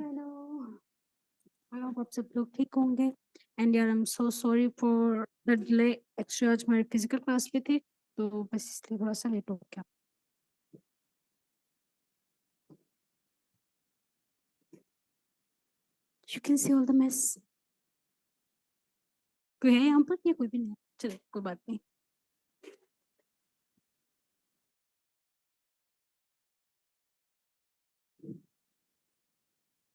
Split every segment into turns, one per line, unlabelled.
Hello. I hope आप सब लोग ठीक होंगे। एंड यार I am so sorry for the delay. Actually आज हमारी फिजिकल क्लास भी थी तो बस इसलिए थोड़ा सा लेट हो गया। You can see all the mess. कोई है यहाँ पर या कोई भी नहीं? चलो कोई बात नहीं।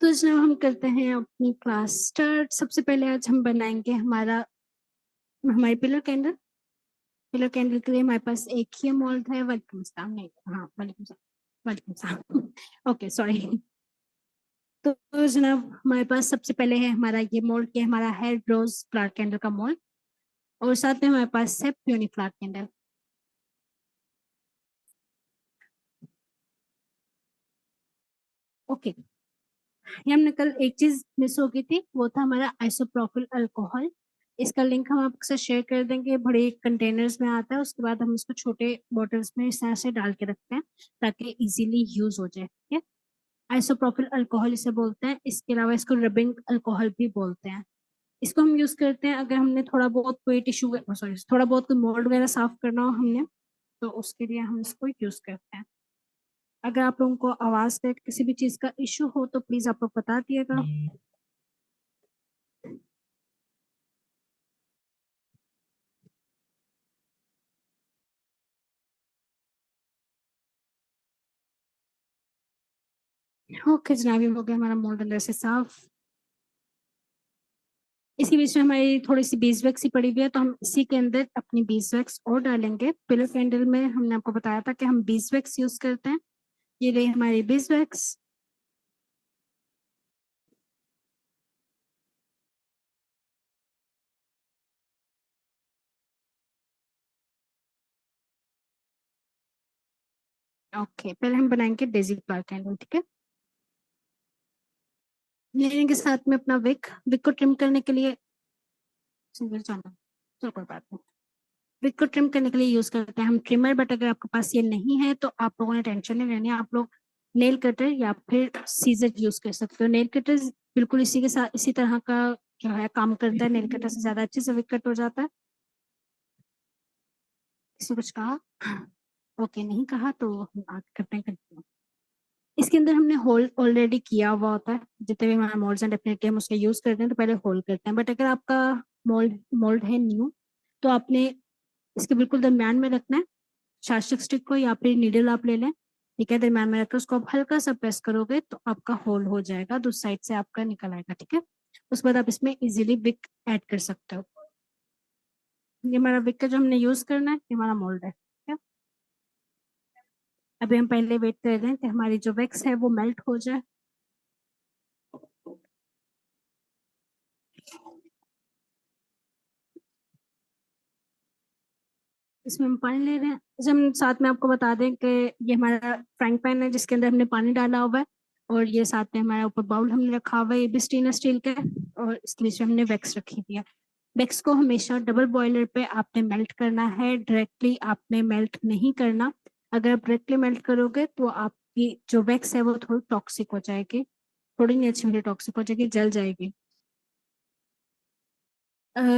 तो जनाब हम करते हैं अपनी क्लास स्टार्ट। सबसे पहले आज हम बनाएंगे हमारी पिलर कैंडल। पिलर कैंडल के लिए हमारे पास एक ही मोल्ड है। वेलकम सलाम नहीं, हाँ वेलकम सलाम, वेलकम सलाम। Okay sorry. तो जनाब हमारे पास सबसे पहले है हमारा ये मोल्ड के हमारा है रोज फ्लावर कैंडल का मोल्ड। और साथ में हमारे पास है प्यूनी फ्लावर कैंडल। ओके, ये हमने कल एक चीज मिस हो गई थी, वो था हमारा आइसोप्रोपिल अल्कोहल। इसका लिंक हम आपसे शेयर कर देंगे। बड़े कंटेनर्स में आता है, उसके बाद हम इसको छोटे बॉटल्स में इस तरह से डाल के रखते हैं ताकि इजीली यूज हो जाए। ठीक है, आइसोप्रोपिल अल्कोहल इसे बोलते हैं। इसके अलावा इसको रबिंग अल्कोहल भी बोलते हैं। इसको हम यूज करते हैं अगर हमने थोड़ा बहुत कोई टिश्यू सॉरी थोड़ा बहुत कोई मोल्ड वगैरह साफ करना हो हमने, तो उसके लिए हम इसको यूज करते हैं। अगर आप लोगों को आवाज का किसी भी चीज का इश्यू हो तो प्लीज आप लोग बता दिएगा। ओके जनाब, ये हो गया हमारा मोल्ड अंदर से साफ। इसी बीच में हमारी थोड़ी सी बीज वैक्स ही पड़ी हुई है, तो हम इसी के अंदर अपनी बीज वैक्स और डालेंगे। पिलर कैंडल में हमने आपको बताया था कि हम बीज वैक्स यूज करते हैं। ये रही हमारी बीज वैक्स। ओके, पहले हम बनाएंगे डेजी फ्लावर कैंडल। ठीक है, लेने के साथ में अपना विक विक को ट्रिम करने के लिए सिंगल जाना। चलो कोई बात नहीं, विक को ट्रिम करने के लिए यूज करते हैं हम ट्रिमर। बट अगर आपके पास ये नहीं है तो आप लोगों ने टेंशन नहीं लेनी है। आप लोग नेल कटर या फिर सीजर यूज कर सकते हो। नेल कटर बिल्कुल इसी के साथ इसी तरह का जो है काम करता है। नेल कटर से ज्यादा अच्छे से विक कट हो जाता है। किसी कुछ कहा? ओके, नहीं कहा तो हम आगे करते हैं कंटिन्यू। इसके अंदर हमने होल ऑलरेडी किया हुआ होता है। जितने भी हमारे मोल्ड्स हैं डेफिनेटली हम उसका यूज करते हैं तो पहले होल्ड करते हैं। बट अगर आपका मोल्ड मोल्ड है न्यू, तो आपने इसके बिल्कुल दरम्यान में रखना है। शार्पस्टिक स्टिक को या फिर नीडल आप ले लें। ठीक है, दरम्यान में रखकर उसको आप हल्का सा प्रेस करोगे तो आपका होल हो जाएगा, दूसरी साइड से आपका निकल आएगा। ठीक है, उसके बाद आप इसमें इजीली विक ऐड कर सकते हो। ये हमारा विक का जो हमने यूज करना है, ये हमारा मोल्ड है। ठीक है, अभी हम पहले वेट कर रहे हैं कि हमारी जो वैक्स है वो मेल्ट हो जाए। इसमें हम पानी ले रहे हैं। जैसे हम साथ में आपको बता दें कि ये हमारा फ्राइंग पैन है जिसके अंदर हमने पानी डाला हुआ है। और ये साथ में हमारा ऊपर बाउल हमने रखा हुआ है, ये भी स्टेनलेस स्टील का है। और इसके बीच में हमने वैक्स रखी हुई है। वैक्स को हमेशा डबल बॉयलर पे आपने मेल्ट करना है, डायरेक्टली आपने मेल्ट नहीं करना। अगर आप डायरेक्टली मेल्ट करोगे तो आपकी जो वैक्स है वो थोड़ी टॉक्सिक हो जाएगी। थोड़ी नहीं अच्छी, मेरी टॉक्सिक हो जाएगी, जल जाएगी।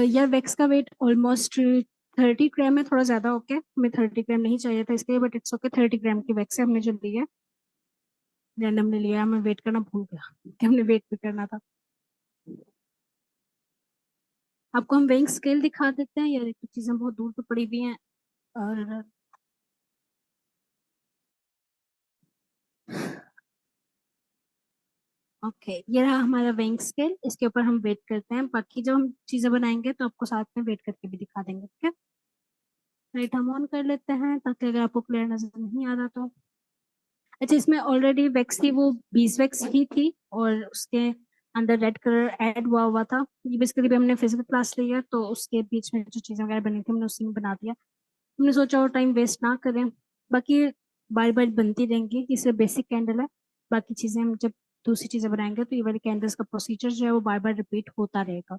यार वैक्स का वेट ऑलमोस्ट 30 ग्राम है। थोड़ा ज्यादा हो गया, हमें 30 ग्राम नहीं चाहिए था इसके लिए, बट इट्स ओके। 30 ग्राम की वैक्स है हमने जो ली है, रैंडमली लिया। हमें वेट करना भूल गया कि हमने वेट भी करना था। आपको हम वेइंग स्केल दिखा देते हैं यार, एक तो चीजें बहुत दूर पे पड़ी हुई हैं। और ओके, ये रहा हमारा वेइंग स्केल। इसके ऊपर हम वेट करते हैं। बाकी जब हम चीजें बनाएंगे तो आपको साथ में वेट करके भी दिखा देंगे। ठीक है, लाइट हम ऑन कर लेते हैं ताकि अगर आपको क्लियर नजर नहीं आ रहा तो। अच्छा, इसमें ऑलरेडी वैक्स थी, वो बीस वैक्स ही थी और उसके अंदर रेड कलर ऐड हुआ हुआ था। ये बेसिकली भी हमने फिजिकल क्लास ली है तो उसके बीच में जो चीजें वगैरह बनी थी हमने उसी में बना दिया। हमने सोचा और टाइम वेस्ट ना करें। बाकी बार बार बनती रहेंगी, इससे बेसिक कैंडल है। बाकी चीजें हम जब दूसरी चीजें बनाएंगे तो ये वाली कैंडल्स का प्रोसीजर जो है वो बार बार रिपीट होता रहेगा।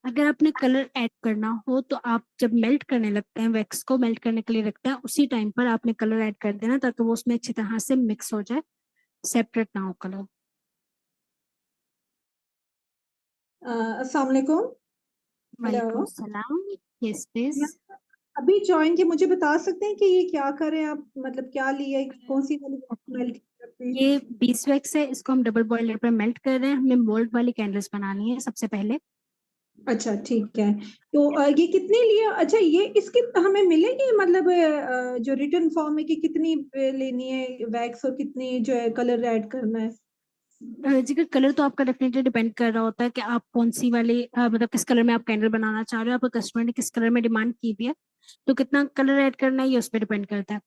अगर आपने कलर ऐड करना हो तो आप जब मेल्ट करने लगते हैं, वैक्स को मेल्ट करने के लिए रखते हैं, उसी टाइम पर आपने कलर ऐड कर देना ताकि वो उसमें अच्छी तरह से मिक्स हो जाए, सेपरेट ना हो कलर।
अस्सलाम वालेकुम।
वालेकुम
हेलो।
सलाम। Yes please.
मैं अभी ज्वाइन किया, मुझे बता सकते हैं कि ये क्या करें आप, मतलब क्या लिया है, कौन सी वाली
ओके,
मेल्ट करते हैं?
ये बीस वैक्स है, इसको हम डबल बॉयलर पर मेल्ट कर रहे हैं। हमें मोल्ड वाली कैंडल्स बनानी है सबसे पहले।
अच्छा ठीक है। तो ये कितने लिए, अच्छा ये इसकी हमें मिलेगी, मतलब जो रिटर्न फॉर्म है कि कितनी लेनी है वैक्स और कितनी जो है कलर ऐड करना है?
जी, कलर तो आपका डेफिनेटली डिपेंड कर रहा होता है कि आप कौन सी वाली मतलब किस कलर में आप कैंडल बनाना चाह रहे हो, आपका कस्टमर ने किस कलर में डिमांड की भी है, तो कितना कलर ऐड करना है ये उस पर डिपेंड करता है।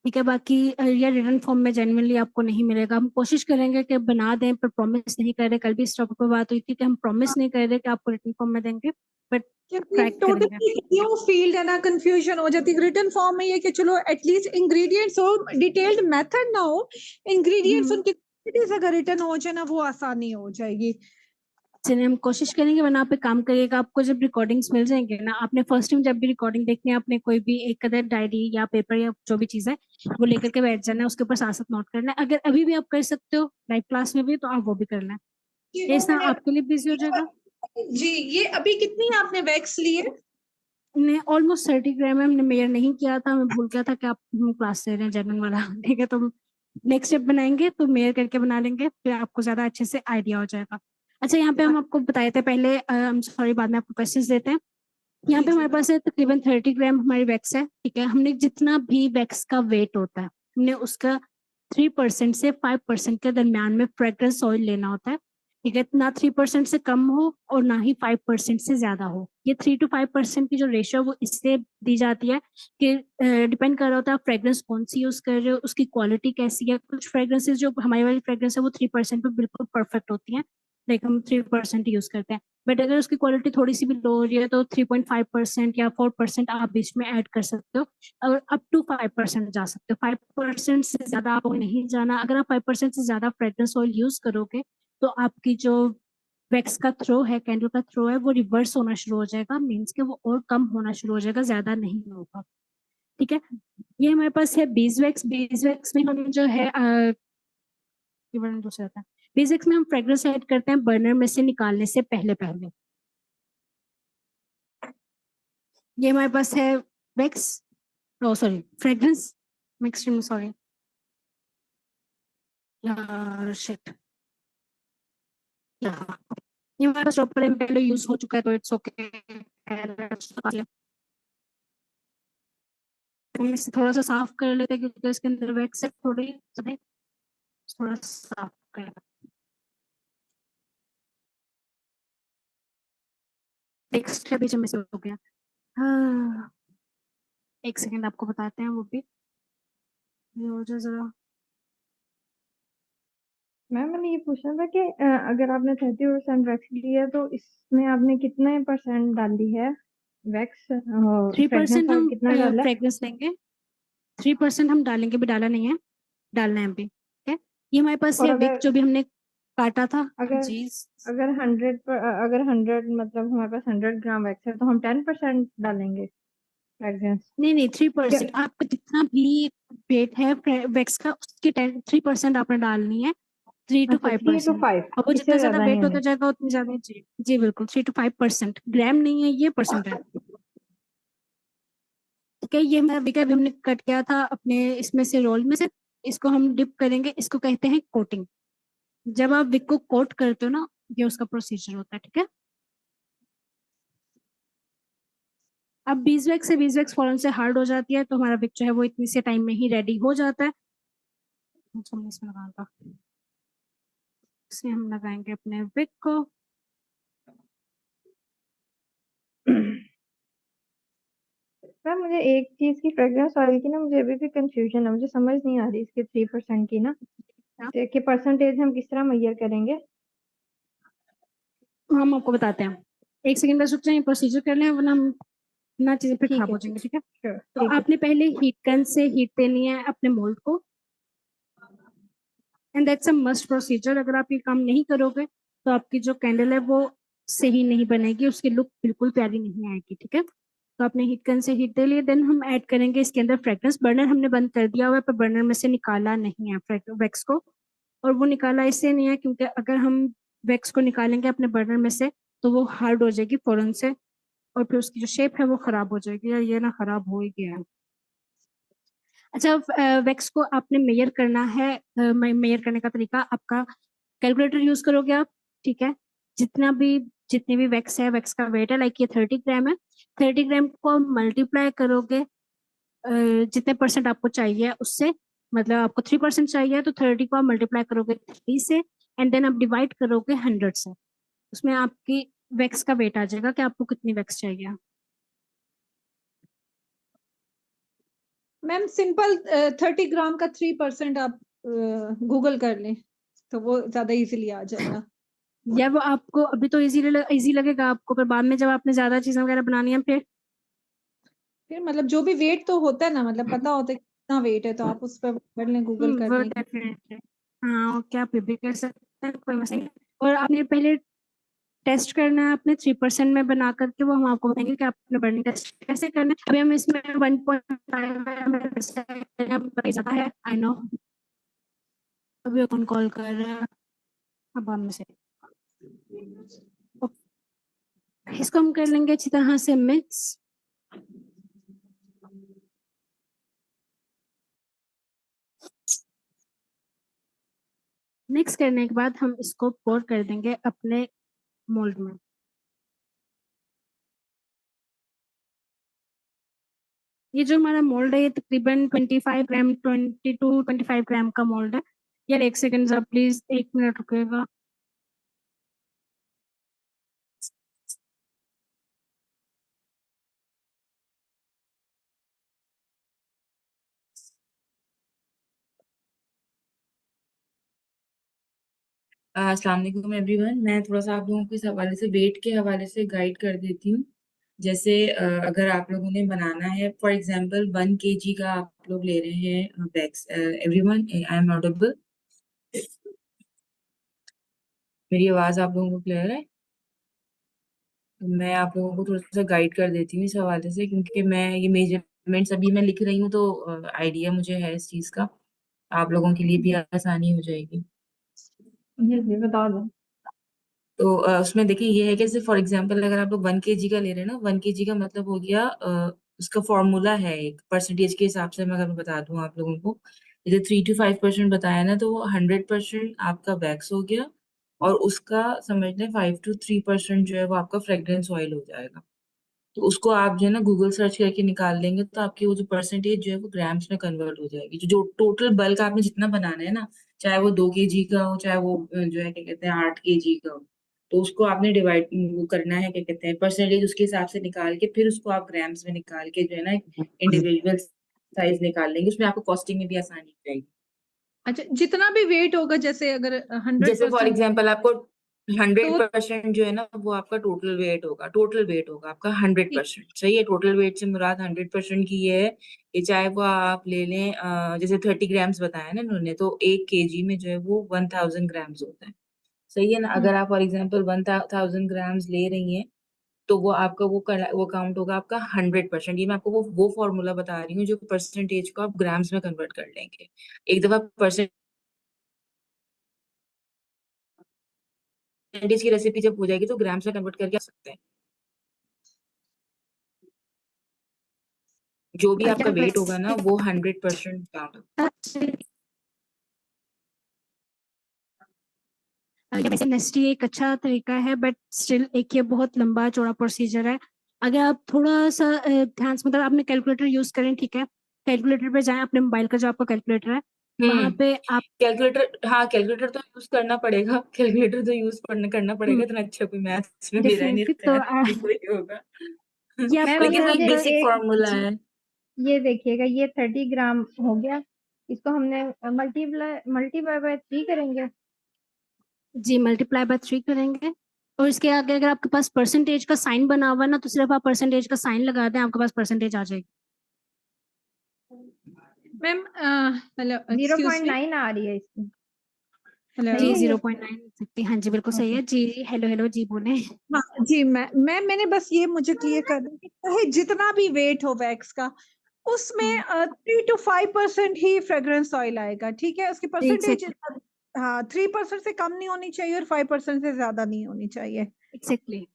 ठीक है, बाकी ये रिटर्न फॉर्म में जेन्युइनली आपको नहीं मिलेगा। हम कोशिश करेंगे कि बना दें, पर प्रॉमिस नहीं कर रहे। कल भी इस टॉपिक पर बात हुई थी कि हम प्रॉमिस नहीं कर रहे कि आपको रिटर्न फॉर्म में देंगे, बट
क्योंकि
ट्राई करेंगे।
टोटली न्यू फील्ड है ना, कंफ्यूजन हो जाती है। रिटर्न फॉर्म में ये कि चलो एटलीस्ट इंग्रेडिएंट्स हो, डिटेल्ड मेथड ना हो, इंग्रेडिएंट्स
हम्म,
उनकी quantities अगर रिटर्न हो जाए ना, वो आसानी हो जाएगी।
चलिए हम कोशिश करेंगे, वरना आप एक काम करिएगा, आपको जब रिकॉर्डिंग्स मिल जाएंगे ना, आपने फर्स्ट टाइम जब भी रिकॉर्डिंग देखनी है, आपने कोई भी एक अदर डायरी या पेपर या जो भी चीज़ है वो लेकर के बैठ जाना है, उसके ऊपर साथ साथ नोट करना है। अगर अभी भी आप कर सकते हो लाइव क्लास में भी, तो आप वो भी करना है।
ये
ये
वो
इसना
मैंने
आपके लिए बिजी हो जाएगा।
जी, ये अभी कितनी आपने वैक्स ली है?
हमने ऑलमोस्ट 30 ग्राम है, हमने मेयर नहीं किया था, हमें भूल गया था कि आप हम क्लास ले रहे हैं जर्नल वाला। ठीक है, तो नेक्स्ट स्टेप बनाएंगे तो मेयर करके बना लेंगे, फिर आपको ज्यादा अच्छे से आइडिया हो जाएगा। अच्छा, यहाँ पे हम आपको बताए थे पहले, सॉरी, बाद में आपको क्वेश्चन देते हैं। यहाँ
जी
पे
जी।
हमारे पास है तकरीबन 30 ग्राम हमारी वैक्स है। ठीक है, हमने जितना भी वैक्स का वेट होता है, हमने उसका 3% से 5% के दरमियान में फ्रेग्रेंस ऑयल लेना होता है। ठीक है, ना 3% से कम हो और ना ही 5% से ज्यादा हो। ये 3 to 5% की जो रेशियो वो इससे दी जाती है कि डिपेंड कर रहा होता है आप फ्रेग्रेंस कौन सी यूज कर रहे हो, उसकी क्वालिटी कैसी है। कुछ फ्रेग्रेंसेस जो हमारी वाली फ्रेग्रेंस है वो 3% पे बिल्कुल परफेक्ट होती है, लाइक हम 3% यूज करते हैं। बट अगर उसकी क्वालिटी थोड़ी सी भी लो हो रही है तो 3.5% या 4% आप बीच में ऐड कर सकते हो, और अप टू 5% जा सकते हो। 5% से ज्यादा आपको नहीं जाना। अगर आप 5% से ज्यादा फ्रेग्रेंस ऑयल यूज करोगे तो आपकी जो वैक्स का थ्रो है, कैंडल का थ्रो है, वो रिवर्स होना शुरू हो जाएगा, मीन्स के वो और कम होना शुरू हो जाएगा, ज्यादा नहीं होगा। ठीक है, ये हमारे पास है बीज वैक्स। बीज वैक्स में हम जो है दूसरा था, बीज वैक्स में हम फ्रेग्रेंस ऐड करते हैं बर्नर में से निकालने से पहले पहले। ये हमारे पास है वैक्स, ओ सॉरी, फ्रेग्रेंस, एक्सट्रीमली सॉरी यार, शिट। ये हमारे पास प्रॉपर पहले यूज हो चुका है तो इट्स ओके। हम इसे थोड़ा सा साफ कर लेते हैं क्योंकि इसके अंदर वैक्स है थोड़ी, थोड़ा साफ कर। टेक्सचर भी जमे से हो गया। हाँ, एक सेकंड आपको बताते हैं वो भी, ये हो जाए जरा।
मैम मैंने ये पूछना था कि अगर आपने 30% वैक्स ली है तो इसमें आपने कितने परसेंट डाली है wax?
Three
fragrance
percent
oil
हम
कितना डाला है?
फ्रेग्रेंस लेंगे, 3% हम डालेंगे, भी डाला नहीं है, डालना है अभी। ठीक है, ये हमारे पास
और
है विक जो भी हमने काटा था।
अगर
जी,
अगर 100 मतलब हमारे पास 100 ग्राम वैक्स है तो हम 10% डालेंगे फ्रेग्रेंस?
नहीं नहीं, थ्री
क्या?
परसेंट आपका जितना भी वेट है वैक्स का, उसके 3% आपने डालनी है। थ्री टू
अच्छा,
फाइव
3 to
परसेंट
5,
और वो
इससे
जितना ज्यादा
ज्यादा नहीं
वेट
होने?
होता जाएगा उतनी ज्यादा। जी जी बिल्कुल, 3 to 5%, ग्राम नहीं है ये, परसेंट है। ठीक है, ये हमारा विक अभी हमने कट किया था अपने इसमें से, रोल में से। इसको हम डिप करेंगे, इसको कहते हैं कोटिंग। जब आप विक को कोट करते हो ना, ये उसका प्रोसीजर होता है। ठीक है, अब बीजवैक्स से बीजवैक्स फौरन से हार्ड हो जाती है तो हमारा विक जो है वो इतनी से टाइम में ही रेडी हो जाता है। अच्छा, हमने इसमें लगाना था, इसमें हम लगाएंगे अपने विक को।
मैम मुझे एक चीज की, फ्रेग्रेंस ऑयल की ना, मुझे अभी भी कंफ्यूजन है, मुझे समझ नहीं आ रही इसके 3% की ना, कि परसेंटेज हम किस तरह मैयर करेंगे?
हम आपको बताते हैं, एक सेकंड का सोचते हैं, प्रोसीजर कर लें, वरना हम ना चीजें फिर
ठीक
खराब
है,
हो
ठीक।
जाएंगे। ठीक है,
श्योर,
तो
ठीक है।
आपने पहले हीट गन से हीट देनी है अपने मोल्ड को, and that's a must procedure. अगर आप ये काम नहीं करोगे तो आपकी जो कैंडल है वो से ही नहीं बनेगी, उसकी लुक बिल्कुल प्यारी नहीं आएगी। ठीक है, तो आपने हीट गन से हीट दे लिए, देन हम ऐड करेंगे इसके अंदर फ्रेग्रेंस। बर्नर हमने बंद कर दिया हुआ है, पर बर्नर में से निकाला नहीं है वैक्स को। और वो निकाला इससे नहीं है क्योंकि अगर हम वैक्स को निकालेंगे अपने बर्नर में से तो वो हार्ड हो जाएगी फौरन से, और फिर उसकी जो शेप है वो खराब हो जाएगी। यार ये ना खराब हो ही गया है। अच्छा, वैक्स को आपने मेयर करना है। मेयर करने का तरीका आपका, कैलकुलेटर यूज करोगे आप। ठीक है, जितनी भी वैक्स है, वैक्स का वेट है, लाइक ये 30 ग्राम है। 30 ग्राम को मल्टीप्लाई करोगे जितने परसेंट आपको चाहिए उससे, मतलब आपको 3% चाहिए तो 30 को आप मल्टीप्लाई करोगे 3 से, एंड देन आप डिवाइड करोगे 100 से। उसमें आपकी वैक्स का वेट आ जाएगा कि आपको कितनी वैक्स चाहिए।
मैम सिंपल 30 ग्राम का 3% आप गूगल कर लें तो वो ज्यादा इजीली आ जाएगा।
या वो आपको अभी तो इजी लगेगा आपको, पर बाद में जब आपने ज्यादा चीजें वगैरह बनानी है
फिर मतलब जो भी वेट तो होता है ना, मतलब पता होता है कितना वेट है, तो आप उस पर कर लें, गूगल कर
वो
लें।
डेफिनेटली। हाँ, और क्या आप भी कर सकते हैं, कोई मसला नहीं। और आपने पहले टेस्ट करना है अपने 3% में बना करके, वो हम आपको बताएंगे कि आपने बर्निंग टेस्ट कैसे करना है। अभी हम इसमें 1.5 ज्यादा है, आई नो। अभी कौन कॉल कर रहा है, अब हम से इसको हम कर लेंगे अच्छी तरह से मिक्स। मिक्स करने के बाद हम इसको पोर कर देंगे अपने मोल्ड में। ये जो हमारा मोल्ड है ये तकरीबन 25 ग्राम, 22-25 ग्राम का मोल्ड है। यार एक सेकंड आप प्लीज, 1 मिनट रुकेगा।
अस्सलाम वालेकुम एवरीवन। मैं थोड़ा सा आप लोगों को इस हवाले से, वेट के हवाले से गाइड कर देती हूँ। जैसे अगर आप लोगों ने बनाना है, फॉर एग्जांपल 1 kg का आप लोग ले रहे हैं bags. Everyone, I am audible? मेरी आवाज आप लोगों को क्लियर है? तो मैं आप लोगों को थोड़ा सा गाइड कर देती हूँ इस हवाले से, क्योंकि मैं ये मेजरमेंट्स अभी मैं लिख रही हूँ, तो आइडिया मुझे है इस चीज़ का। आप लोगों के लिए भी आसानी हो जाएगी।
जी बता दो।
तो उसमें देखिए ये है कि जैसे फॉर एग्जांपल अगर आप लोग 1 kg का ले रहे हैं ना, 1 kg का मतलब हो गया, उसका फॉर्मूला है एक परसेंटेज के हिसाब से। मैं अगर बता दूं आप लोगों को, जैसे 3 to 5% बताया ना, तो वो 100% आपका वैक्स हो गया, और उसका समझ लें 5 to 3% जो है वो आपका फ्रेग्रेंस ऑयल हो जाएगा। तो उसको आप जो है ना गूगल सर्च करके निकाल लेंगे, तो आपकी वो जो परसेंटेज जो है वो ग्राम्स में कन्वर्ट हो जाएगी। जो टोटल बल्क आपने जितना बनाना है ना, चाहे वो 2 kg का हो, चाहे वो जो है क्या कहते हैं 8 kg का हो, तो उसको आपने डिवाइड वो करना है, क्या कहते हैं परसेंटेज उसके हिसाब से निकाल के, फिर उसको आप ग्राम्स में निकाल के जो है ना इंडिविजुअल साइज निकाल लेंगे। उसमें आपको कॉस्टिंग में भी आसानी हो जाएगी।
अच्छा, जितना भी वेट होगा, जैसे अगर
जैसे फॉर
100%,
एग्जांपल आपको 100%
तो
जो है ना वो आपका टोटल वेट होगा। टोटल वेट होगा आपका 100%। सही है, टोटल वेट से मुराद 100% की ये है कि चाहे वो आप ले लें जैसे 30 ग्राम्स बताया ना इन्होंने, तो 1 kg में जो है वो 1000 ग्राम्स होता है। सही है ना। अगर आप फॉर एग्जाम्पल 1000 ग्राम्स ले रही हैं, तो वो आपका वो काउंट होगा आपका 100%। ये मैं आपको वो फॉर्मूला बता रही हूँ जो परसेंटेज को आप ग्राम्स में कन्वर्ट कर लेंगे। एक दफा परसेंटेज की रेसिपी जब हो जाएगी तो ग्राम्स में कन्वर्ट करके आ सकते हैं। जो भी आपका वेट होगा ना वो 100% काउंट होगा।
वैसे नेस्टी एक अच्छा तरीका है, बट स्टिल एक ये बहुत लंबा चौड़ा प्रोसीजर है। अगर आप थोड़ा सा ध्यान से, मतलब आपने कैलकुलेटर यूज करें, ठीक है, कैलकुलेटर पे जाएं, अपने मोबाइल का जो आपका कैलकुलेटर है वहां
हम्म।
पे आप
कैलकुलेटर, हाँ कैलकुलेटर तो यूज करना पड़ेगा। कैलकुलेटर तो यूज करना पड़ेगा। इतना अच्छा कोई मैथ्स में मेरा नहीं
डेफिनेटली। तो
रहता है कि कोई होगा।
ये
मैम
आपका
लेकिन
ये
वो
अगर
एक
मुझे
आपका
बेसिक
एक
फॉर्मूला
जी,
है।
ये देखिएगा, ये 30 ग्राम हो गया, इसको हमने मल्टीप्लाई बाय 3 करेंगे।
जी मल्टीप्लाई बाय 3 करेंगे, और इसके आगे अगर आपके पास परसेंटेज का साइन बना हुआ है ना, तो सिर्फ आप परसेंटेज का साइन लगा दें, आपके पास परसेंटेज आ जाएगी।
Ma'am hello,
zero
excuse
point
me.
Nine आ रही है इसकी।
हेलो।
सही
जी
है ये?
0.9 हाँ जी बिल्कुल सही
ओके।
है जी। हेलो हेलो जी बोले।
हाँ जी, मैंने बस ये मुझे क्लियर करना है कि चाहे जितना भी वेट हो वैक्स का, उसमें 3 to 5% ही फ्रेग्रेंस ऑयल आएगा, ठीक है? उसकी परसेंटेज
एग्जैक्टली
हाँ 3% से कम नहीं होनी चाहिए और 5% से ज्यादा नहीं होनी चाहिए।
एग्जैक्टली।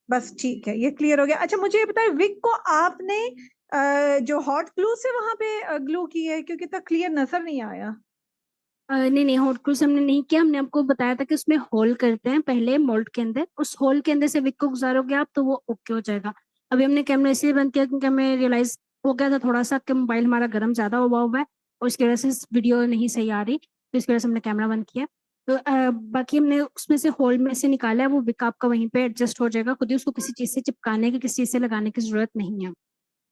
बस ठीक है, ये क्लियर हो गया। अच्छा मुझे ये बताए, विक को आपने जो हॉट ग्लू से वहां पे ग्लू की है, क्योंकि तक क्लियर नजर नहीं आया।
नहीं नहीं हॉट क्रूज हमने नहीं किया। हमने आपको बताया था कि उसमें होल करते हैं पहले मोल्ड के अंदर, उस होल के अंदर से विक को गुजारोगे आप तो वो ओके हो जाएगा। अभी हमने कैमरा इसलिए बंद किया क्योंकि हमें रियलाइज हो गया था थोड़ा सा कि मोबाइल हमारा गर्म ज्यादा हुआ है और उसकी वजह से वीडियो नहीं सही आ रही, तो इसकी वजह से हमने कैमरा बंद किया। तो बाकी हमने उसमें से होल में से निकाला है, वो विक आपका वहीं पे एडजस्ट हो जाएगा खुद ही, उसको किसी चीज से चिपकाने की किसी चीज से लगाने की जरूरत नहीं है।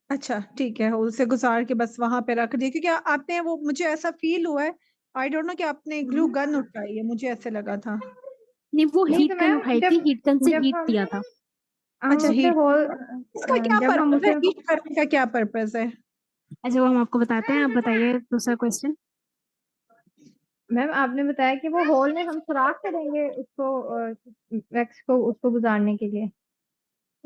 अच्छा ठीक है, होल से गुजार के बस वहां पे रख दिए, क्योंकि आपने वो, मुझे ऐसा फील हुआ है, आई डोंट नो कि आपने ग्लू गन उठाई है, मुझे ऐसे लगा था।
नहीं वो
नहीं तो
हीट गन
मैम,
उठाई थी,
जब
हीट गन से
जब
हीट दिया था।
हम
अच्छा
उसे
हीट,
होल
इसका क्या
जब हम
पर्पज है,
उसे
हीट करने का क्या पर्पज है?
अच्छा वो हम आपको बताते हैं, आप बताइए दूसरा क्वेश्चन।
मैम आपने बताया कि वो होल में हम सुराख करेंगे उसको, वैक्स को उसको गुजारने के लिए।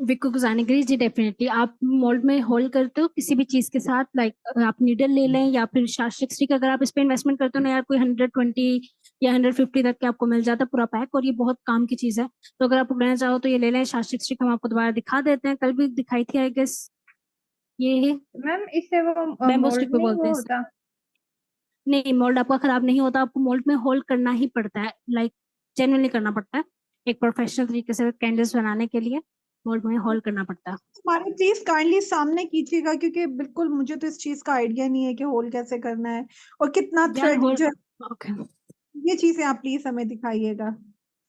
विक को गुजारने के लिए जी डेफिनेटली आप मोल्ड में होल करते हो किसी भी चीज के साथ, लाइक आप नीडल ले लें या फिर शास्त्रिक स्टिक, अगर आप इस पे इन्वेस्टमेंट करते हो ना यार, कोई 120 या 150 तक के आपको मिल जाता है पूरा पैक, और ये बहुत काम की चीज है। तो अगर आप लेना चाहो तो ये ले लें। शास्त्रिक स्टिक हम आपको दोबारा दिखा देते हैं, कल भी दिखाई थी आई गेस। ये है
मैम इससे वो
बैम्बो स्टिक
मोल्ड
भी
नहीं
बोलते
वो
हैं इसे।
होता?
नहीं मोल्ड आपका खराब नहीं होता, आपको मोल्ड में होल्ड करना ही पड़ता है, लाइक जेन्युइनली करना पड़ता है। एक प्रोफेशनल तरीके से कैंडल्स बनाने के लिए मोल्ड में होल्ड करना पड़ता है।
हमारे प्लीज काइंडली सामने कीजिएगा, क्योंकि बिल्कुल मुझे तो इस चीज का आइडिया नहीं है कि होल कैसे करना है और कितना
यार
थ्रेड
होल्ड
जो
ओके।
ये चीजें आप प्लीज हमें दिखाइएगा।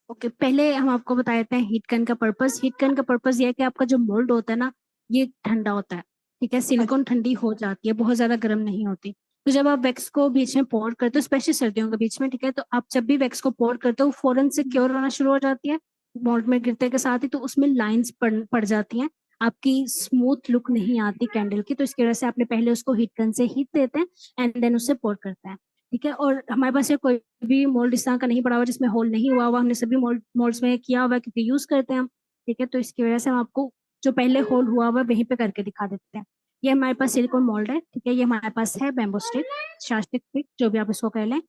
ओके पहले हम आपको बता देते हैं हीट गन का पर्पस। हीट गन का पर्पस ये है कि आपका जो मोल्ड होता है ना, ये ठंडा होता है, ठीक है?
अच्छा
सिलिकॉन ठंडी हो जाती है, बहुत ज्यादा गर्म नहीं होती। तो जब आप वैक्स को बीच में पोर करते हो, स्पेशली सर्दियों के बीच में, ठीक है, तो आप जब भी वैक्स को पोर करते हो फौरन से क्योर होना शुरू हो जाती है मोल्ड में गिरते के साथ ही, तो उसमें लाइंस पड़ जाती हैं, आपकी स्मूथ लुक नहीं आती कैंडल की। तो इसकी वजह से आपने पहले उसको हीट गन से हीट देते हैं एंड देन उससे पोर करते हैं, ठीक है? और हमारे पास ये कोई भी मोल्ड इस तरह का नहीं पड़ा हुआ जिसमें होल नहीं हुआ हुआ, हमने सभी मोल्ड्स में किया हुआ है क्योंकि यूज करते हैं हम, ठीक है? तो इसकी वजह से हम आपको जो पहले होल हुआ हुआ है वहीं पे करके दिखा देते हैं। ये हमारे पास सिलिकॉन मोल्ड है, ठीक है? ये हमारे पास है बैम्बो स्टिक, शास्टिक स्टिक, जो भी आप इसको कह लें।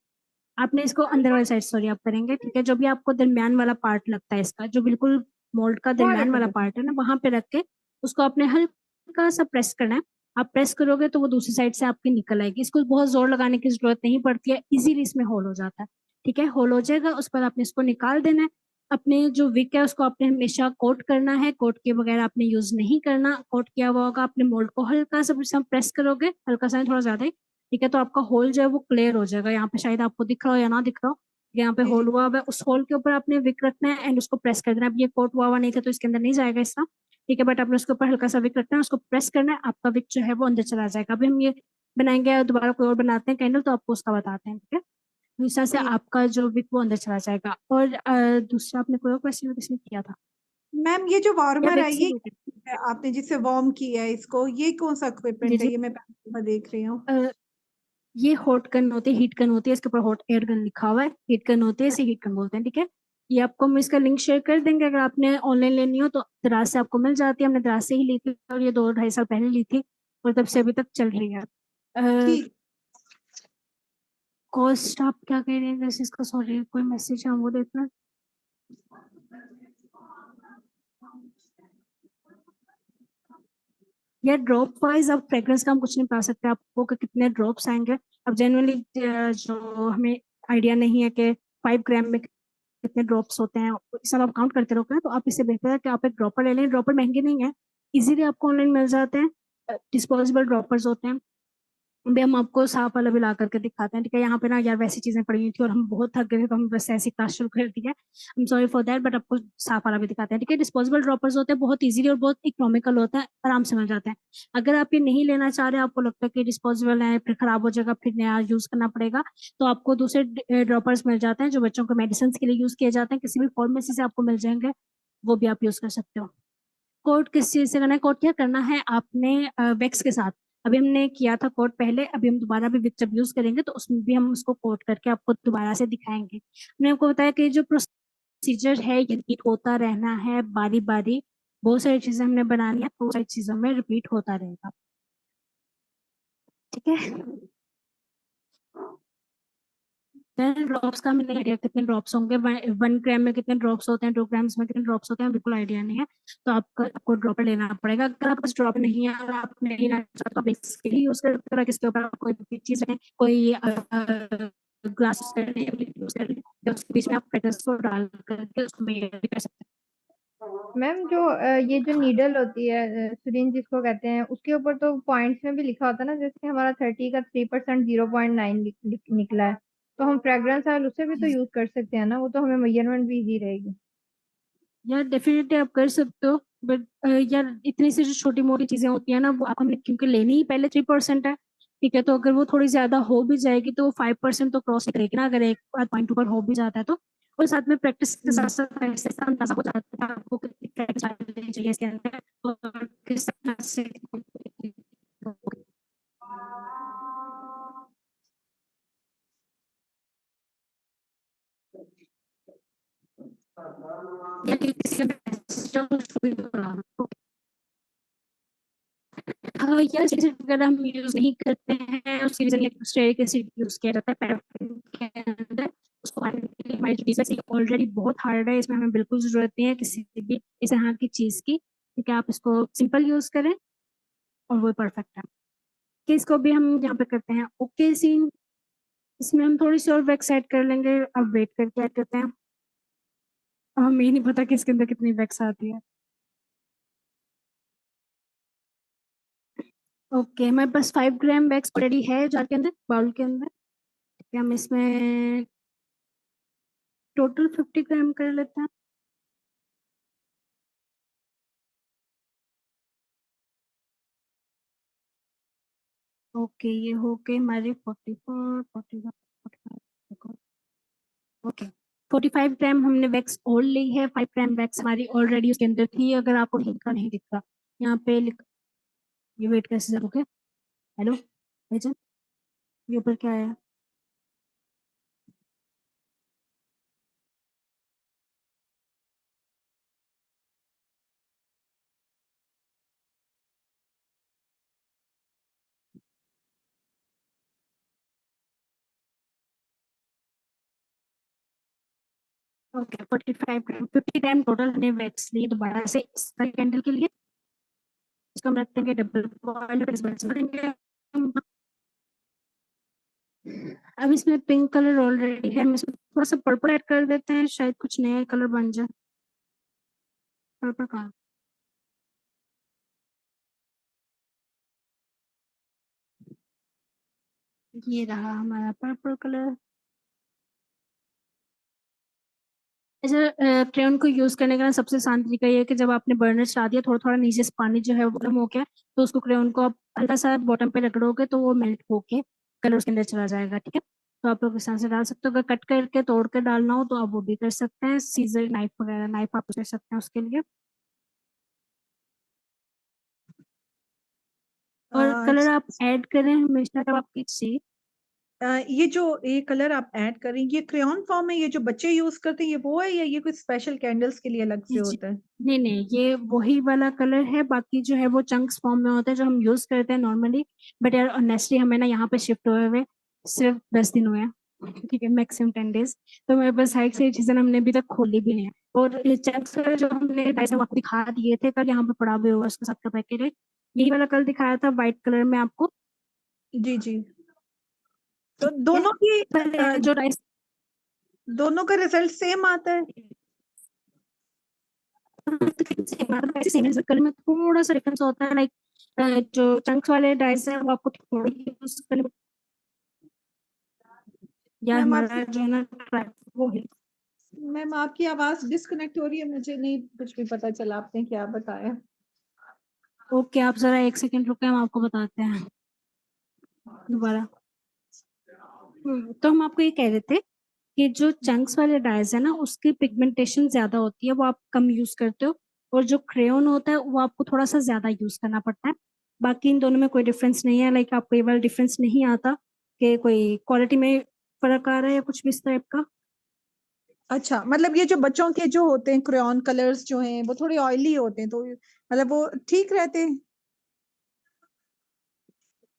आपने इसको अंदर वाली साइड सॉरी आप करेंगे, ठीक है? जो भी आपको दरमियान वाला पार्ट लगता है इसका, जो बिल्कुल मोल्ड का
वहाँ
दरमियान
रखो
वाला
बस।
पार्ट है ना, वहां पे रख के उसको आपने हल्का सा प्रेस करना है। आप प्रेस करोगे तो वो दूसरी साइड से आपकी निकल आएगी, इसको बहुत जोर लगाने की जरूरत नहीं पड़ती है, इजीली इसमें होल हो जाता है, ठीक है? होल हो जाएगा, उस पर आपने इसको निकाल देना है। अपने जो विक है उसको आपने हमेशा कोट करना है, कोट के बगैर आपने यूज नहीं करना। कोट किया हुआ होगा, अपने मोल्ड को हल्का सा प्रेस करोगे, हल्का सा थोड़ा ज्यादा ही, ठीक है? तो आपका होल जो है वो क्लियर हो जाएगा। यहाँ पे शायद आपको दिख रहा हो या ना दिख रहा हो, यहाँ पे
जी
होल
जी।
हुआ हुआ है, उस होल के ऊपर आपने विक रखना है एंड उसको प्रेस कर देना है। अब ये कोट हुआ नहीं था तो इसके अंदर नहीं जाएगा इसका, ठीक है? बट आपने उसके ऊपर हल्का सा विक रखना है, उसको प्रेस करना है, आपका विक जो है वो अंदर चला जाएगा। अभी हम ये बनाएंगे और दोबारा कोई और बनाते हैं कैंडल तो आपको उसका बताते हैं, ठीक है? तो इस तरह से
ठीक
आपका जो विक वो अंदर चला जाएगा। और दूसरा आपने कोई और क्वेश्चन किसने किया था
मैम, ये जो
या
वार्मर है,
वैक्स ही
ये
होगी?
क्या है? आपने जिससे वार्म किया है इसको, ये कौन सा
जी
इक्विपमेंट है?
जी।
ये मैं पहली बार देख रही हूँ।
अ, ये हॉट गन होती है, हीट गन होती है, इसके ऊपर हॉट एयर गन लिखा हुआ है, हीट गन होती है, इसे हीट गन बोलते हैं, ठीक है? ये आपको हम इसका लिंक शेयर कर देंगे, अगर आपने ऑनलाइन लेनी हो तो दराज से आपको मिल जाती है। हमने दराज से ही ली थी और ये 2 ढाई साल पहले ली थी और तब से अभी तक चल रही है।
ठीक।
कॉस्ट आप क्या कह रहे हैं वैसे इसका? सॉरी कोई मैसेज है वो देखना। यार ड्रॉप वाइज अब फ्रेग्रेंस का हम कुछ नहीं बता सकते आपको कि कितने ड्रॉप्स आएंगे। अब जनरली जो हमें आइडिया नहीं है कि 5 ग्राम में कितने ड्रॉप्स होते हैं, ये सब आप काउंट करते रहोगे ना, तो आप इससे बेहतर है कि आप एक ड्रॉपर ले लें। ड्रॉपर महंगे नहीं है, इजीली आपको ऑनलाइन मिल जाते हैं, डिस्पोजेबल ड्रॉपर्स होते हैं। अभी हम आपको साफ वाला भी ला करके दिखाते हैं, ठीक है? यहाँ पे ना यार वैसी चीजें पड़ी हुई थी और हम बहुत थक गए थे तो हम बस ऐसी क्लास शुरू कर दी है। हम सॉरी फॉर दैट, बट आपको साफ वाला भी दिखाते हैं, ठीक है? डिस्पोजेबल ड्रॉपर्स होते हैं, बहुत इजीली और बहुत इकोनॉमिकल होता है, आराम से मिल जाते हैं। अगर आप ये नहीं लेना चाह रहे, आपको लगता है कि डिस्पोजेबल है फिर खराब हो जाएगा फिर नया यूज करना पड़ेगा, तो आपको दूसरे ड्रॉपर्स मिल जाते हैं जो बच्चों को मेडिसिन के लिए यूज किए जाते हैं, किसी भी फार्मेसी से आपको मिल जाएंगे, वो भी आप यूज कर सकते हो। कोट किस चीज से करना है? कोट क्या करना है आपने? वैक्स के साथ। अभी हमने किया था कोट पहले, अभी हम दोबारा भी जब यूज करेंगे तो उसमें भी हम उसको कोट करके आपको दोबारा से दिखाएंगे। हमने आपको बताया कि जो प्रोसीजर है ये रिपीट होता रहना है बारी बारी, बहुत सारी चीजें हमने बनानी है, बहुत सारी चीजों में रिपीट होता रहेगा। ठीक है, 10 ड्रॉप्स का हमें आइडिया कितने ड्रॉप्स होंगे, 1 ग्राम में कितने ड्रॉप्स होते हैं, 2 ग्राम्स में कितने ड्रॉप्स होते हैं, बिल्कुल आइडिया नहीं है। तो आपको ड्रॉपर लेना पड़ेगा। अगर आपके पास ड्रॉप नहीं है और आप नहीं लेना चाहते तो आप इसके लिए यूज कर सकते हो। किसके ऊपर आप कोई भी चीज रखें, कोई ग्लास यूज कर लें, तो उसके बीच में आप पेटल्स को डाल करके उसको मेजर भी कर सकते
मैम जो ये जो नीडल होती है, सिरिंज जिसको कहते हैं, उसके ऊपर तो पॉइंट्स में भी लिखा होता है ना, जैसे हमारा 30 का 3% 0.9 निकला है, तो हम फ्रेग्रेंस ऑयल उससे भी तो
हैं।
यूज कर सकते हैं ना, वो तो हमें मेजरमेंट भी इजी रहेगी।
यार डेफिनेटली आप कर सकते हो, बट यार इतनी सी जो छोटी मोटी चीजें होती है ना वो आप हमें, क्योंकि लेनी ही पहले 3% है। ठीक है, तो अगर वो थोड़ी ज्यादा हो भी जाएगी तो 5% तो क्रॉस करेगी ना, अगर एक बार पॉइंट ऊपर हो भी जाता है तो। और साथ में प्रैक्टिस के साथ साथ ऐसे अंदाजा हो जाता है आपको कितनी प्रैक्टिस करनी चाहिए इसके अंदर और किस तरह से। या किसी का हाँ यार, एसिड वगैरह हम यूज नहीं करते हैं, उसकी जगह स्टेरिक एसिड यूज किया जाता है पैराफिन के अंदर। उसको बनाने के लिए हमारी जो डिशेस ऑलरेडी बहुत हार्ड है, इसमें हमें बिल्कुल जरूरत नहीं है किसी भी इस तरह की चीज की। ठीक है, आप इसको सिंपल यूज करें और वो परफेक्ट है। कि इसको भी हम यहाँ पे करते हैं ओके सीन, इसमें हम थोड़ी सी और वैक्स ऐड कर लेंगे। अब वेट करके ऐड करते हैं, अब हमें ये नहीं पता कि इसके अंदर कितनी वैक्स आती है। ओके, हमारे पास 5 ग्राम वैक्स ऑलरेडी है जार के अंदर, बाउल के अंदर। ठीक है, हम इसमें टोटल 50 ग्राम कर लेते हैं। ओके, ये हो गए हमारे 44 41 45। ओके, 45 ग्राम हमने वैक्स और ली है। 5 ग्राम वैक्स हमारी ऑलरेडी उसके अंदर थी, अगर आपको दिखा नहीं दिखता यहाँ पे ये वेट कैसे ओके। हेलो भेजन, ये ऊपर क्या आया? ओके, 45 ग्राम 50 ग्राम टोटल हमने वैक्स ली दोबारा से इस कैंडल के लिए। इसको हम रखते हैं डबल बॉइल करेंगे। अब इसमें पिंक कलर ऑलरेडी है, हम इसमें थोड़ा सा पर्पल ऐड कर देते हैं, शायद कुछ नया कलर बन जाए। पर्पल कहाँ? ये रहा हमारा पर्पल कलर। अच्छा, क्रेयॉन को यूज करने का ना सबसे आसान तरीका ये है कि जब आपने बर्नर चला दिया, थोड़ा थोड़ा नीचे से पानी जो है वो गर्म हो गया, तो उसको क्रेयॉन को आप हल्का सा बॉटम पे रगड़ोगे तो वो मेल्ट होके कलर उसके अंदर चला जाएगा। ठीक है, तो आप लोग इस तरह से डाल सकते हो। अगर कट करके तोड़ के डालना हो तो आप वो भी कर सकते हैं, सीजर नाइफ वगैरह नाइफ आप कर सकते हैं उसके लिए। और कलर आप ऐड करें हमेशा जब आपकी चाहिए।
ये जो ये कलर आप ऐड करें, ये क्रेयॉन फॉर्म में, ये जो बच्चे यूज करते हैं ये वो है, या ये कोई स्पेशल कैंडल्स के लिए अलग से
जी
होता है?
नहीं नहीं, ये वही वाला कलर है, बाकी जो है वो चंक्स फॉर्म में होता है जो हम यूज करते हैं नॉर्मली। बट यार ऑनेस्टली हमें ना यहाँ पे शिफ्ट हुए हुए सिर्फ 10 दिन हुए हैं। ठीक है, मैक्सिमम 10 डेज। तो मेरे पास साइड से चीजें ना हमने अभी तक खोली भी नहीं है। और ये चंक्स वगैरह जो हमने डाइस आपको दिखा दिए थे कल, यहाँ पे पड़ा भी हुआ उसके साथ का पैकेट है। यही वाला कल दिखाया था व्हाइट कलर में आपको।
जी जी। तो
ठीक है, पर जो डाइस
दोनों का रिजल्ट सेम आता है?
कलर में थोड़ा सा डिफरेंस होता है, लाइक जो चंक्स वाले डाइस है वो आपको थोड़ी यूज करने यार
मैम
हमारा
आपकी
जो है ना वो है।
मैम आपकी आवाज डिस्कनेक्ट हो रही है, मुझे नहीं कुछ भी पता चला आपने क्या बताया।
ओके, आप जरा 1 सेकंड रुके, हम आपको बताते हैं दोबारा। तो हम आपको ये कह रहे थे कि जो चंक्स वाले डाइज है ना उसकी पिगमेंटेशन ज्यादा होती है, वो आप कम यूज करते हो। और जो क्रेयॉन होता है वो आपको थोड़ा सा ज्यादा यूज करना पड़ता है। बाकी इन दोनों में कोई डिफरेंस नहीं है, लाइक आपको ये वाला डिफरेंस नहीं आता कि कोई क्वालिटी में फर्क आ रहा है या कुछ भी इस टाइप का।
अच्छा, मतलब ये जो बच्चों के जो होते हैं क्रेयॉन कलर्स जो हैं वो थोड़े ऑयली होते हैं, तो मतलब वो ठीक रहते हैं?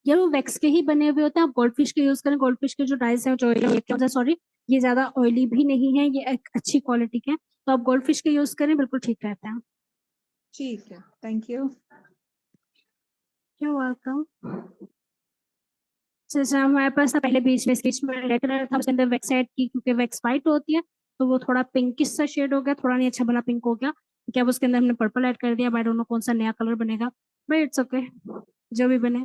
यार वो वैक्स के ही बने हुए होते हैं, आप गोल्ड फिश के यूज करें, गोल्ड फिश के जो डाइस है जो सॉरी ये ज्यादा ऑयली भी नहीं है, ये एक अच्छी क्वालिटी के हैं, तो आप गोल्ड फिश के यूज करें, बिल्कुल ठीक रहता है।
ठीक है, थैंक यू।
You welcome. जैसे हमारे पास ना पहले बीच में रेड कलर था, उसके अंदर वैक्स ऐड की, क्योंकि वैक्स वाइट होती है तो वो थोड़ा पिंकिश सा शेड हो गया, थोड़ा नहीं अच्छा भला पिंक हो गया, क्या अब उसके अंदर हमने पर्पल ऐड कर दिया, बट आई डोंट नो कौन सा नया कलर बनेगा, बट इट्स ओके, जो भी बने।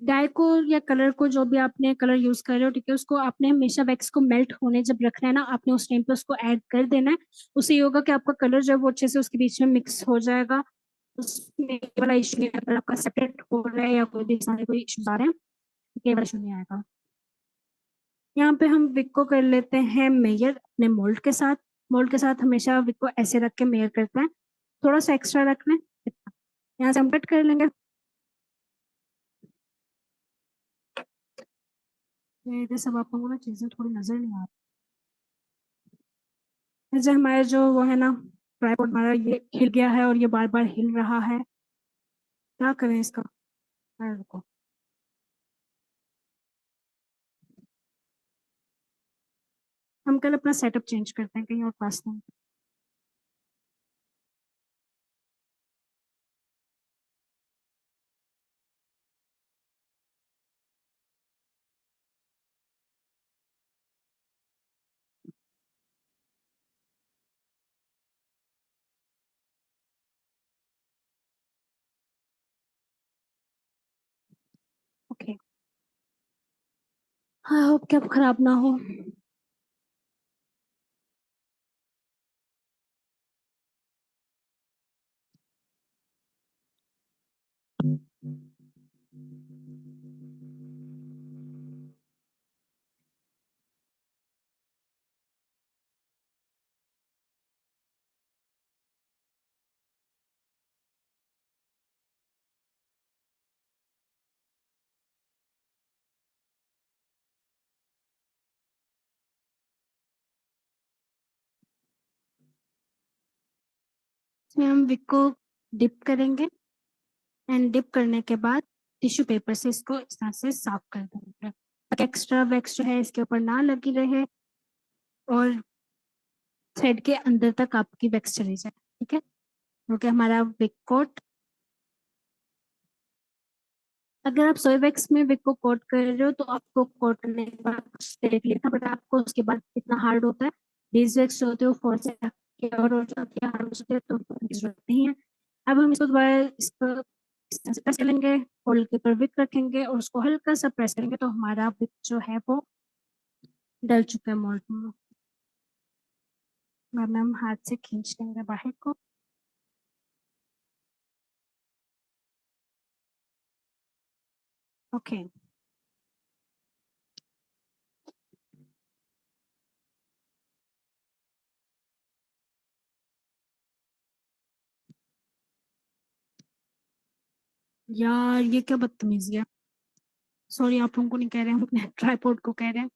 डाई को या कलर को, जो भी आपने कलर यूज कर रहे हो, ठीक है, उसको आपने हमेशा वैक्स को मेल्ट होने जब रखना है ना, आपने उस टाइम पे उसको ऐड कर देना है। उससे ये होगा कि आपका कलर जो है वो अच्छे से उसके बीच में मिक्स हो जाएगा, उसमें ये वाला इशू नहीं, अगर आपका सेपरेट हो रहा है या कोई भी सारे कोई इश्यूज आ रहे हैं, तो ये वाला इशू नहीं आएगा। यहाँ पे हम विक को कर लेते हैं मेयर अपने मोल्ड के साथ। मोल्ड के साथ हमेशा विक को ऐसे रख के मेयर करते हैं, थोड़ा सा एक्स्ट्रा रख लें, यहाँ से हम कट कर लेंगे। ये सब आप लोगों को ना चीजें थोड़ी नजर नहीं आ रही, जैसे हमारे जो वो है ना ट्राइपॉड हमारा ये हिल गया है और ये बार बार हिल रहा है, क्या करें इसका। रुको, हम कल अपना सेटअप चेंज करते हैं कहीं और पास में। ओके, हाँ होप कि अब खराब ना हो। इसमें हम विक को डिप करेंगे, एंड डिप करने के बाद टिश्यू पेपर से इसको इस तरह से साफ कर देंगे, ताकि एक्स्ट्रा वैक्स जो है इसके ऊपर ना लगी रहे और थ्रेड के अंदर तक आपकी वैक्स चली जाए, ठीक है। क्योंकि हमारा विक कोट, अगर आप सोई वैक्स में विक को कोट कर रहे हो तो आपको कोट करने के बाद कुछ देर के लिए था, बट आपको उसके बाद इतना हार्ड होता है, बेस वैक्स जो होते हैं वो फॉर से और हो जाती है, हार्ड हो जाती है, तो उनको करने की जरूरत नहीं है। अब हम इसको दोबारा इसको इस तरह से प्रेस करेंगे, होल्ड के ऊपर विक रखेंगे और उसको हल्का सा प्रेस करेंगे, तो हमारा विक जो है वो डल चुका है मोल्ड में। बाद में हम हाथ से खींच लेंगे बाहर को। ओके, यार ये क्या बदतमीजी है, सॉरी आप लोगों को नहीं कह रहे हैं, हम अपने ट्राइपॉड को कह रहे हैं।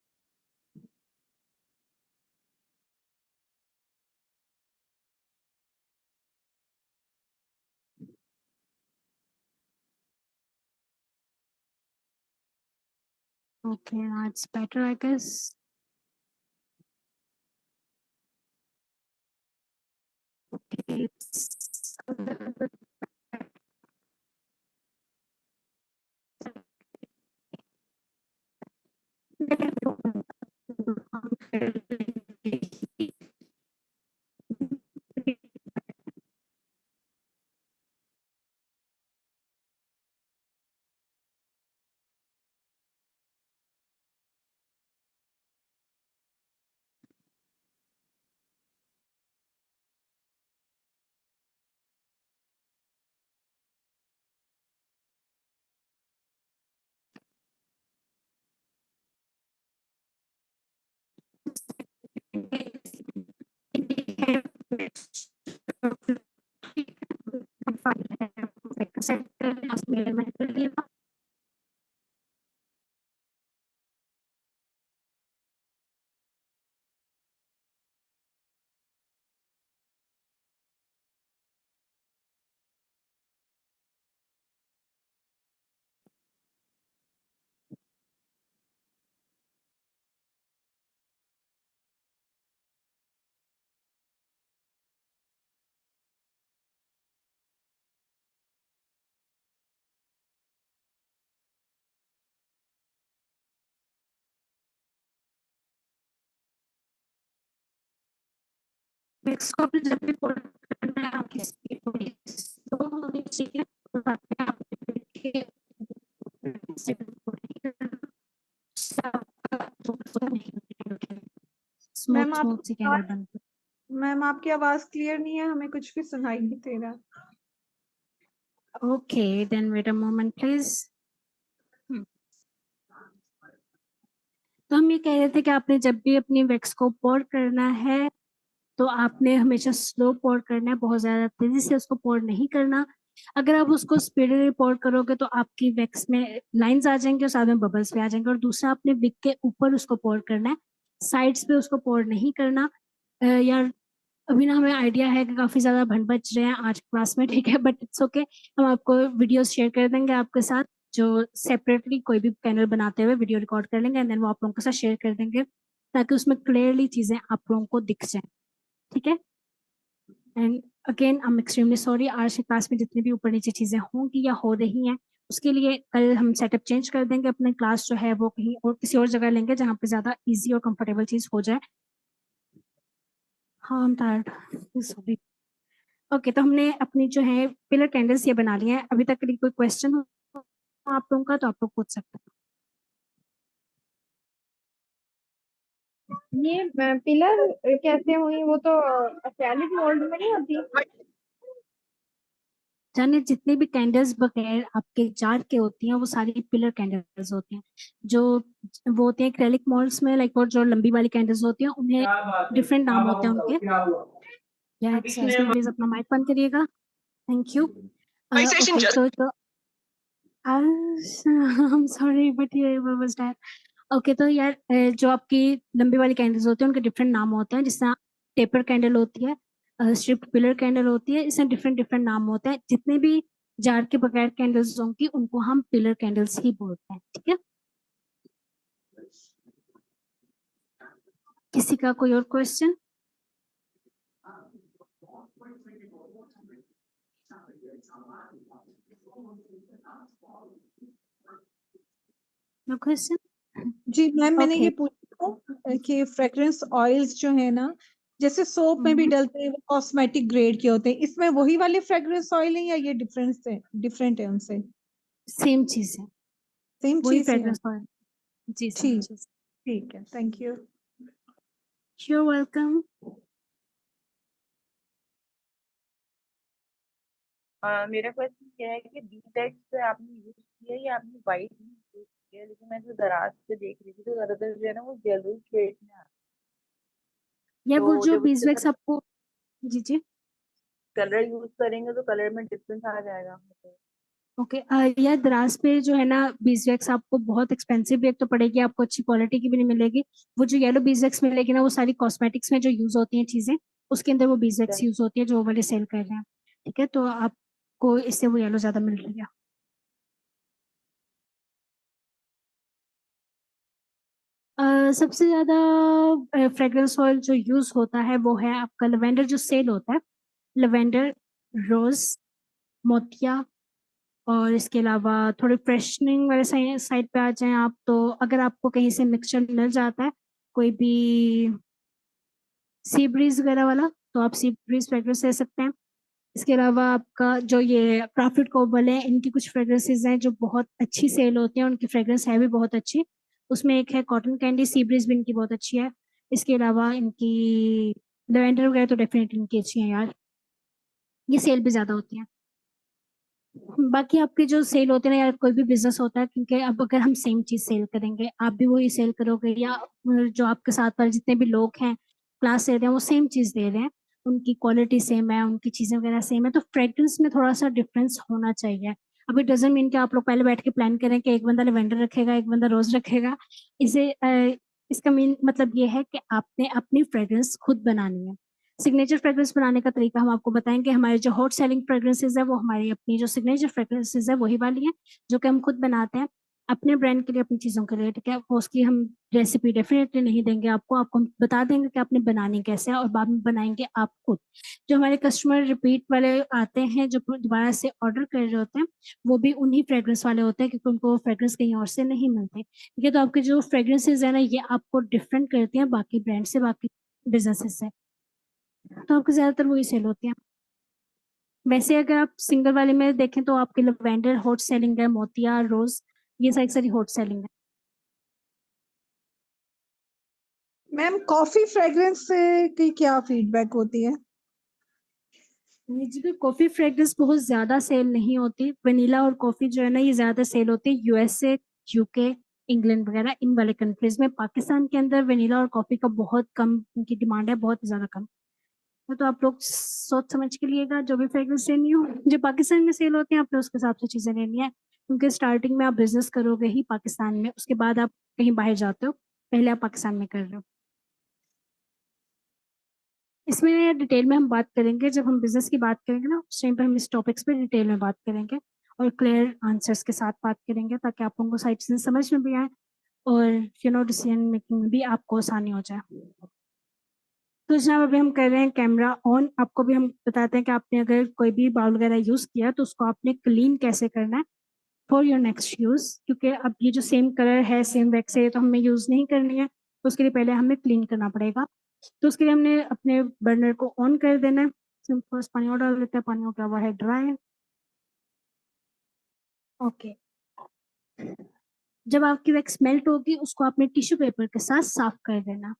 Okay, now it's better I guess. Okay, set कर लेना। मिक्स को भी जब भी पोर्ट करना है आपकी स्पीड थोड़ी स्लो होनी चाहिए, तो ताकि आप देखिए स्मूथ
मैम
स्मूथ सी कैंडल बनती
मैम आपकी आवाज क्लियर नहीं है, हमें कुछ भी सुनाई नहीं दे रहा।
है। Okay then wait a moment please. तो हम ये कह रहे थे कि आपने जब भी अपनी वैक्स को पोर करना है तो आपने हमेशा स्लो पोर करना है, बहुत ज्यादा तेजी से उसको पोर नहीं करना। अगर आप उसको स्पीडली पोर करोगे तो आपकी वैक्स में लाइंस आ जाएंगे और साथ में बबल्स भी आ जाएंगे। और दूसरा, आपने विक के ऊपर उसको पोर करना है, साइड्स पे उसको पोर नहीं करना। यार अभी ना हमें आइडिया है कि काफी ज्यादा भंड बच रहे हैं आज क्लास में, ठीक है, बट इट्स ओके। हम आपको वीडियोस शेयर कर देंगे आपके साथ, जो सेपरेटली कोई भी पैनल बनाते हुए वीडियो रिकॉर्ड कर लेंगे एंड देन वो आप लोगों के साथ शेयर कर देंगे, ताकि उसमें क्लियरली चीजें आप लोगों को दिख जाए, ठीक है। And again I am extremely sorry, आज की क्लास में जितनी भी ऊपर नीचे चीजें होंगी या हो रही हैं उसके लिए कल हम सेटअप चेंज कर देंगे। अपने क्लास जो है वो कहीं और किसी और जगह लेंगे जहाँ पे ज्यादा इजी और कंफर्टेबल चीज हो जाए। हाँ I am tired, sorry. Okay तो हमने अपनी जो है पिलर कैंडल्स ये बना लिए हैं। अभी तक के लिए कोई क्वेश्चन हो आप लोगों का तो आप लोग पूछ सकते हैं।
ये पिलर कैसे हुई, वो तो सैलिड मोल्ड में नहीं होती?
जाने जितने भी कैंडल्स बगैर आपके जार के होती हैं वो सारी पिलर कैंडल्स होती हैं। जो वो होते हैं एक्रेलिक मॉल्ड्स में, लाइक, और जो लंबी वाली कैंडल्स होती हैं उन्हें डिफरेंट नाम होते हैं उनके। या एक्सक्यूज मी प्लीज अपना माइक बंद करिएगा, थैंक यू। ओके तो आई एम सॉरी बट ये वाज दैट। ओके तो यार जो आपकी लंबी वाली कैंडल्स होती हैं उनके डिफरेंट नाम होते हैं। जिससे टेपर कैंडल होती है, स्ट्रिप्ड पिलर कैंडल होती है, इसमें डिफरेंट डिफरेंट नाम होते हैं। जितने भी जार के बगैर कैंडल्स होंगी उनको हम पिलर कैंडल्स ही बोलते हैं, ठीक है। किसी का कोई और क्वेश्चन? No question?
जी मैम, मैंने
ओके
ये पूछा कि फ्रेग्रेंस ऑयल्स जो है ना, जैसे सोप में भी डलते हैं, वो कॉस्मेटिक ग्रेड के होते हैं, इसमें वही वाले फ्रेग्रेंस ऑयल है या ये डिफरेंट है उनसे?
सेम चीज है,
सेम
वही
चीज है।
Fragrance oil. जी सेम
ठीक
चीज।
ठीक है, थैंक यू।
You welcome.
मेरा क्वेश्चन ये है कि बी टेक्स से आपने यूज किया या आपने वाइट यूज किया, लेकिन मैं जो दराज पे देख रही थी तो ज्यादातर जो है ना वो येलो शेड में आ रहा है।
यार वो
तो
जो
जब उसके
बीजवैक्स
साथ
आपको, जी जी
कलर यूज करेंगे तो कलर में डिफरेंस आ जाएगा।
ओके। यार दराज पे जो है ना बीजवैक्स आपको बहुत एक्सपेंसिव भी एक तो पड़ेगी, आपको अच्छी क्वालिटी की भी नहीं मिलेगी। वो जो येलो बीजवैक्स मिलेगी ना वो सारी कॉस्मेटिक्स में जो यूज होती हैं चीजें, उसके अंदर वो बीजवैक्स यूज होती है जो वो वाले सेल कर रहे हैं, ठीक है। तो आपको इससे वो येलो ज्यादा मिल रही है। सबसे ज्यादा फ्रेग्रेंस ऑयल जो यूज होता है वो है आपका लेवेंडर जो सेल होता है, लेवेंडर, रोज, मोतिया। और इसके अलावा थोड़ी फ्रेशनिंग वाले साइड पे आ जाएं आप, तो अगर आपको कहीं से मिक्सचर मिल जाता है कोई भी सी ब्रीज वगैरह वाला, तो आप सी ब्रीज फ्रेग्रेंस ले सकते हैं। इसके अलावा आपका जो ये प्रॉफिट कोबल है, इनकी कुछ फ्रेग्रेंसेस हैं जो बहुत अच्छी सेल होती हैं, उनकी फ्रेग्रेंस है भी बहुत अच्छी। उसमें एक है कॉटन कैंडी, सी ब्रीज भी इनकी बहुत अच्छी है। इसके अलावा इनकी लेवेंडर वगैरह तो डेफिनेटली इनकी अच्छी है यार, ये सेल भी ज्यादा होती है। बाकी आपके जो सेल होते हैं ना यार, कोई भी बिजनेस होता है, क्योंकि अब अगर हम सेम चीज सेल करेंगे आप भी वही सेल करोगे, या जो आपके साथ वाले जितने भी लोग हैं क्लास ले रहे हैं वो सेम चीज दे रहे हैं, उनकी क्वालिटी सेम है, उनकी चीजें वगैरह सेम है, तो फ्रेग्रेंस में थोड़ा सा डिफरेंस होना चाहिए। अभी डजंट मीन कि आप लोग पहले बैठ के प्लान करें कि एक बंदा लेवेंडर रखेगा, एक बंदा रोज रखेगा। इसे इसका मीन मतलब ये है कि आपने अपनी फ्रेग्रेंस खुद बनानी है। सिग्नेचर फ्रेग्रेंस बनाने का तरीका हम आपको बताएंगे। हमारी जो हॉट सेलिंग फ्रेग्रेंसेज है वो हमारी अपनी जो सिग्नेचर फ्रेग्रेंसेज है वही वाली है, जो कि हम खुद बनाते हैं अपने ब्रांड के लिए, अपनी चीजों के लिए, ठीक है। वो उसकी हम रेसिपी डेफिनेटली नहीं देंगे आपको, आपको हम बता देंगे कि आपने बनानी कैसे है, और बाद में बनाएंगे आप खुद। जो हमारे कस्टमर रिपीट वाले आते हैं, जो दोबारा से ऑर्डर कर रहे होते हैं, वो भी उन्हीं फ्रेग्रेंस वाले होते हैं, क्योंकि उनको फ्रेग्रेंस कहीं और से नहीं मिलते, ठीक है। तो आपके जो फ्रेग्रेंसेज है ना, ये आपको डिफरेंट करती हैं बाकी ब्रांड से, बाकी बिजनेसेस से, तो आपके ज्यादातर वही सेल होती हैं। वैसे अगर आप सिंगल वाले में देखें तो आपके लवेंडर हॉट सेलिंग है, मोतिया, रोज, ये सारी हॉट सेलिंग है।
मैम कॉफी फ्रेग्रेंस की क्या फीडबैक होती है?
जी, कॉफी फ्रेग्रेंस बहुत ज्यादा सेल नहीं होती। वनीला और कॉफी जो है ना, ये ज्यादा सेल होती है यूएसए, यूके, इंग्लैंड वगैरह इन वाले कंट्रीज में। पाकिस्तान के अंदर वनीला और कॉफी का बहुत कम इनकी डिमांड है, बहुत ज्यादा कम। तो आप लोग सोच समझ के लिएगा, जो भी फ्रेग्रेंस लेनी हो, जो पाकिस्तान में सेल होते हैं आपने उसके हिसाब से चीजें लेनी है, क्योंकि स्टार्टिंग में आप बिजनेस करोगे ही पाकिस्तान में, उसके बाद आप कहीं बाहर जाते हो, पहले आप पाकिस्तान में कर रहे हो। इसमें डिटेल में हम बात करेंगे, जब हम बिजनेस की बात करेंगे ना, उस टाइम पर हम इस टॉपिक्स पे डिटेल में बात करेंगे और क्लियर आंसर्स के साथ बात करेंगे, ताकि आप लोगों को सारी चीजें समझ में भी आए और डिसीजन मेकिंग में भी आपको आसानी हो जाए। तो जनाब अभी हम कर रहे हैं कैमरा ऑन। आपको भी हम बताते हैं कि आपने अगर कोई भी बाउल वगैरह यूज किया तो उसको आपने क्लीन कैसे करना है फॉर योर नेक्स्ट यूज, क्योंकि अब ये जो सेम कलर है, सेम वैक्स है, तो हमें यूज नहीं करनी है, तो उसके लिए पहले हमें क्लीन करना पड़ेगा। तो उसके लिए हमने अपने बर्नर को ऑन कर देना है। फर्स्ट पानी और डाल देते हैं, पानी हो गया हुआ है ड्राई। ओके, जब आपकी वैक्स मेल्ट होगी उसको आपने टिश्यू पेपर के साथ साफ कर देना।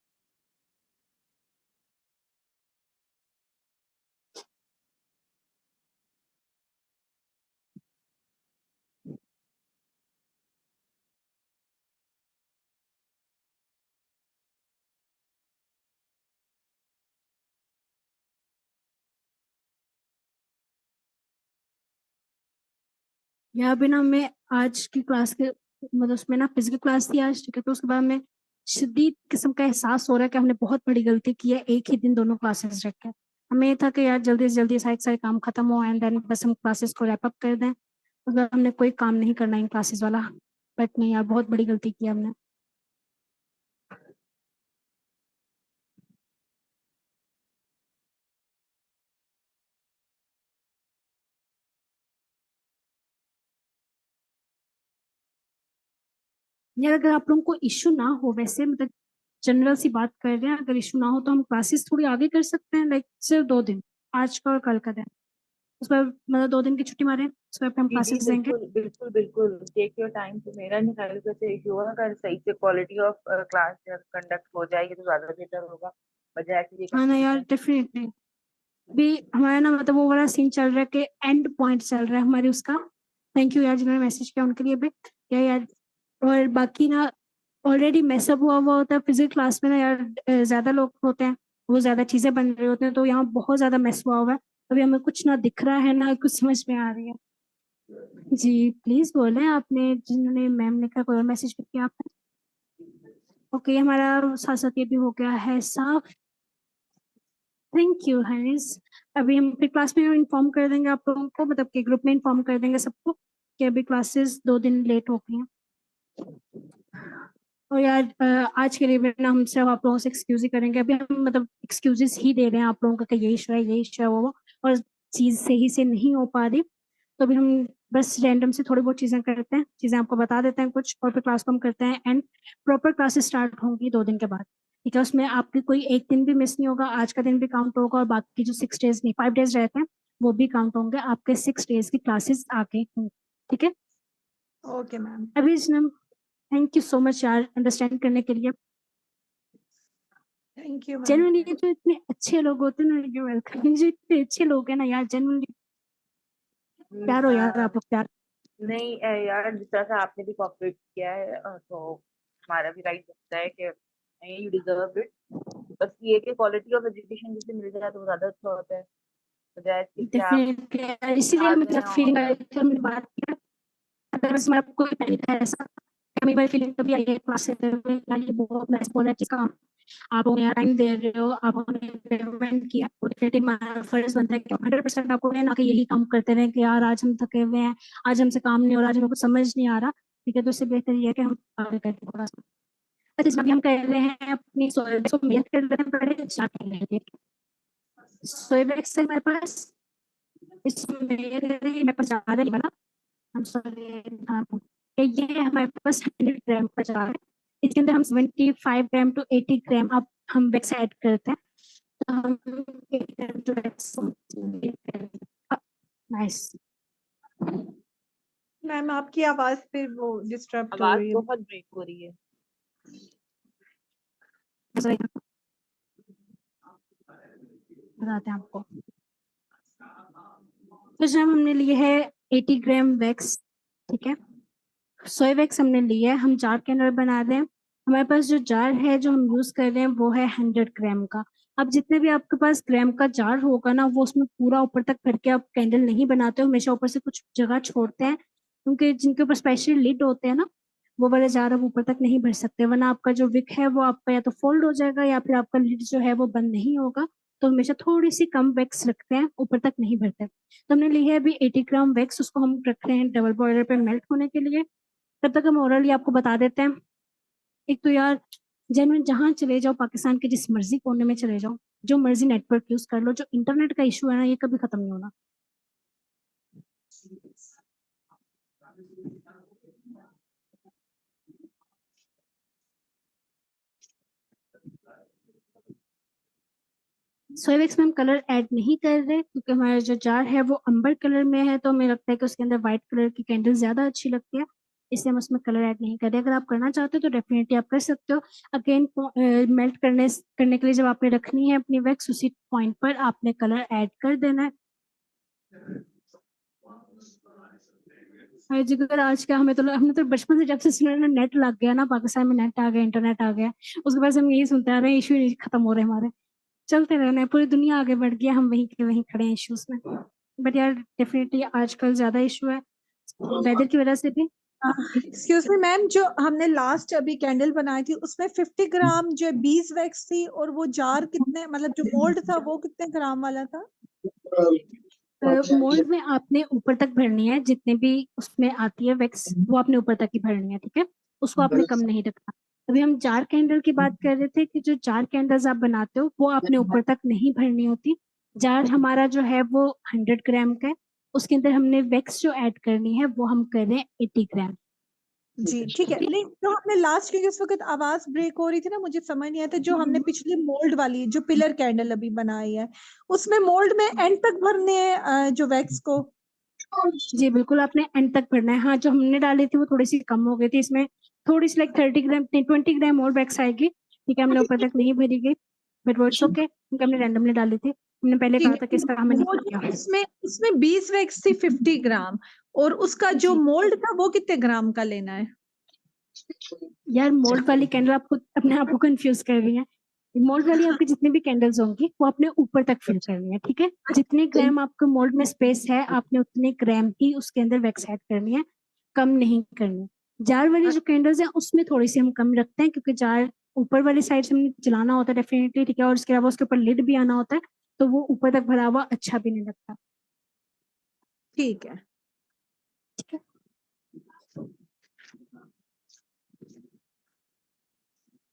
यहाँ भी ना हमें आज की क्लास के मतलब उसमें ना फिजिकल क्लास थी आज, ठीक है। तो उसके बाद हमें शदीद किस्म का एहसास हो रहा है कि हमने बहुत बड़ी गलती की है एक ही दिन दोनों क्लासेस रख के। हमें ये था कि यार जल्दी से जल्दी सारे काम खत्म हो एंड देन बस हम क्लासेस को रैप अप कर दें, मतलब हमने कोई काम नहीं करना इन क्लासेस वाला। बट नहीं यार, बहुत बड़ी गलती की हमने। यार अगर आप लोगों को इश्यू ना हो, वैसे मतलब जनरल सी बात कर रहे हैं, अगर इशू ना हो तो हम क्लासेस थोड़ी आगे कर सकते हैं, लाइक सिर्फ 2 दिन, आज का और कल का दिन, उस पर मतलब 2 दिन की छुट्टी मारें, उस पर हम
जी जी,
क्लासेस देंगे।
बिल्कुल बिल्कुल बिल्कुल, टेक योर टाइम। तो मेरा नहीं ख्याल से ऐसे इशू होगा, अगर सही से क्वालिटी ऑफ क्लास कंडक्ट हो जाएगी तो ज्यादा बेटर होगा, बजाय कि
हाँ ना यार,
कंफ्यूजन।
डेफिनेटली। भी हमारा ना मतलब वो वाला सीन चल रहा है कि एंड पॉइंट चल रहा है हमारे उसका। थैंक यू यार जिन्होंने मैसेज किया उनके लिए भी, क्या यार। और बाकी ना ऑलरेडी मैसअप हुआ हुआ होता है फिजिक्स क्लास में ना यार, ज्यादा लोग होते हैं, वो ज्यादा चीजें बन रही होती हैं, तो यहाँ बहुत ज्यादा मैस हुआ हुआ है। अभी हमें कुछ ना दिख रहा है ना कुछ समझ में आ रही है। जी प्लीज बोले, आपने जिन्होंने मैम ने कहा कोई और मैसेज किया आपने? ओके, हमारा साथ साथ ये भी हो गया है साफ। Thank you Honey's. अभी हम फिर क्लास में इन्फॉर्म कर देंगे आप लोगों को, मतलब कि ग्रुप में इन्फॉर्म कर देंगे सबको कि अभी क्लासेस 2 दिन लेट हो गई हैं। और यार आज के लिए भी ना हम सिर्फ आप लोगों से एक्सक्यूज ही करेंगे। अभी हम मतलब एक्सक्यूजेस ही दे रहे हैं आप लोगों का कि ये इशू है, ये इशू है, वो और चीज सही से नहीं हो पा रही। तो अभी हम बस रैंडम से थोड़ी बहुत चीजें करते हैं, चीजें आपको बता देते हैं कुछ, और फिर क्लास को हम करते हैं एंड प्रॉपर क्लासेस स्टार्ट होंगी 2 दिन के बाद, ठीक है। उसमें आपकी कोई एक दिन भी मिस नहीं होगा, आज का दिन भी काउंट होगा, और बाकी जो 6 डेज नहीं 5 डेज रहते हैं वो भी काउंट होंगे, आपके 6 डेज की क्लासेस आगे होंगी, ठीक है।
Okay ma'am.
अभी थैंक यू सो मच यार अंडरस्टैंड करने के लिए।
Thank you ma'am.
जेनुअनली जो इतने अच्छे लोग होते हैं ना, यू वेलकम। जो इतने अच्छे लोग हैं ना यार, जेनुअनली प्यार हो यार, आप लोग प्यार।
नहीं यार, जिस तरह से आपने भी कॉपरेट किया है तो हमारा भी राइट बनता है कि यू डिजर्व इट। बस ये कि क्वालिटी ऑफ एजुकेशन जिसे मिल जाए तो वो ज्यादा अच्छा होता है, बजाय इसके कि आप
डेफिनेटली, इसीलिए
आ
मतलब
जाएं
फीलिंग
और
हमने बात किया। अगर बस मैं आपको पैनिक है ऐसा, मेरी बार फीलिंग कभी आई है क्लास से यार ये बहुत मैच बोला है जिसका आप उन्हें टाइम दे रहे हो, आप उन्हें पेमेंट किया, डेफिनेटली हमारा फर्ज बनता है कि 100% आपको ना कि यही काम करते रहे कि यार आज हम थके हुए हैं, आज हमसे काम नहीं हो रहा, आज हमें कुछ समझ नहीं आ रहा। ठीक है, तो इससे बेहतर ये है कि हम आगे करके थोड़ा सा अच्छा इसमें भी हम कर रहे हैं अपनी सोएबेक्स को मेहनत कर रहे हैं, पहले स्टार्ट कर रहे हैं। सोएबेक्स से हमारे पास इसमें मेरे पास जा रही है ना, हम सॉरी, हाँ, ये हमारे पास 100 ग्राम का जार है। इसके अंदर हम 75 ग्राम टू 80 ग्राम अब हम वैक्स ऐड करते हैं। तो हम नाइस।
मैम आपकी आवाज फिर वो डिस्टर्ब हो
आवाज
रही है।
बहुत ब्रेक हो रही है।
बताते हैं आपको। तो जब हमने लिए है 80 ग्राम वैक्स, ठीक है, सोया वैक्स हमने लिया है, हम जार के अंदर बना रहे हैं। हमारे पास जो जार है जो हम यूज कर रहे हैं वो है 100 ग्राम का। अब जितने भी आपके पास ग्राम का जार होगा ना, वो उसमें पूरा ऊपर तक भर के आप कैंडल नहीं बनाते हो, हमेशा ऊपर से कुछ जगह छोड़ते हैं, क्योंकि जिनके ऊपर स्पेशल लिड होते हैं ना, वो वाले जार अब ऊपर तक नहीं भर सकते, वरना आपका जो विक है वो आपका या तो फोल्ड हो जाएगा या फिर आपका लिड जो है वो बंद नहीं होगा। तो हमेशा थोड़ी सी कम वैक्स रखते हैं, ऊपर तक नहीं भरते। तो हमने ली है अभी 80 ग्राम वैक्स, उसको हम रख रहे हैं डबल बॉयलर पे मेल्ट होने के लिए। तब तक हम ओरली आपको बता देते हैं। एक तो यार जेन्युइन जहां चले जाओ, पाकिस्तान के जिस मर्जी कोने में चले जाओ, जो मर्जी नेटवर्क यूज कर लो, जो इंटरनेट का इशू है ना, ये कभी खत्म नहीं होना। सोएवेक्स में हम कलर ऐड नहीं कर रहे क्योंकि हमारा जो जार है वो अंबर कलर में है, तो हमें लगता है कि उसके अंदर व्हाइट कलर की कैंडल ज्यादा अच्छी लगती है, इसलिए हम उसमें कलर ऐड नहीं कर रहे। अगर आप करना चाहते हो तो डेफिनेटली आप कर सकते हो। अगेन मेल्ट करने के लिए जब आपने रखनी है अपनी वैक्स, उसी पॉइंट पर आपने कलर ऐड कर देना है। जिगर आज का हमने तो बचपन से जब से सुना ना, नेट लग गया ना, पाकिस्तान में नेट आ गया, इंटरनेट आ गया, उसके बाद से हम यही सुनते आ रहे हैं, इशू नहीं खत्म हो रहे हमारे, चलते रहना है, पूरी दुनिया आगे बढ़ गया, हम वहीं के वहीं खड़े हैं इश्यूज में। बट यार डेफिनेटली आजकल ज्यादा इशू है वेदर की वजह से भी।
एक्सक्यूज मी मैम, जो हमने लास्ट अभी कैंडल बनाई थी उसमें 50 ग्राम जो बीज वैक्स थी, और वो जार कितने, मतलब जो मोल्ड था वो कितने ग्राम वाला था?
मोल्ड में आपने ऊपर तक भरनी है, जितने भी उसमें आती है वैक्स वो आपने ऊपर तक ही भरनी है, ठीक है, उसको आपने कम नहीं रखना। अभी हम जार कैंडल की बात कर रहे थे कि जो जार कैंडल्स आप बनाते हो वो आपने ऊपर तक नहीं भरनी होती। जार हमारा जो है वो 100 ग्राम का है, उसके अंदर हमने वैक्स जो ऐड करनी है वो हम कर रहे हैं 80 ग्राम।
जी ठीक है। नहीं, जो हमने लास्ट, क्योंकि उस वक्त आवाज ब्रेक हो रही थी ना, मुझे समझ नहीं आया था, जो हमने पिछली मोल्ड वाली जो पिलर कैंडल अभी बनाई है उसमें मोल्ड में एंड तक भरने हैं जो वैक्स को?
जी बिल्कुल, आपने एंड तक भरना है। हाँ, जो हमने डाली थी वो थोड़ी सी कम हो गई थी, इसमें थोड़ी सी लाइक 30 ग्राम 20 ग्राम और वैक्स आएगी, ठीक है, हमने ऊपर तक नहीं भरी गई, बट वो इट्स ओके क्योंकि हमने रैंडमली डाली थी, हमने पहले
ठीक
कहा था कि इसका हमें
है। वो
नहीं
जो
किया।
इसमें इसमें बीज वैक्स थी 50 ग्राम, और उसका जो
जी
मोल्ड था वो कितने ग्राम का लेना है?
यार, मोल्ड वाली कैंडल आपको अपने आप को कंफ्यूज कर रही है। मोल्ड वाली आपकी जितनी भी कैंडल्स होंगी वो आपने ऊपर तक फिल करनी है, ठीक है, जितने ग्राम आपके मोल्ड में स्पेस है आपने उतने ग्राम ही उसके अंदर वैक्स ऐड करनी है, कम नहीं करनी। जार वाली जो कैंडल्स है उसमें थोड़ी सी हम कम रखते हैं क्योंकि जार ऊपर वाली साइड से हमें जलाना होता है डेफिनेटली, ठीक है, और उसके अलावा उसके ऊपर लिड भी आना होता है, तो वो ऊपर तक भरा हुआ अच्छा भी नहीं लगता।
ठीक है।
ठीक है,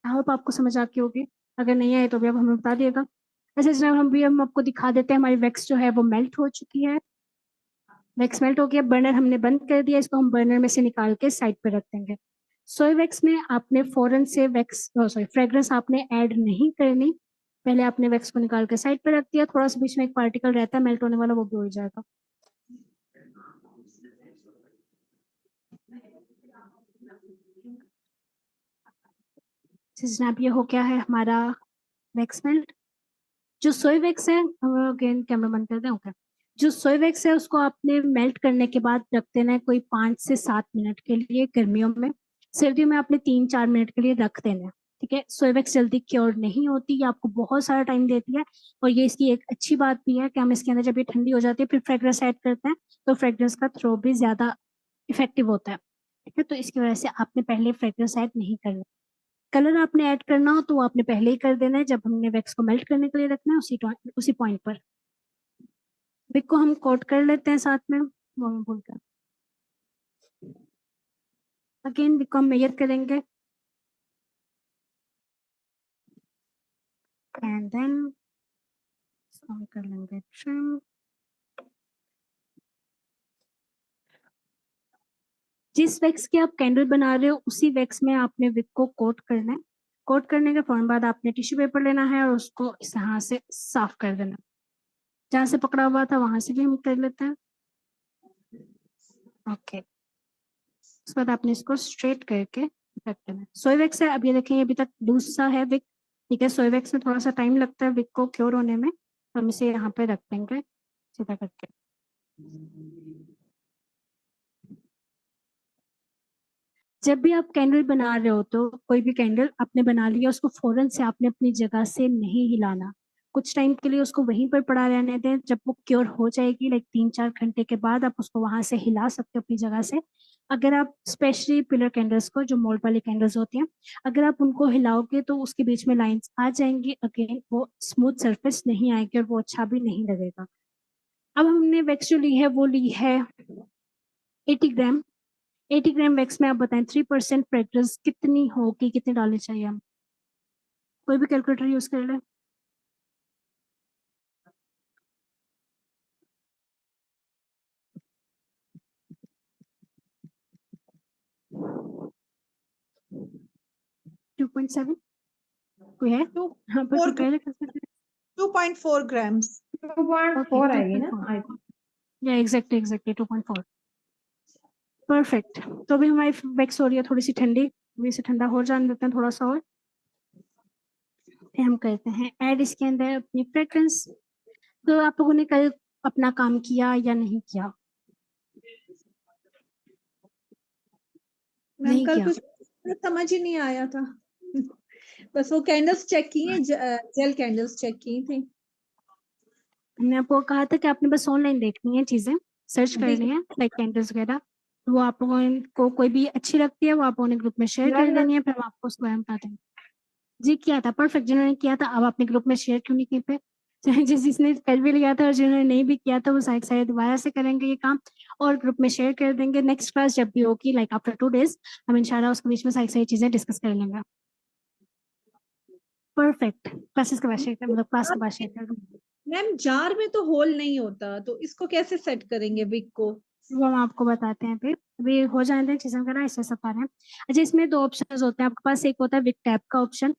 आई होप आपको समझ आती होगी, अगर नहीं आए तो भी आप हमें बता दिएगा। अच्छा जनाब, हम आपको दिखा देते हैं, हमारी वैक्स जो है वो मेल्ट हो चुकी है, वैक्स मेल्ट हो गया, बर्नर हमने बंद कर दिया, इसको हम बर्नर में से निकाल के साइड पे रख देंगे। सोया वैक्स में आपने फौरन से वैक्स सॉरी फ्रेग्रेंस आपने ऐड नहीं करनी, पहले आपने वैक्स को निकाल के साइड पे रख दिया, थोड़ा सा बीच में एक पार्टिकल रहता है मेल्ट होने वाला, वो भी हो जाएगा। जनाब ये हो गया है हमारा वैक्स मेल्ट। जो सोया वैक्स है, अगेन कैमरा बंद कर दें, ओके, जो सोया वैक्स है उसको आपने मेल्ट करने के बाद रख देना है कोई 5 से 7 मिनट के लिए गर्मियों में, सर्दियों में आपने 3-4 मिनट के लिए रख देना है, ठीक है। सोई वैक्स जल्दी क्योर नहीं होती, ये आपको बहुत सारा टाइम देती है, और ये इसकी एक अच्छी बात भी है कि हम इसके अंदर जब ये ठंडी हो जाती है फिर फ्रेग्रेंस ऐड करते हैं तो फ्रेग्रेंस का थ्रो भी ज्यादा इफेक्टिव होता है, ठीक है। तो इसकी वजह से आपने पहले फ्रेग्रेंस ऐड नहीं करना। कलर आपने ऐड करना हो तो वो आपने पहले ही कर देना है, जब हमने वैक्स को मेल्ट करने के लिए रखना है उसी पॉइंट पर। विक को हम कोट कर लेते हैं साथ में, वो मैं भूल गया। अगेन विक को हम मेजर करेंगे एंड देन हम कर लेंगे ट्रिम। जिस वैक्स की आप कैंडल बना रहे हो उसी वैक्स में आपने विक को कोट करना है। कोट करने के फौरन बाद आपने टिश्यू पेपर लेना है और उसको इस यहाँ से साफ कर देना। जहाँ से पकड़ा हुआ था वहां से भी हम कर लेते हैं। ओके, उसके बाद आपने इसको स्ट्रेट करके रख देना है। सोई वैक्स है, अब ये देखें अभी तक लूज सा है विक, ठीक है। सोई वैक्स में थोड़ा सा टाइम लगता है विक को क्योर होने में, तो हम इसे यहाँ पे रख देंगे सीधा करके। जब भी आप कैंडल बना रहे हो तो कोई भी कैंडल आपने बना लिया उसको फौरन से आपने अपनी जगह से नहीं हिलाना। कुछ टाइम के लिए उसको वहीं पर पड़ा रहने दें, जब वो क्योर हो जाएगी लाइक 3-4 घंटे के बाद आप उसको वहां से हिला सकते हो अपनी जगह से। अगर आप स्पेशली पिलर कैंडल्स को, जो मोल्ड वाली कैंडल्स होती हैं, अगर आप उनको हिलाओगे तो उसके बीच में लाइंस आ जाएंगी, अगेन वो स्मूथ सरफेस नहीं आएगी और वो अच्छा भी नहीं लगेगा। अब हमने वैक्स जो ली है वो ली है 80 ग्राम। 80 ग्राम वैक्स में आप बताएं 3% फ्रेग्रेंस कितनी होगी, कितने डालने चाहिए हम? कोई भी कैलकुलेटर यूज कर ले। टू 2.7 कोई है? हाँ, पर पहले कर सकते
2.4 grams.
2.4 आएगी ना?
2.4 या एग्जैक्टली 2.4। परफेक्ट। तो अभी हमारी वैक्स हो रही है थोड़ी सी ठंडी, अभी इसे ठंडा हो जाने देते हैं थोड़ा सा और फिर हम करते हैं ऐड इसके अंदर अपनी फ्रेग्रेंस। तो आप लोगों ने कल अपना काम किया या नहीं किया?
मैम
नहीं
कल
किया।
कुछ समझ ही नहीं आया था। बस वो कैंडल्स चेक की हैं, जेल कैंडल्स चेक की थी।
हमने आपको कहा था कि आपने बस ऑनलाइन देखनी है, चीजें सर्च करनी है लाइक कैंडल्स वगैरह। तो वो आप लोगों को कोई भी अच्छी लगती है वो आप लोगों ने ग्रुप में शेयर कर देनी है, फिर हम आपको उसके बारे में बता देंगे। जी किया था, परफेक्ट। जिन्होंने किया था अब अपने ग्रुप में शेयर क्यों नहीं की पे? जिसने कर भी लिया था और जिन्होंने नहीं भी किया था वो शायद दोबारा से करेंगे ये काम और ग्रुप में शेयर कर देंगे। नेक्स्ट क्लास जब भी होगी लाइक आफ्टर 2 days हम इंशाल्लाह उसके बीच में सारी चीजें डिस्कस कर लेंगे। परफेक्ट। क्लासेस के बाद शेयर कर, मतलब क्लास के बाद शेयर कर दूंगी।
मैम जार में तो होल नहीं होता, तो इसको कैसे सेट करेंगे विक को?
वो हम आपको बताते हैं। फिर अभी हो जाने दें चीजें वगैरह, इससे सब आ रहे हैं। अच्छा, इसमें 2 ऑप्शंस होते हैं आपके पास। एक होता है विक टैप का ऑप्शन,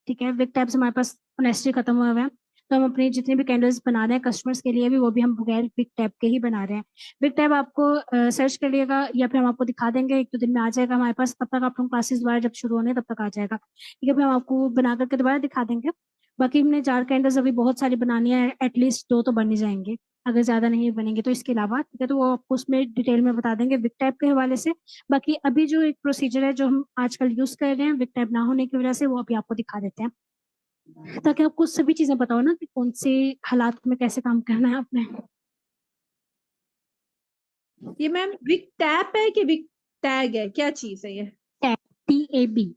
ठीक है। विक टैप से हमारे पास ऑनेस्टी खत्म हुआ हुआ है, तो हम अपनी जितने भी कैंडल्स बना रहे हैं कस्टमर्स के लिए भी वो भी हम बगैर विक टैप के ही बना रहे हैं। विक टैप आपको सर्च करिएगा या फिर हम आपको दिखा देंगे, 1-2 दिन में आ जाएगा हमारे पास। तब तक आप लोग क्लासेस दोबारा जब शुरू होने तब तक आ जाएगा, ठीक है। फिर हम आपको बना करके दोबारा दिखा देंगे। बाकी हमने 4 कैंडल्स अभी बहुत सारी बनानी है, एटलीस्ट 2 तो बन ही जाएंगे, अगर ज्यादा नहीं बनेंगे तो इसके अलावा, ठीक है। तो वो आपको उसमें डिटेल में बता देंगे विक टैप के हवाले से। बाकी अभी जो एक प्रोसीजर है जो हम आजकल यूज कर रहे हैं विक टैप ना होने की वजह से, वो अभी आपको दिखा देते हैं ताकि आपको सभी चीजें पता हो ना कि कौन से हालात में कैसे काम करना है आपने।
ये मैम विक टैप है कि विक टैग है, क्या चीज है ये?
Tab, TAB।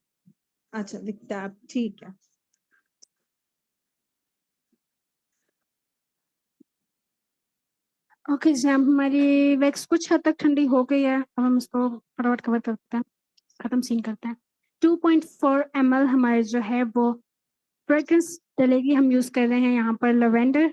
अच्छा विक टैप, ठीक है।
ओके जी, अब हमारी वैक्स कुछ हद तक ठंडी हो गई है, अब हम इसको फटाफट कवर करते हैं, खत्म सीन करते हैं। 2.4 ml हमारे जो है वो फ्रेग्रेंस डलेगी। हम यूज कर रहे हैं यहाँ पर लवेंडर।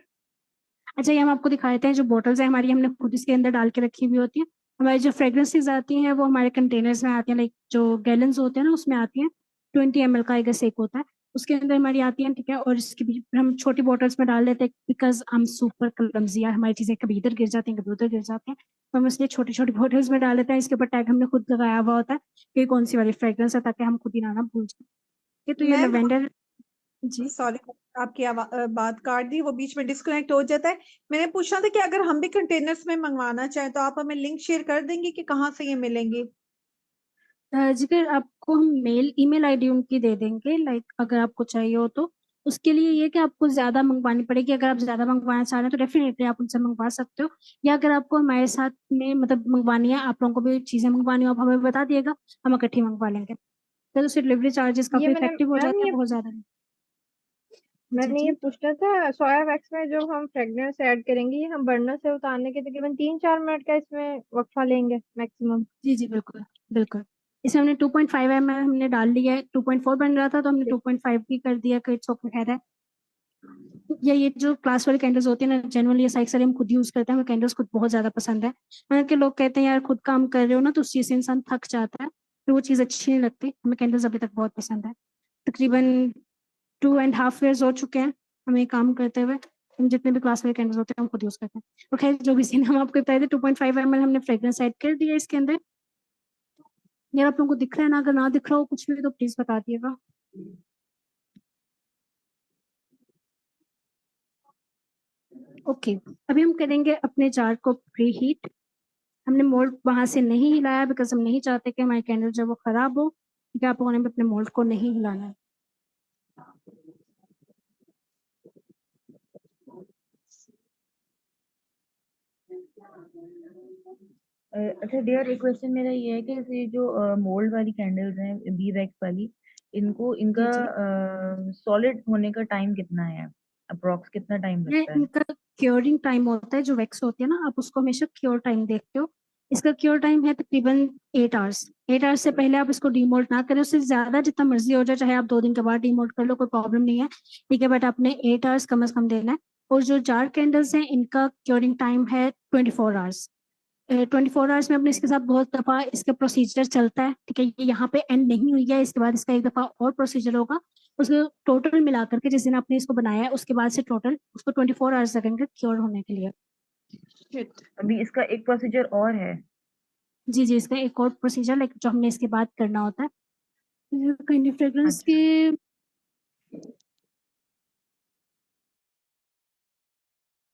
अच्छा, ये हम आपको दिखा देते हैं, जो बॉटल्स है हमारी हमने खुद इसके अंदर डाल के रखी हुई होती है। हमारी जो फ्रेग्रेंसेस आती हैं वो हमारे कंटेनर्स में आती हैं, लाइक जो गैलन्स होते हैं ना उसमें आती हैं। 20 ml का एक एक होता है, उसके अंदर हमारी आती हैं, ठीक है। और इसके बीच हम छोटी बॉटल्स में डाल देते हैं बिकॉज हम सुपर क्लमजी है, हमारी चीजें कभी इधर गिर जाती हैं कभी उधर गिर जाती हैं, तो हम इसलिए छोटी छोटी बॉटल्स में डाल देते हैं। इसके ऊपर टैग हमने खुद लगाया हुआ होता है कि कौन सी वाली फ्रेग्रेंस है, ताकि हम खुद ही ना भूल जाए। ये तो ये
मैम
लवेंडर। जी
सॉरी, आपकी बात काट दी, वो बीच में डिस्कनेक्ट हो जाता है। मैंने पूछा था कि अगर हम भी कंटेनर्स में मंगवाना चाहें तो आप हमें लिंक शेयर कर देंगे कि कहाँ से ये मिलेंगे?
जिगर आपको हम ईमेल आईडी उनकी दे देंगे, लाइक अगर आपको चाहिए हो तो। उसके लिए ये कि आपको ज्यादा मंगवानी पड़ेगी, अगर आप ज्यादा मंगवाना चाह रहे हैं तो डेफिनेटली आप उनसे मंगवा सकते हो, या अगर आपको हमारे साथ में मतलब मंगवानी है, आप लोगों को भी चीजें मंगवानी हो, आप हमें बता दिएगा, हम इकट्ठी मंगवा लेंगे। तो उससे डिलीवरी चार्जेस
ये
काफी
मैंने
इफेक्टिव हो
मैम
जाते हैं,
ये
बहुत ज्यादा नहीं। जी
मैंने ये
जी।
पूछना था, सोया वैक्स में जो हम फ्रेग्रेंस ऐड करेंगे, ये हम बर्नर से उतारने के तकरीबन 3-4 मिनट का इसमें वक्फा लेंगे मैक्सिमम।
जी जी बिल्कुल बिल्कुल। इसमें हमने 2.5 ml हमने डाल लिया है, 2.4 बन रहा था तो हमने 2.5 भी कर दिया, कि इट्स ओके, खैर है। ये जो क्लास वाली कैंडल्स होती है ना, जनरली ये साइड हम खुद यूज करते हैं, हमें कैंडल्स खुद बहुत ज्यादा पसंद है। मतलब कि लोग कहते हैं यार खुद काम कर रहे हो ना तो उस चीज से इंसान थक जाता है, फिर वो चीज अच्छी नहीं लगती। हमें कैंडल्स अभी तक बहुत पसंद है। तकरीबन 2.5 years हो चुके हैं हमें काम करते हुए। हम जितने भी क्लास वाले कैंडल्स होते हैं हम खुद यूज करते हैं। और खैर जो भी सीन हम आपको बताए थे, 2.5 ml हमने फ्रेग्रेंस ऐड कर दिया इसके अंदर। यार आप लोगों को दिख रहा है ना? अगर ना दिख रहा हो कुछ भी तो प्लीज बता दिएगा। ओके, अभी हम करेंगे अपने जार को प्री हीट। हमने मोल्ड वहां से नहीं हिलाया बिकॉज हम नहीं चाहते कि हमारी कैंडल जो वो खराब हो, क्योंकि आप लोगों ने भी अपने मोल्ड को नहीं हिलाना है।
अच्छा डियर, एक क्वेश्चन मेरा ये है कि ये जो मोल्ड वाली कैंडल्स हैं, बी वैक्स वाली,
जी
इनका
जी।
सॉलिड होने का टाइम कितना है? अप्रोक्स कितना टाइम
ये
लगता है?
इनका क्योरिंग टाइम होता है, जो वैक्स होती है ना, आप उसको हमेशा क्योर टाइम देखते हो। इसका क्योर टाइम है तकरीबन 8 आवर्स। 8 आवर्स से पहले आप इसको डीमोल्ड ना करें, उससे ज्यादा जितना मर्जी हो जाए, चाहे आप 2 दिन के बाद डीमोल्ड कर लो, कोई प्रॉब्लम नहीं है, ठीक है, बट आपने 8 आवर्स कम से कम देना है। और जो जार कैंडल्स हैं इनका क्योरिंग टाइम है 24 आवर्स। 24 आवर्स में अपने इसके साथ बहुत दफा इसका प्रोसीजर चलता है, ठीक है, ये यहाँ पे एंड नहीं हुई है, इसके बाद इसका एक दफा और प्रोसीजर होगा। उसको टोटल मिला करके जिस दिन आपने इसको बनाया है उसके बाद से टोटल उसको 24 आवर्स लगेंगे क्योर होने के लिए।
अभी इसका एक प्रोसीजर और है?
जी जी, इसका एक और प्रोसीजर लाइक जो हमने इसके बाद करना होता है। फ्रेग्रेंस के
अच्छा।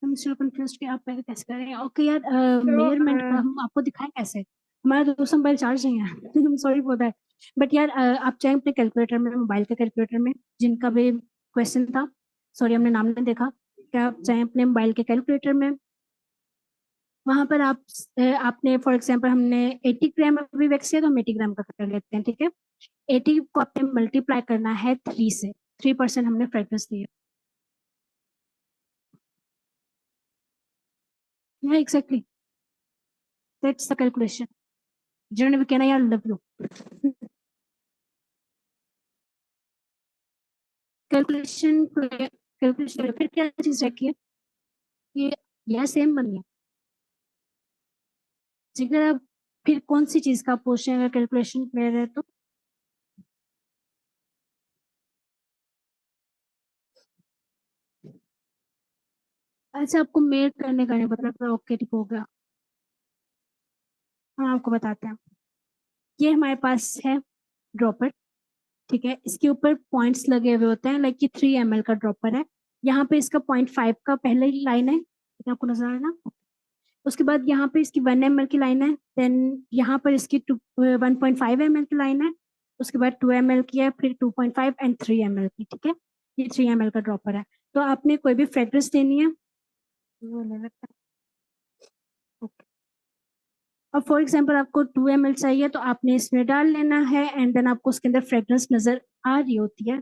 हम still confused कि आप पहले कैसे कर रहे हैं। ओके यार,
तो
मेजरमेंट का हम आपको दिखाएं कैसे? हमारा दूसरा मोबाइल चार्ज नहीं है सॉरी फॉर दैट। बट यार आप चाहें अपने कैलकुलेटर में, मोबाइल के कैलकुलेटर में, जिनका भी क्वेश्चन था, सॉरी हमने नाम नहीं देखा, क्या आप चाहें अपने मोबाइल के कैलकुलेटर में, वहां पर आप आपने फॉर एग्जांपल हमने 80 ग्राम अभी वैक्स किया तो हम 80 ग्राम का कर लेते हैं, ठीक है। 80 को आपने मल्टीप्लाई करना है 3 से, 3% हमने फ्रेग्रेंस दिया। Yeah, exactly. That's the calculation. जिन्होंने भी कहना यार लव यू कैलकुलेशन कैलकुलेशन फिर क्या चीज रखी है ये, यह सेम बन गया। जिगर आप फिर कौन सी चीज का आप पूछ रहे हैं, अगर कैलकुलेशन क्लियर है तो? अच्छा, आपको मेल करने का नहीं पता था, ओके ठीक हो गया। हम आपको बताते हैं। ये हमारे पास है ड्रॉपर, ठीक है, इसके ऊपर पॉइंट्स लगे हुए होते हैं, लाइक ये 3 ml का ड्रॉपर है। यहाँ पे इसका 0.5 का पहले ही लाइन है, ठीक है, आपको नजर आ रहा है ना? उसके बाद यहाँ पे इसकी 1 ml की लाइन है, देन यहाँ पर इसकी 1.5 ml की लाइन है, उसके बाद 2 ml की है, फिर 2.5 एंड 3 ml की, ठीक है। ये 3 ml का ड्रॉपर है। तो आपने कोई भी फ्रेग्रेंस देनी है वो ले रखा है, ओके। अब फॉर एग्जाम्पल आपको 2 ml चाहिए तो आपने इसमें डाल लेना है, एंड देन आपको उसके अंदर फ्रेग्रेंस नजर आ रही होती है,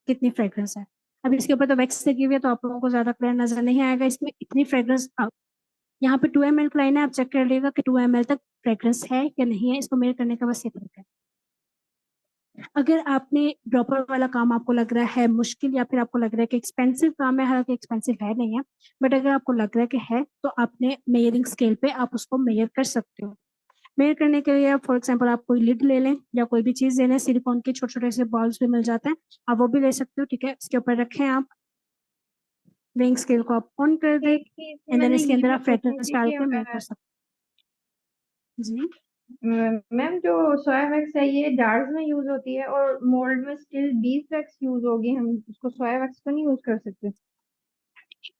कितनी फ्रेग्रेंस है। अब इसके ऊपर तो वैक्स लगी हुई है तो आप लोगों को ज्यादा क्लियर नजर नहीं आएगा इसमें इतनी फ्रेग्रेंस। यहाँ पे 2 ml की लाइन है, आप चेक कर लीजिएगा कि 2 ml तक फ्रेग्रेंस है या नहीं है, इसको मेजर करने का बस ये तरीका है। अगर आपने ड्रॉपर वाला काम आपको लग रहा है मुश्किल, या फिर आपको लग रहा है कि एक्सपेंसिव काम है, हालांकि एक्सपेंसिव है नहीं है, बट अगर आपको लग रहा है कि है तो आपने मेजरिंग स्केल पे आप उसको मेजर कर सकते हो। मेजर करने के लिए फॉर एग्जाम्पल आप कोई लिड ले लें या कोई भी चीज ले लें, सिलिकॉन के छोटे छोटे से बॉल्स भी मिल जाते हैं, आप वो भी ले सकते हो, ठीक है। इसके ऊपर रखें आप, वेइंग स्केल को आप ऑन कर दें,
एक चीज
एंड देन
मैंने
इसके
ये
अंदर
भी
आप
पूछनी
फ्रेग्रेंस
थी
डाल
कि
के मेजर कर सकते हैं। जी
मैम जो सोया वैक्स है ये जार्स में यूज होती है, और मोल्ड में स्टिल बीफ वैक्स यूज होगी, हम उसको सोया वैक्स को नहीं यूज कर सकते?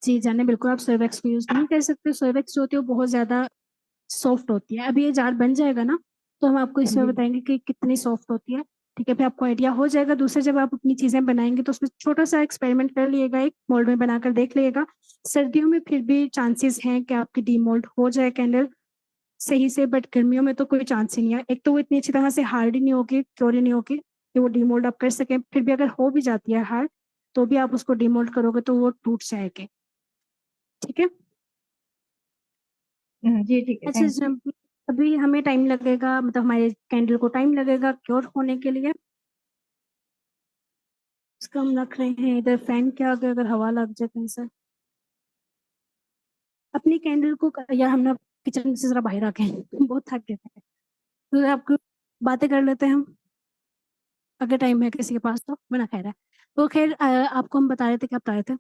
जी जाने, बिल्कुल आप सोयाबैक्स को यूज नहीं कर सकते। सोयाबैक्स जो होती है वो बहुत ज्यादा सॉफ्ट होती है। अभी ये जार बन जाएगा ना तो हम आपको इसमें
जी
बताएंगे कि कितनी सॉफ्ट होती है। ठीक है, फिर आपको आइडिया हो जाएगा। दूसरा, जब आप अपनी चीजें बनाएंगे तो उसमें छोटा सा एक्सपेरिमेंट कर लिएगा, एक मोल्ड में बनाकर देख लिएगा। सर्दियों में फिर भी चांसेस हैं कि आपकी डीमोल्ड हो जाए कैंडल सही से, बट गर्मियों में तो कोई चांस ही नहीं है। एक तो वो इतनी अच्छी तरह से हार्ड ही नहीं होगी, क्योर ही नहीं होगी कि वो डीमोल्ड आप कर सकें। फिर भी अगर हो भी जाती है हार्ड, तो भी आप उसको डीमोल्ड करोगे तो वो टूट जाएगी। ठीक है।
जी ठीक है,
अच्छा,
थैंक यू।
जब अभी हमें टाइम लगेगा, मतलब हमारे कैंडल को टाइम लगेगा क्योर होने के लिए। इसको हम रख रहे हैं इधर फैन के आगे, अगर हवा लग जाए कहीं से। अपनी कैंडल को यार हमने किचन से जरा बाहर रखे हैं बहुत थक गए थे। तो आपको बातें कर लेते हैं हम, अगर टाइम है किसी के पास तो, वरना खैर है। तो खैर आपको हम बता रहे थे, क्या बता रहे थे,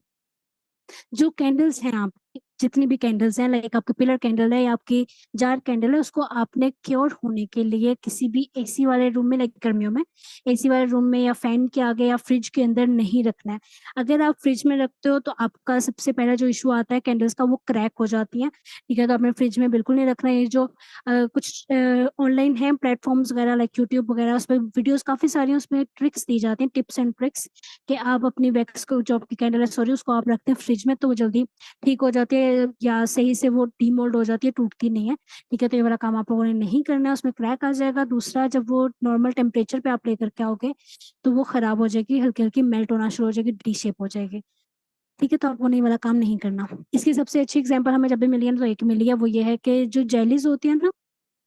जो कैंडल्स हैं आप, जितनी भी कैंडल्स हैं, लाइक आपकी पिलर कैंडल है या आपकी जार कैंडल है, उसको आपने क्योर होने के लिए किसी भी एसी वाले रूम में, लाइक गर्मियों में एसी वाले रूम में या फैन के आगे या फ्रिज के अंदर नहीं रखना है। अगर आप फ्रिज में रखते हो तो आपका सबसे पहला जो इशू आता है कैंडल्स का, वो क्रैक हो जाती है। ठीक है, तो आपने फ्रिज में बिल्कुल नहीं रखना है। ये जो कुछ ऑनलाइन है प्लेटफॉर्म्स वगैरह, लाइक यूट्यूब वगैरह, उस पर वीडियोस काफी सारी हैं, उसमें ट्रिक्स दी जाती हैं, टिप्स एंड ट्रिक्स, कि आप अपनी वैक्स को, जो आपकी कैंडल है सॉरी, उसको आप रखते हैं फ्रिज में तो वो जल्दी ठीक हो जाती है, या सही से वो डीमोल्ड हो जाती है, टूटती नहीं है। ठीक है, तो ये वाला काम आप लोगों ने नहीं करना है, उसमें क्रैक आ जाएगा। दूसरा, जब वो नॉर्मल टेम्परेचर पे आप लेकर के आओगे तो वो खराब हो जाएगी, हल्की हल्की मेल्ट होना शुरू हो जाएगी, डी शेप हो जाएगी। ठीक है, तो आपको नहीं वाला काम नहीं करना। इसकी सबसे अच्छी एग्जांपल हमें जब भी मिली है ना, तो एक मिली है, वो ये है कि जो जेलीज होती है ना,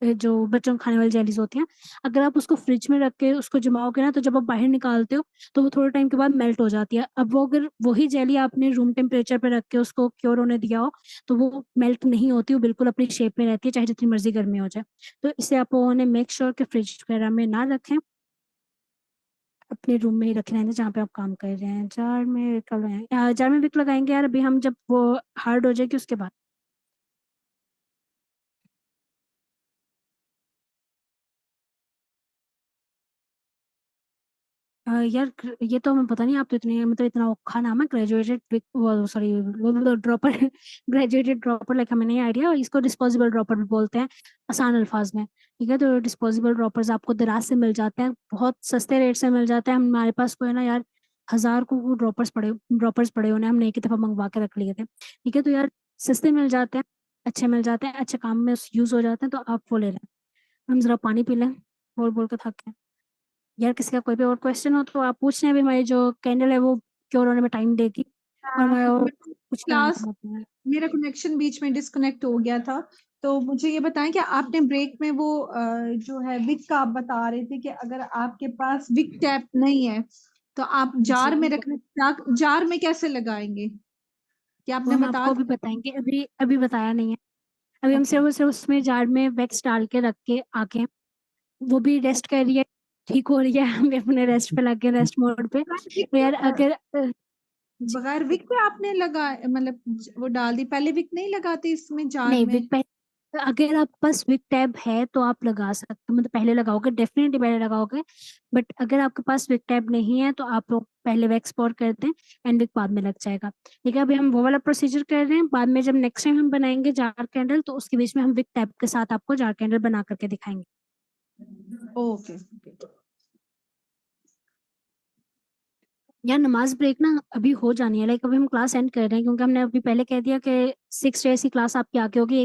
जो बच्चों को खाने वाली जेलीज होती हैं, अगर आप उसको फ्रिज में रख के उसको जमाओगे ना, तो जब आप बाहर निकालते हो तो वो थोड़े टाइम के बाद मेल्ट हो जाती है। अब वो अगर वही जेली आपने रूम टेम्परेचर पे रख के उसको क्योर होने दिया हो, तो वो मेल्ट नहीं होती, वो बिल्कुल अपनी शेप में रहती है, चाहे जितनी मर्जी गर्मी हो जाए। तो इससे आप लोगों ने मेक श्योर कि फ्रिज वगैरह में ना रखें, अपने रूम में ही रखे रहना जहाँ पे आप काम कर रहे हैं। जार में विक लगाएंगे, जार में विक लगाएंगे यार अभी हम, जब वो हार्ड हो जाएगी उसके बाद। यार ये तो हमें पता नहीं, आप तो इतने, मतलब इतना औखा नाम है ग्रेजुएटेड, वो सॉरी वो ड्रॉपर ग्रेजुएटेड ड्रॉपर, लाइक हमें नहीं आइडिया। इसको डिस्पोजेबल ड्रॉपर भी बोलते हैं आसान अल्फाज में। ठीक है, तो डिस्पोजेबल ड्रॉपर्स आपको दराज से मिल जाते हैं, बहुत सस्ते रेट से मिल जाते हैं। हमारे पास कोई ना यार 1000 को ड्रॉपर्स पड़े होने, हमने एक ही दफा मंगवा के रख लिए थे। ठीक है, तो यार सस्ते मिल जाते हैं, अच्छे मिल जाते हैं, अच्छे काम में यूज हो जाते हैं, तो आप वो ले लें। हम जरा पानी पी लें, बोल बोल के थक गए यार। किसी का कोई भी और क्वेश्चन हो तो आप पूछ रहे हैं। अभी हमारी जो कैंडल है वो क्योर होने में टाइम देगी, और हमारा और कुछ करने
क्लास
का मतलब है।
मेरा कनेक्शन बीच में डिस्कनेक्ट हो गया था, तो मुझे ये बताएं कि आपने ब्रेक में वो जो है विक का आप बता रहे थे कि अगर आपके पास विक टैप नहीं है तो आप जार में
जी,
रखना, जार में कैसे लगाएंगे, क्या
वो
आपने
हम
बता
आपको अभी बताएंगे, अभी अभी बताया नहीं है। अभी हम
ओके
सिर्फ उसमें जार में वैक्स डाल के रख के आके, वो भी रेस्ट कर रही है, ठीक हो रही है, हम भी अपने रेस्ट पे लग गए, रेस्ट मोड पे। तो यार अगर जी,
बगैर विक पे आपने लगा, मतलब वो डाल दी, पहले विक नहीं लगाते इसमें जार
नहीं
में?
विक अगर आपके पास विक टैब है तो आप लगा सकते हो, मतलब पहले लगाओगे, डेफिनेटली पहले लगाओगे। बट अगर आपके पास विक टैब नहीं है तो आप लोग पहले वैक्स पोर करते हैं, एंड विक बाद में लग जाएगा। ठीक है, अभी हम वो वाला प्रोसीजर कर रहे हैं। बाद में जब नेक्स्ट टाइम हम बनाएंगे जार कैंडल, तो उसके बीच में हम विक टैब के साथ आपको जार कैंडल बना करके दिखाएंगे।
ओके।
यार नमाज ब्रेक ना अभी हो जानी है, लाइक अभी हम क्लास एंड कर रहे हैं, क्योंकि हमने अभी पहले कह दिया कि 6 डेज की क्लास आपकी आगे होगी।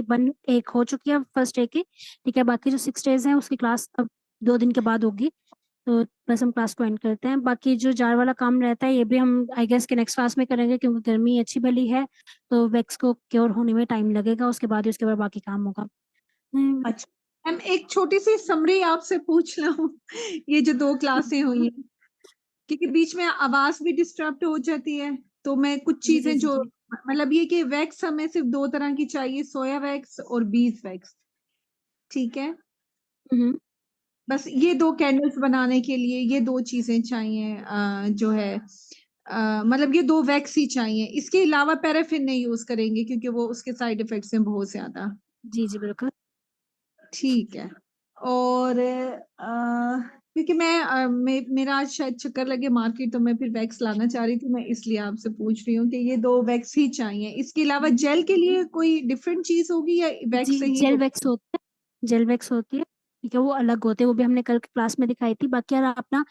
एक हो चुकी है फर्स्ट डे की। ठीक है, बाकी जो 6 डेज हैं उसकी क्लास अब 2 दिन के बाद होगी। तो बस हम क्लास को एंड करते हैं। बाकी जो जार वाला काम रहता है ये भी हम आई गेस के नेक्स्ट क्लास में करेंगे, क्योंकि गर्मी अच्छी भली है, तो वैक्स को क्योर होने में टाइम लगेगा, उसके बाद बाकी काम होगा।
अच्छा मैम, एक छोटी सी समरी आपसे पूछ लूं ये जो 2 क्लासें हुई हैं, क्योंकि बीच में आवाज भी डिस्टर्ब हो जाती है, तो मैं कुछ
जी जी
चीजें
जी
जो,
जी।
मतलब ये कि वैक्स हमें सिर्फ 2 तरह की चाहिए, सोया वैक्स और बीज वैक्स। ठीक है,
हम्म।
बस ये 2 कैंडल्स बनाने के लिए ये 2 चीजें चाहिए, जो है मतलब ये 2 वैक्स ही चाहिए, इसके अलावा पैराफिन नहीं यूज करेंगे क्योंकि वो उसके साइड इफेक्ट्स हैं बहुत ज्यादा।
जी जी बिल्कुल।
ठीक है। और क्योंकि मेरा आज शायद चक्कर लगे मार्केट, तो मैं फिर वैक्स लाना चाह रही थी, मैं इसलिए आपसे पूछ रही हूँ कि ये 2 वैक्स ही चाहिए, इसके अलावा जेल के लिए कोई डिफरेंट चीज होगी या
जी
वैक्स से ही
जेल
होगी?
वैक्स होती है, जेल वैक्स होती है। ठीक है, वो अलग होते हैं, वो भी हमने कल क्लास में दिखाई थी। बाकी यार अपना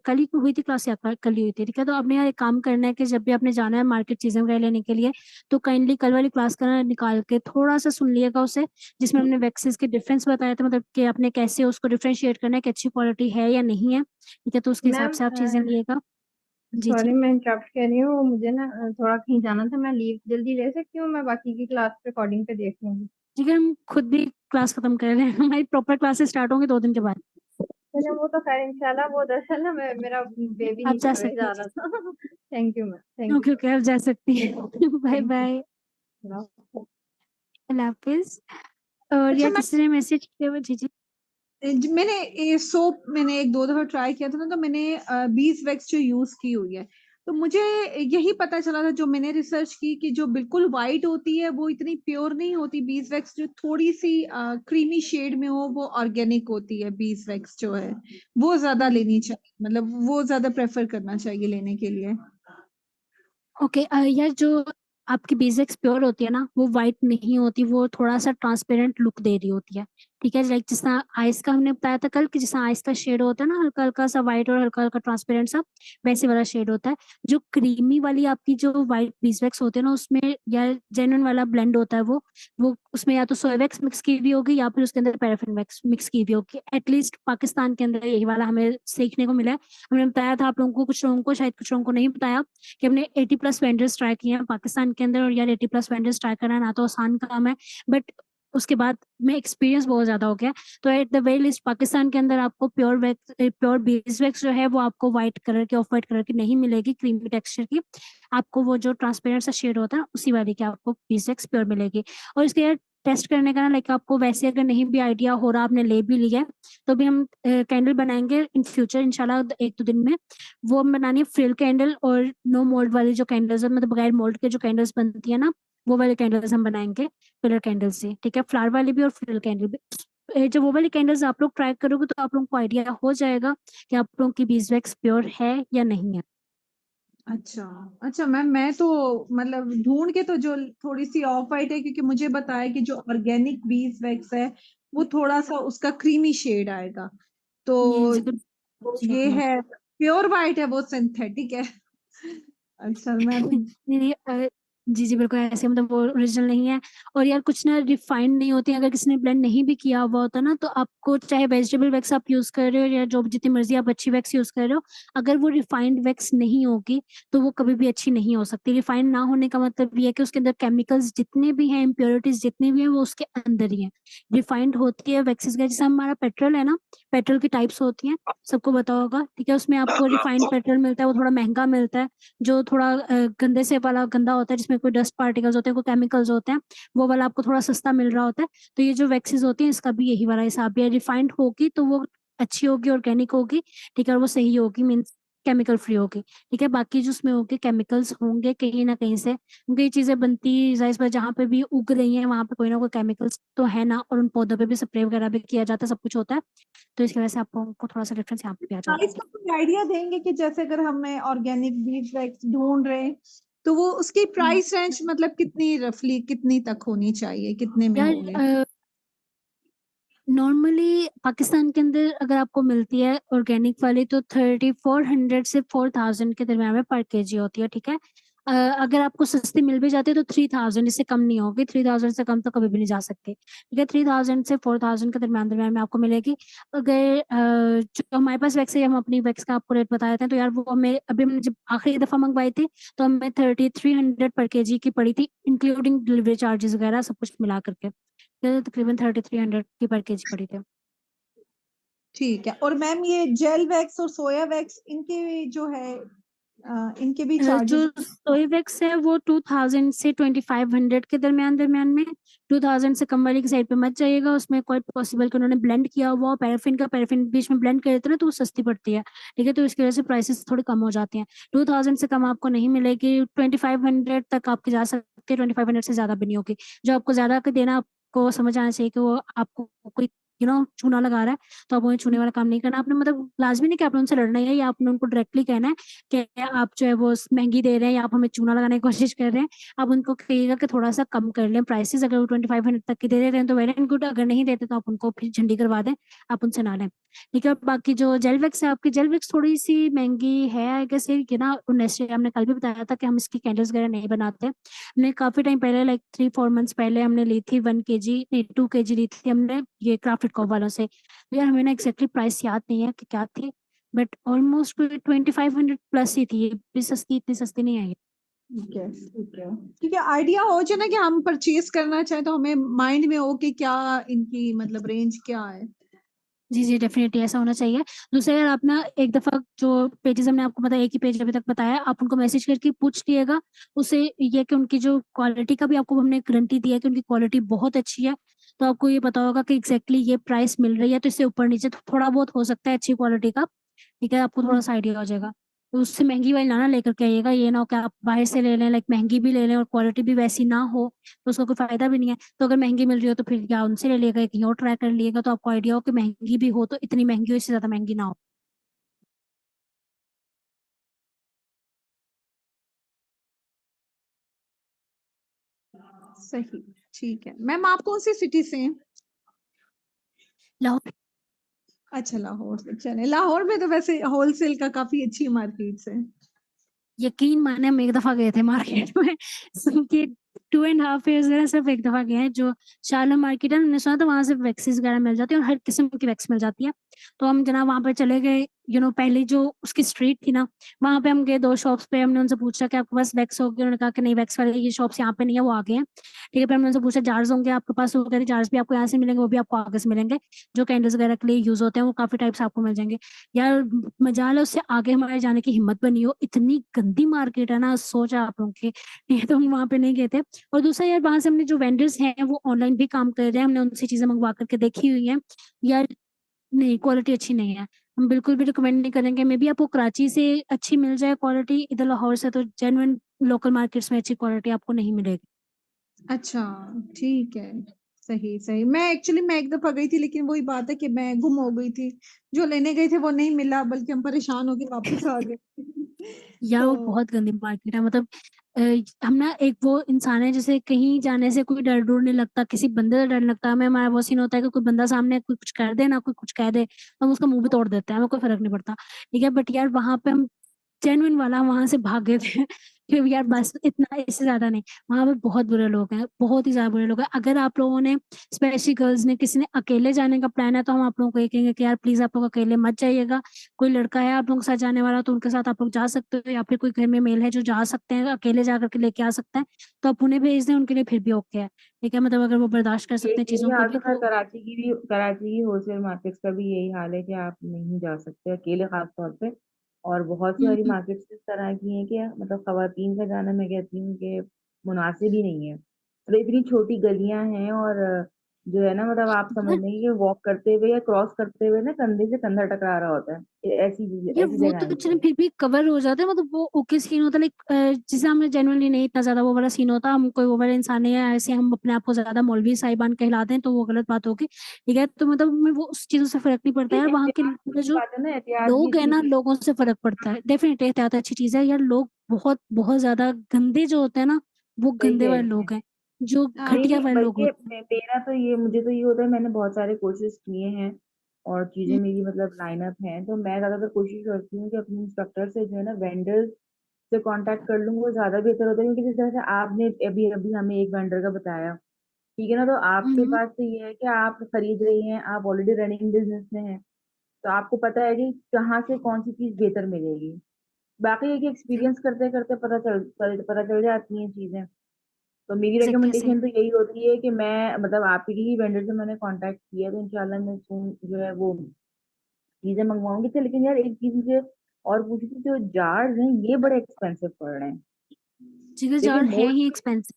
कल ही हुई थी क्लास या कल ही हुई थी, ठीक है। तो आपने यार एक काम करना है कि जब भी आपने जाना है मार्केट चीजें वगैरह लेने के लिए, तो काइंडली कल वाली क्लास का निकाल के थोड़ा सा सुन लिएगा उसे, जिसमें हमने वैक्सीज के डिफरेंस बताए थे, मतलब कि आपने कैसे उसको डिफ्रेंशिएट करना है कि अच्छी क्वालिटी है या नहीं है, ठीक है। तो उसके हिसाब
मैम
से आप चीजें लिएगा। जी
सॉरी
जी।
मैं इंटरप्ट कर रही हूँ, मुझे ना थोड़ा कहीं जाना था, मैं लीव जल्दी ले सकती हूँ? मैं बाकी की क्लास रिकॉर्डिंग पे देख लूंगी।
ठीक है, हम खुद भी क्लास खत्म कर रहे हैं, हमारी प्रॉपर क्लासेस स्टार्ट होंगी 2 दिन के बाद।
चलिए वो तो खैर इंशाल्लाह, वो दरअसल ना मेरा बेबी
आप जा
नीचे हुए
सकते
जा रहा था। थैंक यू मैम, थैंक
हैं,
यू
ओके
सो
ओके, आप जा सकती हैं। Bye
thank
bye,
you.
अल्लाह हाफिज। और
अच्छा
या किसी ने मैसेज किया हुआ? जी जी।
मैंने ये सोप मैंने एक दो दफा ट्राई किया था ना, तो मैंने बीज वैक्स जो यूज की हुई है, तो मुझे यही पता चला था जो मैंने रिसर्च की कि जो बिल्कुल वाइट होती है वो इतनी प्योर नहीं होती बीज वैक्स, जो थोड़ी सी क्रीमी शेड में हो वो ऑर्गेनिक होती है बीज वैक्स जो है, वो ज्यादा लेनी चाहिए, मतलब वो ज्यादा प्रेफर करना चाहिए लेने के लिए।
ओके, यार जो आपकी बेसिक्स प्योर होती है ना, वो वाइट नहीं होती, वो थोड़ा सा ट्रांसपेरेंट लुक दे रही होती है, ठीक है। लाइक जिस तरह आइस का हमने बताया था कल, कि जिस तरह आइस का शेड होता है ना, हल्का हल्का सा वाइट और हल्का हल्का ट्रांसपेरेंट सा, वैसे वाला शेड होता है। जो क्रीमी वाली आपकी जो वाइट बीसवैक्स होते हैं ना, उसमें या जेन्युइन वाला ब्लेंड होता है वो उसमें या तो सोया वैक्स मिक्स की हुई होगी या फिर उसके अंदर पैराफिन वैक्स मिक्स की हुई होगी। एटलीस्ट पाकिस्तान के अंदर यही वाला हमें सीखने को मिला है। हमने बताया था आप लोगों को, कुछ लोगों को शायद, कुछ लोगों को नहीं बताया, कि हमने 80+ वेंडर्स ट्राई किए हैं पाकिस्तान के अंदर। और यार 80+ वेंडर्स ट्राई करना ना तो आसान काम है, बट उसके बाद में एक्सपीरियंस बहुत ज्यादा हो गया। तो at the very list Pakistan के अंदर आपको प्योर बेस वैक्स जो है वो आपको व्हाइट कलर की, ऑफ व्हाइट कलर की नहीं मिलेगी, क्रीमी टेक्सचर की। आपको वो जो ट्रांसपेरेंट सा शेड होता है ना, उसी वाली की आपको बेस वैक्स प्योर मिलेगी। और इसके यार टेस्ट करने का ना, लाइक आपको वैसे अगर नहीं भी आइडिया हो रहा, आपने ले भी लिया है, तो भी हम कैंडल बनाएंगे इन फ्यूचर इंशाल्लाह 1-2 दिन में। वो हम बनानी है फ्रिल कैंडल, और नो मोल्ड वाली जो कैंडल्स है, मतलब बगैर मोल्ड के जो कैंडल्स बनती है ना, वो वाले कैंडल्स हम बनाएंगे फिलर कैंडल से, ठीक है। फ्लावर वाली भी और फ्रिल कैंडल भी। जब वो वाली कैंडल्स आप लोग ट्राई करोगे तो आप लोगों को आइडिया हो जाएगा कि आप लोगों की बीजवैक्स प्योर है या नहीं है।
अच्छा अच्छा मैम, मैं तो मतलब ढूंढ के तो जो थोड़ी सी ऑफ वाइट है, क्योंकि मुझे बताया कि जो ऑर्गेनिक बीज वैक्स है वो थोड़ा सा उसका क्रीमी शेड आएगा,
ये
तो
जिक्र
ये है प्योर वाइट है वो सिंथेटिक है। अच्छा मैं तो
नहीं नहीं, जी जी बिल्कुल ऐसे, मतलब वो ओरिजिनल नहीं है। और यार कुछ ना रिफाइंड नहीं होती, अगर किसी ने ब्लेंड नहीं भी किया हुआ होता ना, तो आपको चाहे वेजिटेबल वैक्स आप यूज कर रहे हो या जो जितनी मर्जी आप अच्छी वैक्स यूज कर रहे हो, अगर वो रिफाइंड वैक्स नहीं होगी तो वो कभी भी अच्छी नहीं हो सकती। रिफाइंड ना होने का मतलब ये है कि उसके अंदर केमिकल्स जितने भी हैं, इम्प्योरिटीज जितनी भी हैं, वो उसके अंदर ही है। रिफाइंड होती है वैक्सीज का, जैसे हमारा पेट्रोल है ना, पेट्रोल की टाइप्स होती हैं, सबको पता होगा, ठीक है। उसमें आपको रिफाइंड पेट्रोल मिलता है, वो थोड़ा महंगा मिलता है। जो थोड़ा गंदे से वाला गंदा होता है, जिसमें कोई डस्ट पार्टिकल्स होते हैं, कोई केमिकल्स होते हैं, वो वाला आपको थोड़ा सस्ता मिल रहा होता है। तो ये जो वैक्सीज होती हैं, इसका भी यही वाला हिसाब है। रिफाइंड होगी तो वो अच्छी होगी, ऑर्गेनिक होगी, ठीक है, और वो सही होगी, मीन्स केमिकल फ्री होगी, ठीक है। बाकी जो उसमें होगी केमिकल्स होंगे कहीं ना कहीं से, क्योंकि ये चीजें बनती जाहिर सी बात जहाँ पे भी उग रही हैं वहां पे कोई ना कोई केमिकल्स तो है ना, और उन पौधों पे भी स्प्रे वगैरह भी किया जाता है, सब कुछ होता है। तो इसकी वजह से आपको थोड़ा सा डिफरेंस यहाँ पे भी आ
प्राइस
जाता
का कोई आइडिया देंगे कि जैसे अगर हमें ऑर्गेनिक बीज वैक्स ढूंढ रहे हैं, तो वो उसकी
है।
प्राइस रेंज मतलब कितनी रफली कितनी तक होनी चाहिए, कितने में होंगे?
यार नॉर्मली पाकिस्तान के अंदर अगर आपको मिलती है ऑर्गेनिक वाली, तो 3400 से 4000 के दरम्यान में पर केजी होती है, ठीक है। अगर आपको सस्ती मिल भी जाती है तो 3000, इससे कम नहीं होगी, 3000 से कम तो कभी भी नहीं जा सकती, ठीक है। 3000 से 4000 के दरम्यान दरम्यान में आपको मिलेगी। अगर जो हमारे पास वैक्स है, हम अपनी वैक्स का आपको रेट बता देते हैं। तो यार वो हमें अभी हमने जब आखिरी दफा मंगवाई थी, तो हमें 3300 पर केजी की पड़ी थी, इंक्लूडिंग डिलीवरी चार्जेस वगैरह सब कुछ मिला करके, तो तकरीबन 3300 की पर केजी पड़ी थी।
ठीक है। और मैम ये जेल वैक्स और सोया वैक्स इनके जो है इनके भी
जो
चार्जेस?
सोई वैक्स है वो 2000 से 2500 के दरम्यान दरम्यान में। 2000 से कम वाली की साइड पे मत जाइएगा, उसमें कोई पॉसिबल कि उन्होंने ब्लेंड किया हुआ पैराफिन का, पैराफिन बीच में ब्लेंड करते ना, तो वो सस्ती पड़ती है, ठीक है। तो इसकी वजह से प्राइसेस थोड़ी कम हो जाती हैं। 2000 से कम आपको नहीं मिलेगी, 2500 तक आपकी जा सकती है, 2500 से ज्यादा भी नहीं होगी। जो आपको ज्यादा देना, आपको समझ आना चाहिए कि वो आपको कोई चूना लगा रहा है तो आप उन्हें छूने वाला काम नहीं करना आपने, मतलब लाजमी नहीं कि आपने उनसे लड़ना है या आपने उनको डायरेक्टली कहना है कि आप जो है वो महंगी दे रहे हैं या आप हमें चूना लगाने की कोशिश कर रहे हैं। आप उनको कहिएगा कि थोड़ा सा कम कर लें प्राइसेस, अगर वो 2500 तक की दे रहे हैं तो वेल एंड गुड, अगर नहीं देते तो आप उनको फिर झंडी करवा दें, आप उनसे ना लें। ठीक है, बाकी जो जेल वैक्स है आपकी, जेल वैक्स थोड़ी सी महंगी है आई गेस, ये ना नेस्ले, हमने कल भी बताया था कि हम इसकी कैंडल्स वगैरह नहीं बनाते। हमने काफी टाइम पहले लाइक 3-4 मंथ्स पहले हमने ली थी 1 kg, नहीं 2 kg ली थी हमने ये क्राफ्टेड कॉप वालों से। तो यार हमें ना एग्जैक्टली प्राइस याद नहीं है कि क्या थी, बट ऑलमोस्ट 2500 प्लस ही थी, ये भी सस्ती, इतनी सस्ती नहीं आई।
ठीक है ठीक है ठीक है, आइडिया हो जाए ना कि हम परचेज करना चाहें तो हमें माइंड में हो कि क्या इनकी मतलब रेंज क्या है।
जी जी डेफिनेटली ऐसा होना चाहिए। दूसरा यार आप ना एक दफा जो पेजेस हमने आपको बताया, एक ही पेज अभी तक बताया, आप उनको मैसेज करके पूछ लिएगा उससे, ये कि उनकी जो क्वालिटी का भी आपको हमने गारंटी दिया है कि उनकी क्वालिटी बहुत अच्छी है। तो आपको ये पता होगा कि एग्जैक्टली ये प्राइस मिल रही है, तो इससे ऊपर नीचे थोड़ा बहुत हो सकता है अच्छी क्वालिटी का। ठीक है, आपको थोड़ा सा आइडिया हो जाएगा। तो उससे महंगी वाली ना लेकर के आइएगा, ये ना हो कि आप बाहर से ले लें, लाइक महंगी भी ले लें और क्वालिटी भी वैसी ना हो, तो उसका कोई फायदा भी नहीं है। तो अगर महंगी मिल रही हो तो फिर क्या उनसे ले लिएगा, कहीं और ट्राई कर लिएगा, तो आपको आइडिया हो कि महंगी भी हो तो इतनी महंगी हो, इससे ज्यादा महंगी ना हो।
सही, ठीक है मैम। आप कौन सी सिटी से हैं?
लाहौर।
अच्छा, लाहौर से। चले, लाहौर में तो वैसे होलसेल का काफी अच्छी मार्केट है।
यकीन माने हम एक दफा गए थे मार्केट में सुन के 2.5 years में सिर्फ एक दफा गए हैं, जो शाला मार्केट है, हमने सुना था वहां से वैक्सीज वगैरह मिल जाती है और हर किस्म की वैक्स मिल जाती है। तो हम जनाब वहां पर चले गए, पहले जो उसकी स्ट्रीट थी ना, वहां पे हम गए 2 शॉप्स पे, हमने उनसे पूछा कि आपके पास वैक्स होगी, उन्होंने कहा कि नहीं वैक्स वाले ये शॉप्स यहाँ पे नहीं है, वो आगे हैं। ठीक है, फिर हमने उनसे पूछा जार्स होंगे आपके पास, वो कहते जार्स भी आपको यहाँ से मिलेंगे, वो भी आपको आगे से मिलेंगे, जो कैंडल्स वगैरह के लिए यूज होते हैं वो काफी टाइप्स आपको मिल जाएंगे। यार मजाल है उससे आगे हमारे जाने की हिम्मत बनी हो, इतनी गंदी मार्केट है ना, सोचा आप लोगों की, ये तो हम वहां पे नहीं गए थे। और दूसरा यार वहां से हमने जो वेंडर्स हैं वो ऑनलाइन भी काम कर रहे हैं, हमने उनसे चीजें मंगवा करके देखी हुई हैं यार, नहीं क्वालिटी अच्छी नहीं है, हम बिल्कुल भी रिकमेंड नहीं करेंगे। मे बी आपको कराची से अच्छी मिल जाए क्वालिटी, इधर लाहौर से तो जेन्युइन लोकल मार्केट्स में अच्छी क्वालिटी आपको नहीं मिलेगी।
अच्छा, ठीक है। सही सही। मैं एक दफा गई थी, लेकिन वही बात है कि मैं गुम हो गई थी। जो लेने गई थी वो नहीं मिला, बल्कि हम परेशान होके वापस आ गए।
यार वो
तो
बहुत गंदी मार्केट है, मतलब अ, हम ना एक वो इंसान है जैसे कहीं जाने से कोई डर डर नहीं लगता, किसी बंदे से डर लगता है हमें, हमारा वो सीन होता है कि कोई बंदा सामने कोई कुछ कर दे ना, कोई कुछ कह दे, हम उसका मुंह भी तोड़ देते हैं, हमें कोई फर्क नहीं पड़ता। ठीक है, बट यार वहां पे हम जेन्युइन वाला वहां से भाग गए थे कि यार बस इतना, इससे ज्यादा नहीं। वहां पे बहुत बुरे लोग हैं, बहुत ही ज्यादा बुरे लोग हैं। अगर आप लोगों ने, स्पेशली गर्ल्स ने, किसी ने अकेले जाने का प्लान है तो हम आप लोगों को ये कहेंगे कि यार प्लीज आप लोग अकेले मत जाइएगा। कोई लड़का है आप लोगों के साथ जाने वाला तो उनके साथ आप लोग जा सकते हो, या फिर कोई घर में मेल है जो जा सकते हैं, अकेले जा करके लेके आ सकता है, तो आप उन्हें भेज दें, उनके लिए फिर भी ओके है। ठीक है, मतलब अगर वो बर्दाश्त कर
ये
सकते हैं
यही
चीजों को
हाल
भी
तो खैर
तो।
कराची की होलसेल मार्केट्स का भी यही हाल है कि आप नहीं जा सकते अकेले, खास तौर पे। और बहुत सारी
हम्म।
मार्केट्स इस तरह की हैं कि मतलब खवातीन का जाना, मैं कहती हूँ कि मुनासिब ही नहीं है। तो इतनी छोटी गलियां हैं, और जो है ना, मतलब आप समझ
यार
लेंगे कि वॉक करते हुए या क्रॉस करते हुए ना कंधे से कंधा टकरा रहा होता है।
ये
ऐसी
वो
जगह
तो
है
चलो
ये।
फिर भी कवर हो जाता है, मतलब वो ओके सीन होता है, लाइक जिसे हमें जेनुअनली नहीं इतना ज्यादा वो वाला सीन होता, हम कोई वो वाला इंसान नहीं है ऐसे, हम अपने आप को ज्यादा मौलवी साहिबान कहलाते हैं तो वो गलत बात होगी। ठीक है, तो मतलब हमें वो उस चीजों से फर्क नहीं पड़ता
ये
यार, वहाँ के
एहतियात की भी
जो
बात है ना, एहतियात भी
लोग है
अच्छी
ना,
चीज
लोगों से फर्क पड़ता है, डेफिनेटली एहतियात अच्छी चीज है यार। लोग बहुत बहुत ज्यादा गंदे जो होते हैं ना, वो
सही
गंदे
कह
वाले
रही है।
लोग हैं, जो
नहीं
घटिया
नहीं,
वाले लोग
बल्कि
होते
मेरा तो ये, मुझे तो ये होता है, मैंने बहुत सारे कोर्सेज किए हैं और चीजें
हैं।
मेरी मतलब लाइन अप हैं, तो मैं ज्यादातर कोशिश करती हूँ कि अपने इंस्ट्रक्टर से जो है ना, वेंडर्स से कांटेक्ट कर लूँ, वो ज्यादा बेहतर होता है। क्योंकि जिस तरह से आपने अभी अभी हमें एक वेंडर का बताया, ठीक है ना, तो आपके
हम्म।
पास तो ये है कि आप खरीद रही हैं, आप ऑलरेडी रनिंग बिजनेस में हैं, तो आपको पता है कि कहाँ से कौन सी चीज बेहतर मिलेगी। बाकी ये कि एक्सपीरियंस करते करते पता चल जाती हैं चीजें। तो मेरी
एग्जैक्टली सही।
रिकमेंडेशन तो यही होती है कि मैं मतलब आप ही वेंडर से मैंने कांटेक्ट किया, तो इंशाल्लाह मैं जो है वो चीजें मंगवाऊंगी। तो लेकिन यार एक चीज मुझे और पूछी थी, जो जार्स हैं ये बड़े एक्सपेंसिव पड़ रहे हैं।
जिगर
देखिए
जार है
मोल्ड,
ही एक्सपेंसिव,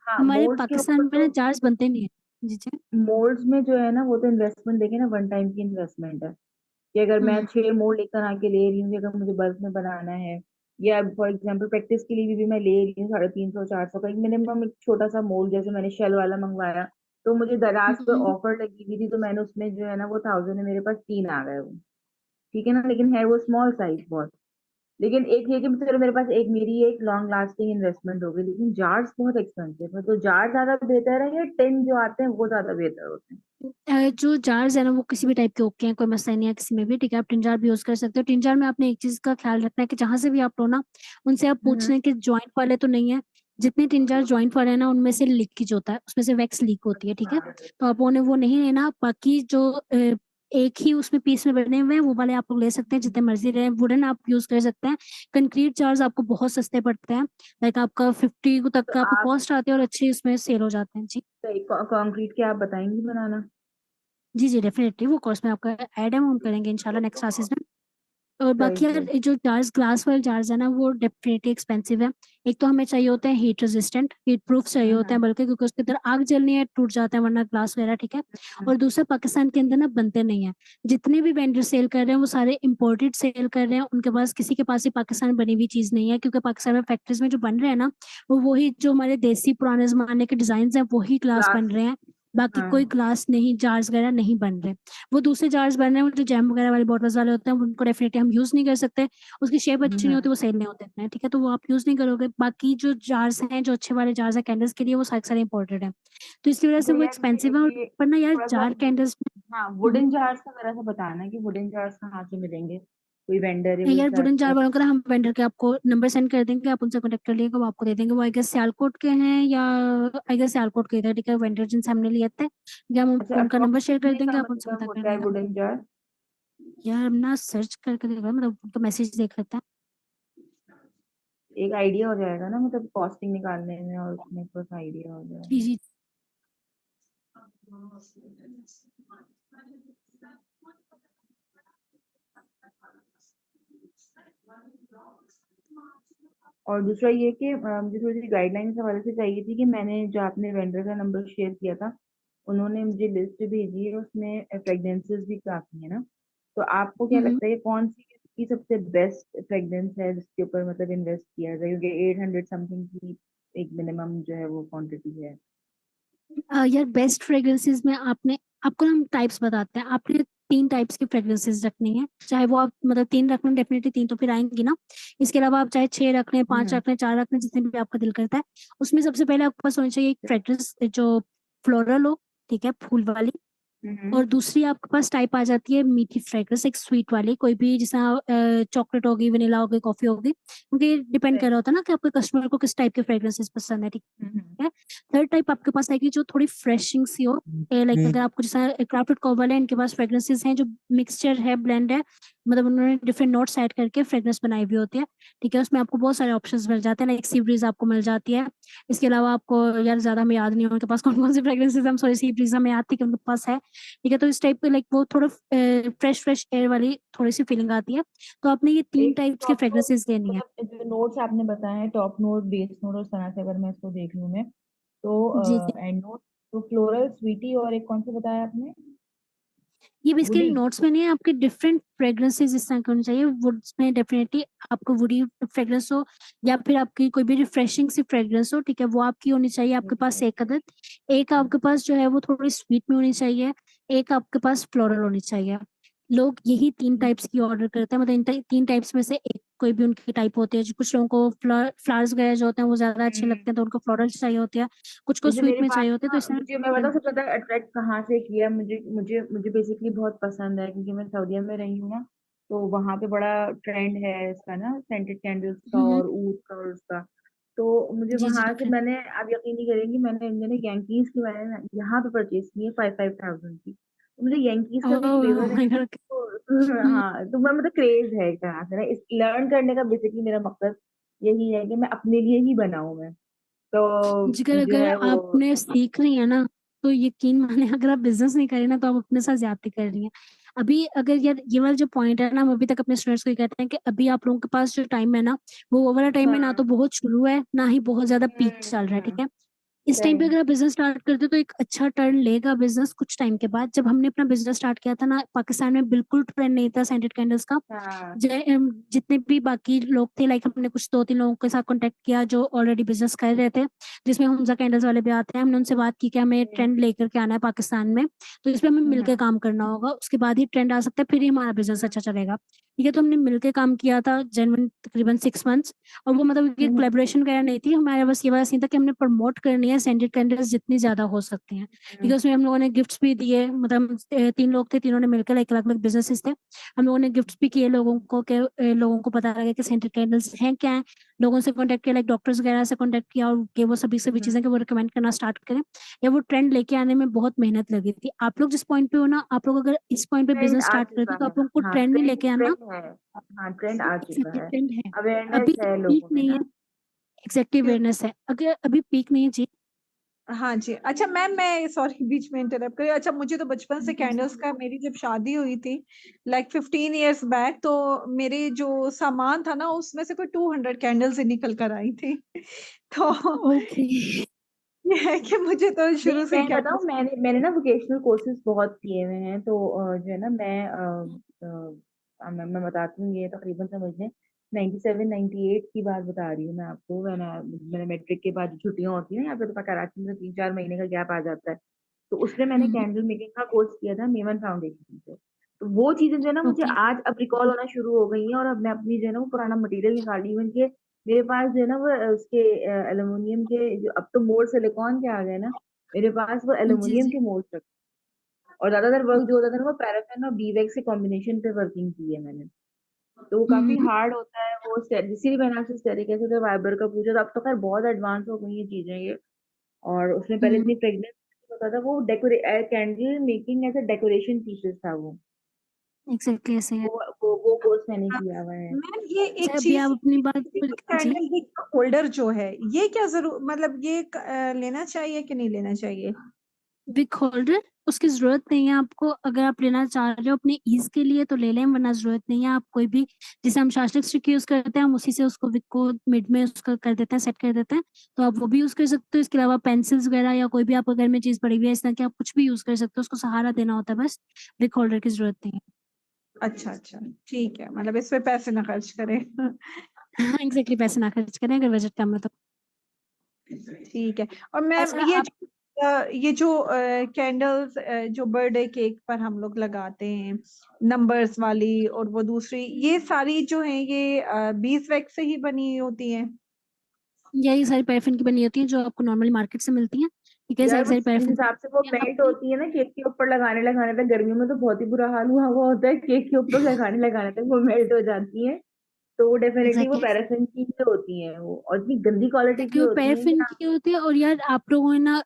हाँ
हमारे
मोल्ड्स के ऊपर
पाकिस्तान में ना
तो,
जार्स बनते नहीं है। जी जी।
मोल्ड्स में जो है ना, वो तो इन्वेस्टमेंट देखे ना, वन टाइम की इन्वेस्टमेंट है। कि अगर मैं
हम्म।
6 मोल्ड लेकर आके ले रही हूँ, कि अगर मुझे बल्क में बनाना है, या फॉर एग्जाम्पल प्रैक्टिस के लिए भी मैं ले रही हूँ 350-400 का एक मिनिमम, एक छोटा सा मोल्ड जैसे मैंने शेल वाला मंगवाया, तो मुझे दराज पे
हम्म,
ऑफर लगी हुई थी, तो मैंने उसमें जो है ना वो 1000 में मेरे पास 3 आ गए वो। ठीक है ना, लेकिन है वो स्मॉल साइज बहुत। लेकिन एक ये कि चलो मेरे पास एक मेरी एक लॉन्ग लास्टिंग इन्वेस्टमेंट हो गई, लेकिन जार्स बहुत एक्सपेंसिव है। तो जार ज्यादा बेहतर है या टिन जो आते हैं वो ज्यादा बेहतर होते हैं?
जो जार्स है ना वो किसी भी टाइप के ओके हैं, कोई मसला नहीं है किसी में भी, ठीक है। आप टिन जार भी यूज कर सकते हो। टिन जार में आपने एक चीज का ख्याल रखना है कि जहां से भी आप लो ना, उनसे आप पूछ
हम्म।
लें कि जॉइंट वाले तो नहीं है। जितने टिन जार जॉइंट वाले हैं ना उनमें से लीकेज होता है, उसमें से वैक्स लीक होती है, ठीक है। तो आप उन्हें वो नहीं लेना। बाकी जो एक ही उसमें पीस में बने हुए हैं वो वाले आप लोग ले सकते हैं, जितने मर्जी रहे। वुडन आप यूज कर सकते हैं। कंक्रीट जार्स आपको बहुत सस्ते पड़ते हैं, लाइक आपका 50 तक
तो
का आपको
आप
कॉस्ट आते हैं और अच्छे इसमें सेल हो जाते हैं जी।
कंक्रीट के आप बताएंगी बनाना?
जी जी डेफिनेटली, वो कोर्स में आपका ऐड है, हम करेंगे इंशाल्लाह नेक्स्ट क्लासेस में। और
सही
बाकी यार
सही।
ये जो जार्स ग्लास वाले जार्स है ना वो डेफिनेटली एक्सपेंसिव है। एक तो हमें चाहिए होते हैं हीट रेजिस्टेंट, हीट प्रूफ चाहिए होता है,
हम्म।
बल्कि क्योंकि उसके अंदर आग जलनी है टूट जाता है वरना ग्लास वगैरह, ठीक है।
हम्म।
और दूसरा पाकिस्तान के अंदर ना बनते नहीं है। जितने भी वेंडर सेल कर रहे हैं वो सारे इम्पोर्टेड सेल कर रहे हैं, उनके पास किसी के पास ही पाकिस्तान में बनी हुई चीज नहीं है, क्योंकि पाकिस्तान में फैक्ट्रीज में जो बन रहे हैं ना वो वही जो हमारे देसी पुराने जमाने के डिजाइन हैं वही ग्लास बन
ग्लास।
रहे हैं। बाकी कोई
हाँ।
ग्लास नहीं, जार्स वगैरह नहीं बन रहे। वो दूसरे जार्स बन रहे हैं, वो जो जैम वगैरह वाले बॉटल्स वाले होते हैं उनको डेफिनेटली हम यूज नहीं कर सकते। उसकी शेप अच्छी नहीं
हम्म।
होती, वो सेल नहीं होते इतने, ठीक है। तो वो आप यूज नहीं करोगे। बाकी जो जार्स हैं, जो अच्छे वाले जार्स हैं कैंडल्स के लिए, वो सारे सारे इंपॉर्टेंट है। तो इसकी वजह
अच्छा
से वो
यार,
एक्सपेंसिव है।
ये
पर ना यार
थोड़ा सा
जार कैंडल्स
हाँ,
में
वुडन जार्स का जरा सा बताना कि वुडन जार्स कहाँ से मिलेंगे, कोई वेंडर है वो
यार
जरा
वुडन जार
सा।
वालों का ना हम वेंडर के आपको नंबर सेंड कर देंगे, आप उनसे कनेक्ट कर लीजिएगा, वो आपको दे देंगे। वो आई गेस सियालकोट के हैं, या आई गेस सियालकोट के थे, ठीक है। वेंडर जिनसे हमने लिए थे, या हम
अच्छा,
उनका नंबर
अप्रोक्स
शेयर कर
कितने का
देंगे, आप उनसे
मतलब
पता कर
होता है
लेना।
Wooden jar?
यार हम ना सर्च करके देख रहे हैं, मतलब उनका मैसेज देख लेते हैं।
एक आइडिया हो जाएगा ना, मतलब कॉस्टिंग निकालने में, और उसमें कुछ आइडिया हो
जी
जाएगा।
जी।
और दूसरा ये कि मुझे थोड़ी सी गाइडलाइन इस हवाले से चाहिए थी कि मैंने जो आपने वेंडर का नंबर शेयर किया था, उन्होंने मुझे लिस्ट भेजी है, उसमें फ्रेग्रेंसेस भी काफी है ना। तो आपको क्या
हम्म
लगता है कि कौन सी की सबसे बेस्ट फ्रेग्रेंस है जिसके ऊपर मतलब इन्वेस्ट किया जाए, क्योंकि 800 समथिंग की एक मिनिमम जो है वो क्वांटिटी है।
यार बेस्ट फ्रेग्रेंसेस में आपने, आपको ना हम टाइप्स बताते हैं। आपने 3 टाइप्स की फ्रेग्रेंसेस रखनी है, चाहे वो आप मतलब 3 रख लें, डेफिनेटली 3 तो फिर आएंगी ना। इसके अलावा आप चाहे 6 रख लें, 5
हम्म।
रख लें, 4 रख लें, जितने भी आपका दिल करता है। उसमें सबसे पहले आपके पास होनी चाहिए एक फ्रेग्रेंस जो फ्लोरल हो, ठीक है, फूल वाली।
हम्म।
और दूसरी आपके पास टाइप आ जाती है मीठी फ्रेग्रेंस, एक स्वीट वाली, कोई भी, जैसा चॉकलेट होगी, वनीला होगी, कॉफी होगी, क्योंकि डिपेंड कर
सही।
रहा होता है ना कि आपके कस्टमर को किस टाइप के फ्रेग्रेंसेस पसंद है, ठीक
हम्म।
है। थर्ड टाइप आपके पास आएगी जो थोड़ी फ्रेशिंग सी हो। लाइक अगर आपको जैसा क्राफ्टेड कॉर्बल है, इनके पास फ्रेग्रेंसेस हैं जो मिक्सचर है, ब्लेंड है, मतलब उन्होंने डिफरेंट नोट्स ऐड करके फ्रेग्रेंस बनाई हुई होती है, ठीक है। उसमें आपको बहुत सारे ऑप्शंस मिल जाते हैं, लाइक सी ब्रीज आपको मिल जाती है। इसके अलावा आपको, यार ज्यादा हमें याद नहीं है उनके पास कौन कौन सी फ्रेग्रेंसेस, हम सॉरी, सी ब्रीज हमें याद थी कि उनके पास है, ठीक है। तो इस टाइप के लाइक वो थोड़ा फ्रेश फ्रेश एयर वाली थोड़ी सी फीलिंग आती है। तो आपने ये 3 टाइप्स की
टॉप नोट,
फ्रेग्रेंसेस लेनी है।
मतलब जो नोट्स आपने बताए हैं, टॉप नोट, बेस नोट और सना से अगर मैं इसको देख लूँ मैं,
जी
तो
जी।
एंड नोट, तो फ्लोरल, स्वीटी, और एक कौन सा बताया आपने?
ये बेसिकली
वुडी।
नोट्स में नहीं है, आपके डिफरेंट फ्रेग्रेंसेस इस तरह के होने चाहिए। वुड्स में डेफिनेटली आपको वुडी फ्रेग्रेंस हो, या फिर आपकी कोई भी रिफ्रेशिंग सी फ्रेग्रेंस हो, ठीक है, वो आपकी होनी चाहिए आपके पास एक अदद। एक आपके पास जो है वो थोड़ी स्वीट में होनी चाहिए। एक आपके पास फ्लोरल होनी चाहिए। लोग यही 3 टाइप्स की ऑर्डर करते हैं, मतलब इन 3 टाइप्स में से एक कोई भी उनकी टाइप होती है। जो कुछ लोगों को फ्लावर्स वगैरह जो होते हैं वो ज्यादा अच्छे लगते हैं, तो उनको फ्लोरल चाहिए होते हैं, कुछ को
जैसे
स्वीट
मेरे
में
पास
चाहिए होते हैं, तो
ना,
इसमें
मुझे मैं बता सकता था अट्रैक्ट कहाँ से किया, मुझे मुझे मुझे बेसिकली बहुत पसंद है, क्योंकि मैं सऊदीया में रही हूँ ना, तो वहाँ पे बड़ा ट्रेंड है इसका ना, सेंटेड कैंडल्स का
हम्म,
और ऊद का और उसका। तो मुझे
जी जी
वहां से
डिफरेंट।
मैंने, आप यकीन नहीं करेंगी, मैंने मैंने यंकीज की, मैंने ना यहाँ पे परचेज की है 5,000 की। तो मुझे यंकीज का जो
ओह
फ्लेवर है
माय
ना,
गॉड।
तो हाँ, तो मैं मतलब क्रेज है एक तरह से ना, इस लर्न करने का बेसिकली मेरा मकसद यही है कि मैं अपने लिए ही बनाऊं मैं। तो
जिगर
जो
अगर
है वो,
आपने सीख रही है ना, तो यकीन माने अगर आप बिजनेस नहीं करें ना तो आप अपने साथ ज्यादती कर रही हैं। अभी अगर यार ये वाला जो पॉइंट है ना, हम अभी तक अपने स्टूडेंट्स को ये कहते हैं कि अभी आप लोगों के पास जो टाइम है ना, वो वाला टाइम है ना,
हाँ।
तो बहुत शुरू है ना ही बहुत ज्यादा पीक चल रहा है, ठीक
हम्म।
है। इस टाइम पे
Right.
अगर आप बिजनेस स्टार्ट करते हो तो एक अच्छा टर्न लेगा बिजनेस कुछ टाइम के बाद। जब हमने अपना बिजनेस स्टार्ट किया था ना, पाकिस्तान में बिल्कुल ट्रेंड नहीं था सेंटेड कैंडल्स का।
हाँ
जितने भी बाकी लोग थे, लाइक हमने कुछ 2-3 लोगों के साथ कांटेक्ट किया जो ऑलरेडी बिजनेस कर रहे थे, जिसमें हमजा कैंडल्स वाले भी आते हैं। हमने उनसे बात की कि हमें ट्रेंड लेकर के आना है पाकिस्तान में, तो इस पे हमें मिलकर काम करना होगा, उसके बाद ही ट्रेंड आ सकता है, फिर ही हमारा बिजनेस अच्छा चलेगा। ठीक है, तो हमने मिलकर काम किया था जेन्युइन तकरीबन 6 मंथ्स। और वो मतलब ये कोलैबोरेशन वगैरह नहीं थी हमारे, बस ये वाला सीन था कि हमने प्रमोट करनी है सेंटेड कैंडल्स जितनी ज्यादा हो सकती हैं। ठीक है, उसमें हम लोगों ने गिफ्ट्स भी दिए, मतलब हम 3 लोग थे, तीनों ने मिलकर एक अलग अलग बिजनेसेस थे। हम लोगों ने गिफ्ट्स भी किए लोगों को, कि लोगों को पता लगे कि सेंटेड कैंडल्स हैं क्या है। लोगों से कांटेक्ट किया, लाइक डॉक्टर्स वगैरह से कांटेक्ट किया, और कि वो सभी सभी चीजें कि वो रिकमेंड करना स्टार्ट करें। या वो ट्रेंड लेके आने में बहुत मेहनत लगी थी। आप लोग जिस पॉइंट पे हो ना, आप लोग अगर इस पॉइंट पे
ट्रेंड
बिजनेस
आ
स्टार्ट करते
चुका
हो तो
है।
आप लोग को
हाँ
ट्रेंड नहीं
ट्रेंड
लेके आना।
ट्रेंड है। हाँ ट्रेंड आ चुका
एग्जैक्टली
है।
ट्रेंड है।
अवेयरनेस
अभी
है
पीक
लोगों में
नहीं
ना।
है। एग्जैक्टली
क्यों?
अवेयरनेस है, अगर अभी पीक नहीं है जी।
हाँ जी। अच्छा मैम, मैं सॉरी बीच में इंटरप्ट करी। अच्छा, मुझे तो बचपन से कैंडल्स का, मेरी जब शादी हुई थी लाइक 15 इयर्स बैक, तो मेरे जो सामान था ना उसमें से कोई 200 कैंडल्स ही निकल कर आई थी। तो
ओके।
ये है कि मुझे तो
नहीं
शुरू से
मैं बताऊँ,
कैंडल्स।
मैंने मैंने ना वोकेशनल कोर्सेज बहुत किए हुए हैं। तो जो है ना मैं बताती हूँ, ये तकरीबन समझ लें 97 98 की बात बता रही हूँ मैं आपको। मैंने मैट्रिक के बाद जो छुट्टियां होती है ना, यहाँ पे तो कराची में 3-4 महीने का गैप आ जाता है। तो उसमें मैंने कैंडल मेकिंग का कोर्स किया था मेमन फाउंडेशन से। तो वो चीजें जो है ना मुझे
ओके।
आज अब रिकॉल होना शुरू हो गई हैं, और अब मैं अपनी जो है ना वो पुराना मटेरियल निकाल रही हूँ कि मेरे पास जो है ना वो उसके एल्यूमिनियम के जो अब तो मोल्ड सिलिकॉन के आ गए ना, मेरे पास वो
जी
एल्यूमिनियम
जी।
के मोल्ड रखे। और ज्यादातर वर्क जो होता था ना वो पैराफिन और बीवेक्स के कॉम्बिनेशन पे वर्किंग की है मैंने। तो वो काफी
हम्म।
हार्ड होता है वो इसीलिए मैंने आपसे इस तरीके से तो वाइबर का पूछा था। अब तो खैर बहुत एडवांस हो गई ये चीजें ये। और उसमें पहले
हम्म।
इतनी प्रेगनेंस होता था। वो decor candle making as a decoration pieces था वो।
एग्जैक्टली ऐसे है।
वो कोर्स मैंने किया हुआ है।
मैम ये एक
अच्छा, अभी
चीज,
आप अपनी बात जी।
कैंडल होल्डर जो है, ये क्या जरूर मतलब ये लेना चाहिए कि नहीं लेना चाहिए?
विक होल्डर उसकी जरूरत नहीं है आपको। अगर आप लेना चाह रहे हो अपने ईज के लिए तो ले लें, वरना जरूरत नहीं है। आप कोई भी, जैसे हम शास्त्रिक स्टिक यूज करते हैं, हम उसी से उसको विक को मिड में उसका कर देते हैं, सेट कर देते हैं। तो आप वो भी यूज कर सकते हो। इसके अलावा पेंसिल्स वगैरह या कोई भी आपके घर में चीज पड़ी हुई है इस तरह की, आप कुछ भी यूज कर सकते हो। उसको सहारा देना होता है बस, विक होल्डर की जरूरत नहीं
अच्छा अच्छा, ठीक है, मतलब इस पे पैसे ना खर्च करें।
है। हाँ एग्जैक्टली, पैसे ना खर्च करें अगर बजट कम है तो।
ठीक है। और मैम
अच्छा आप।
ये जो कैंडल्स जो बर्थडे केक पर हम लोग लगाते हैं, नंबर्स वाली और वो दूसरी, ये सारी जो है ये बीस वैक्स से ही बनी होती है?
यही सारी पैराफिन की बनी होती है जो आपको नॉर्मली मार्केट से मिलती है। ठीक है,
यार
सारी
वो
सारी
जिस
पैराफिन
हिसाब से वो मेल्ट
अपनी।
होती है ना केक के ऊपर लगाने लगाने तक, गर्मियों में तो बहुत ही बुरा हाल हुआ हुआ होता है, केक के ऊपर लगाने लगाने तक वो मेल्ट हो जाती है। तो वो डेफिनेटली वो
एग्जैक्टली,
पैराफिन की ही होती है वो, और इतनी गंदी क्वालिटी की
एग्जैक्टली वो
होती है कि
पैराफिन की होती है। और यार आप लोगों ने ना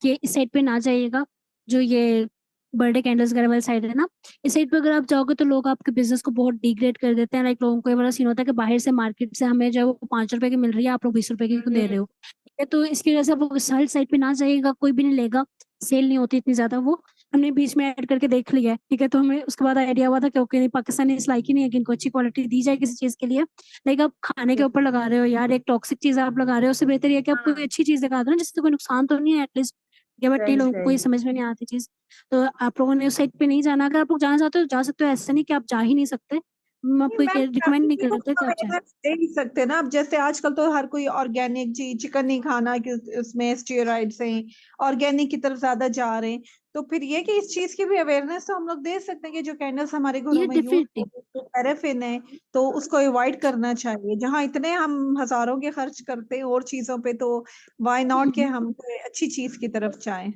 ये इस साइड पे ना जाइएगा, जो ये बर्थडे कैंडल्स वगैरह वाली साइड है ना, इस साइड पे अगर आप जाओगे तो लोग आपके बिजनेस को बहुत डिग्रेड कर देते हैं। लाइक लोगों को ये वाला सीन होता है कि बाहर से मार्केट से हमें जो है वो 5 रुपए की मिल रही है, आप लोग 20 रुपए की क्यों दे रहे हो। ठीक है, तो इसकी वजह से आप लोग साइड साइड पे ना जाइएगा, कोई भी नहीं लेगा। सेल नहीं होती इतनी ज्यादा वो। हमने बीच में ऐड करके देख लिया है। ठीक है, तो हमें उसके बाद आइडिया हुआ था कि ओके नहीं, पाकिस्तानी इस लायक ही नहीं है कि इनको अच्छी क्वालिटी दी जाए किसी चीज के लिए। लाइक आप खाने के ऊपर लगा रहे हो यार, एक टॉक्सिक चीज आप लगा रहे हो, उससे बेहतर ये है कि आप कोई
हाँ
अच्छी चीज लगा दो ना, जिससे तो कोई नुकसान तो नहीं है एटलीस्ट। बट नहीं,
राइट
लोगों को ये
राइट।
समझ में नहीं आती चीज। तो आप लोगों ने उस साइड पे नहीं जाना। अगर आप लोग जाना चाहते हो जा सकते हो, ऐसा नहीं कि आप जा ही नहीं सकते। हम
नहीं
आपको
मैम,
रिकमेंड नहीं करते कि आप जाए।
अवेयरनेस दे ही सकते ना। अब जैसे आजकल तो हर कोई ऑर्गेनिक जी चिकन नहीं खाना कि उसमें स्टेरॉइड्स हैं, ऑर्गेनिक की तरफ ज्यादा जा रहे हैं। तो फिर ये कि इस चीज की भी अवेयरनेस तो हम लोग दे सकते हैं कि जो कैंडल्स हमारे घरों
ये
में यूज
डेफिनेटली।
तो पैराफिन है, तो उसको अवॉइड करना चाहिए। जहाँ इतने हम हजारों के खर्च करते हैं और चीजों पे, तो व्हाई नॉट के हम कोई अच्छी चीज की तरफ जाएं।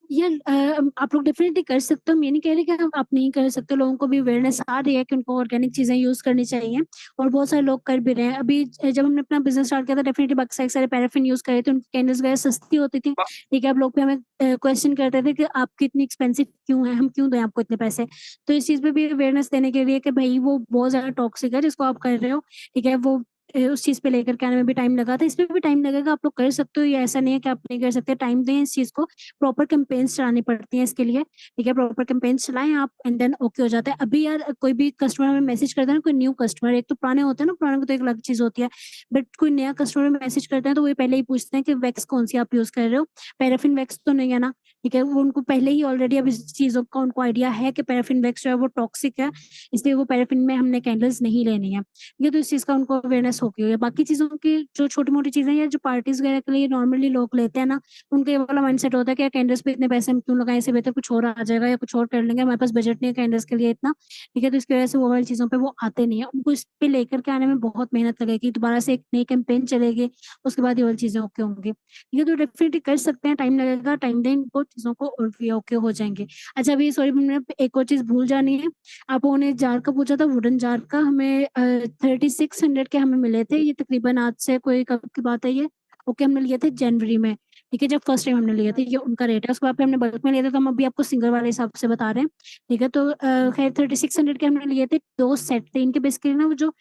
यार आप लोग डेफिनेटली कर सकते हो। मैं नहीं कह रही कि आप नहीं कर सकते। लोगों को भी अवेयरनेस आ रही है कि उनको ऑर्गेनिक चीजें यूज करनी चाहिए, और बहुत सारे लोग कर भी रहे हैं। अभी जब हमने अपना बिजनेस स्टार्ट किया था, डेफिनेटली बाकी सारे पैराफिन यूज करे थे, उनकी कैंडल्स वगैरह सस्ती होती थी। ठीक है, अब लोग भी हमें क्वेश्चन करते थे कि आपकी इतनी एक्सपेंसिव क्यों है, हम क्यों दें आपको इतने पैसे। तो इस चीज पे भी अवेयरनेस देने के लिए कि भाई वो बहुत ज्यादा टॉक्सिक है जिसको आप कर रहे हो। ठीक है, वो उस चीज पे लेकर के आने में भी टाइम लगा था, इसमें भी टाइम लगेगा। आप लोग कर सकते हो, ये ऐसा नहीं है कि आप नहीं कर सकते। टाइम दें इस चीज को, प्रॉपर कैंपेन्स चलानी पड़ती है इसके लिए, ठीक है। प्रॉपर कैंपेन्स चलाएं आप एंड देन ओके हो जाता है। अभी यार कोई भी कस्टमर हमें मैसेज करता है ना, कोई न्यू कस्टमर, एक तो पुराने होते हैं ना, पुराने को तो एक अलग चीज होती है, बट कोई नया कस्टमर मैसेज करते हैं तो वो पहले ही पूछते हैं कि वैक्स कौन सी आप यूज कर रहे हो, पैराफिन वैक्स तो नहीं है ना, ठीक है। वो उनको पहले ही ऑलरेडी अब इस चीजों का उनको आइडिया है कि पैराफिन वैक्स जो है वो टॉक्सिक है, इसलिए वो पैराफिन में हमने कैंडल्स नहीं लेनी है, ये तो इस चीज का उनको अवेयरनेस हो गई है। बाकी चीजों की जो छोटी मोटी चीजें या जो पार्टीज वगैरह के लिए नॉर्मली लोग लेते हैं ना, उनका ये वाला माइंडसेट होता है कि कैंडल्स पे इतने पैसे हम क्यों लगाएं, इससे बेहतर कुछ और आ जाएगा या कुछ और कर लेंगे, हमारे पास बजट नहीं है कैंडल्स के लिए इतना, ठीक है। तो इसकी वजह से वो वाली चीजों पे वो आते नहीं है, उनको इस पे लेकर के आने में बहुत मेहनत लगेगी, दोबारा से एक नई कैंपेन चलेगी, उसके बाद ये वाली चीजें ओके होंगी, ठीक है। तो डेफिनेटली कर सकते हैं, टाइम लगेगा, टाइम दें इनको चीजों को और ये ओके हो जाएंगे। अच्छा अभी सॉरी मैंने एक और चीज भूल जानी है, आप लोगों ने जार का पूछा था, वुडन जार का हमें 3600 के हमें मिले थे, ये तकरीबन आज से कोई कब की बात है ये, ओके हमने लिए थे जनवरी में, ठीक है, जब फर्स्ट टाइम हमने लिए थे, ये उनका रेट है। उसके बाद हमने बल्क में लिए थे, तो हम अभी आपको सिंगल वाले हिसाब से बता रहे हैं, ठीक है। तो खैर 3600 के हमने लिए थे, 2 सेट थे इनके बेसिकली ना, वो जो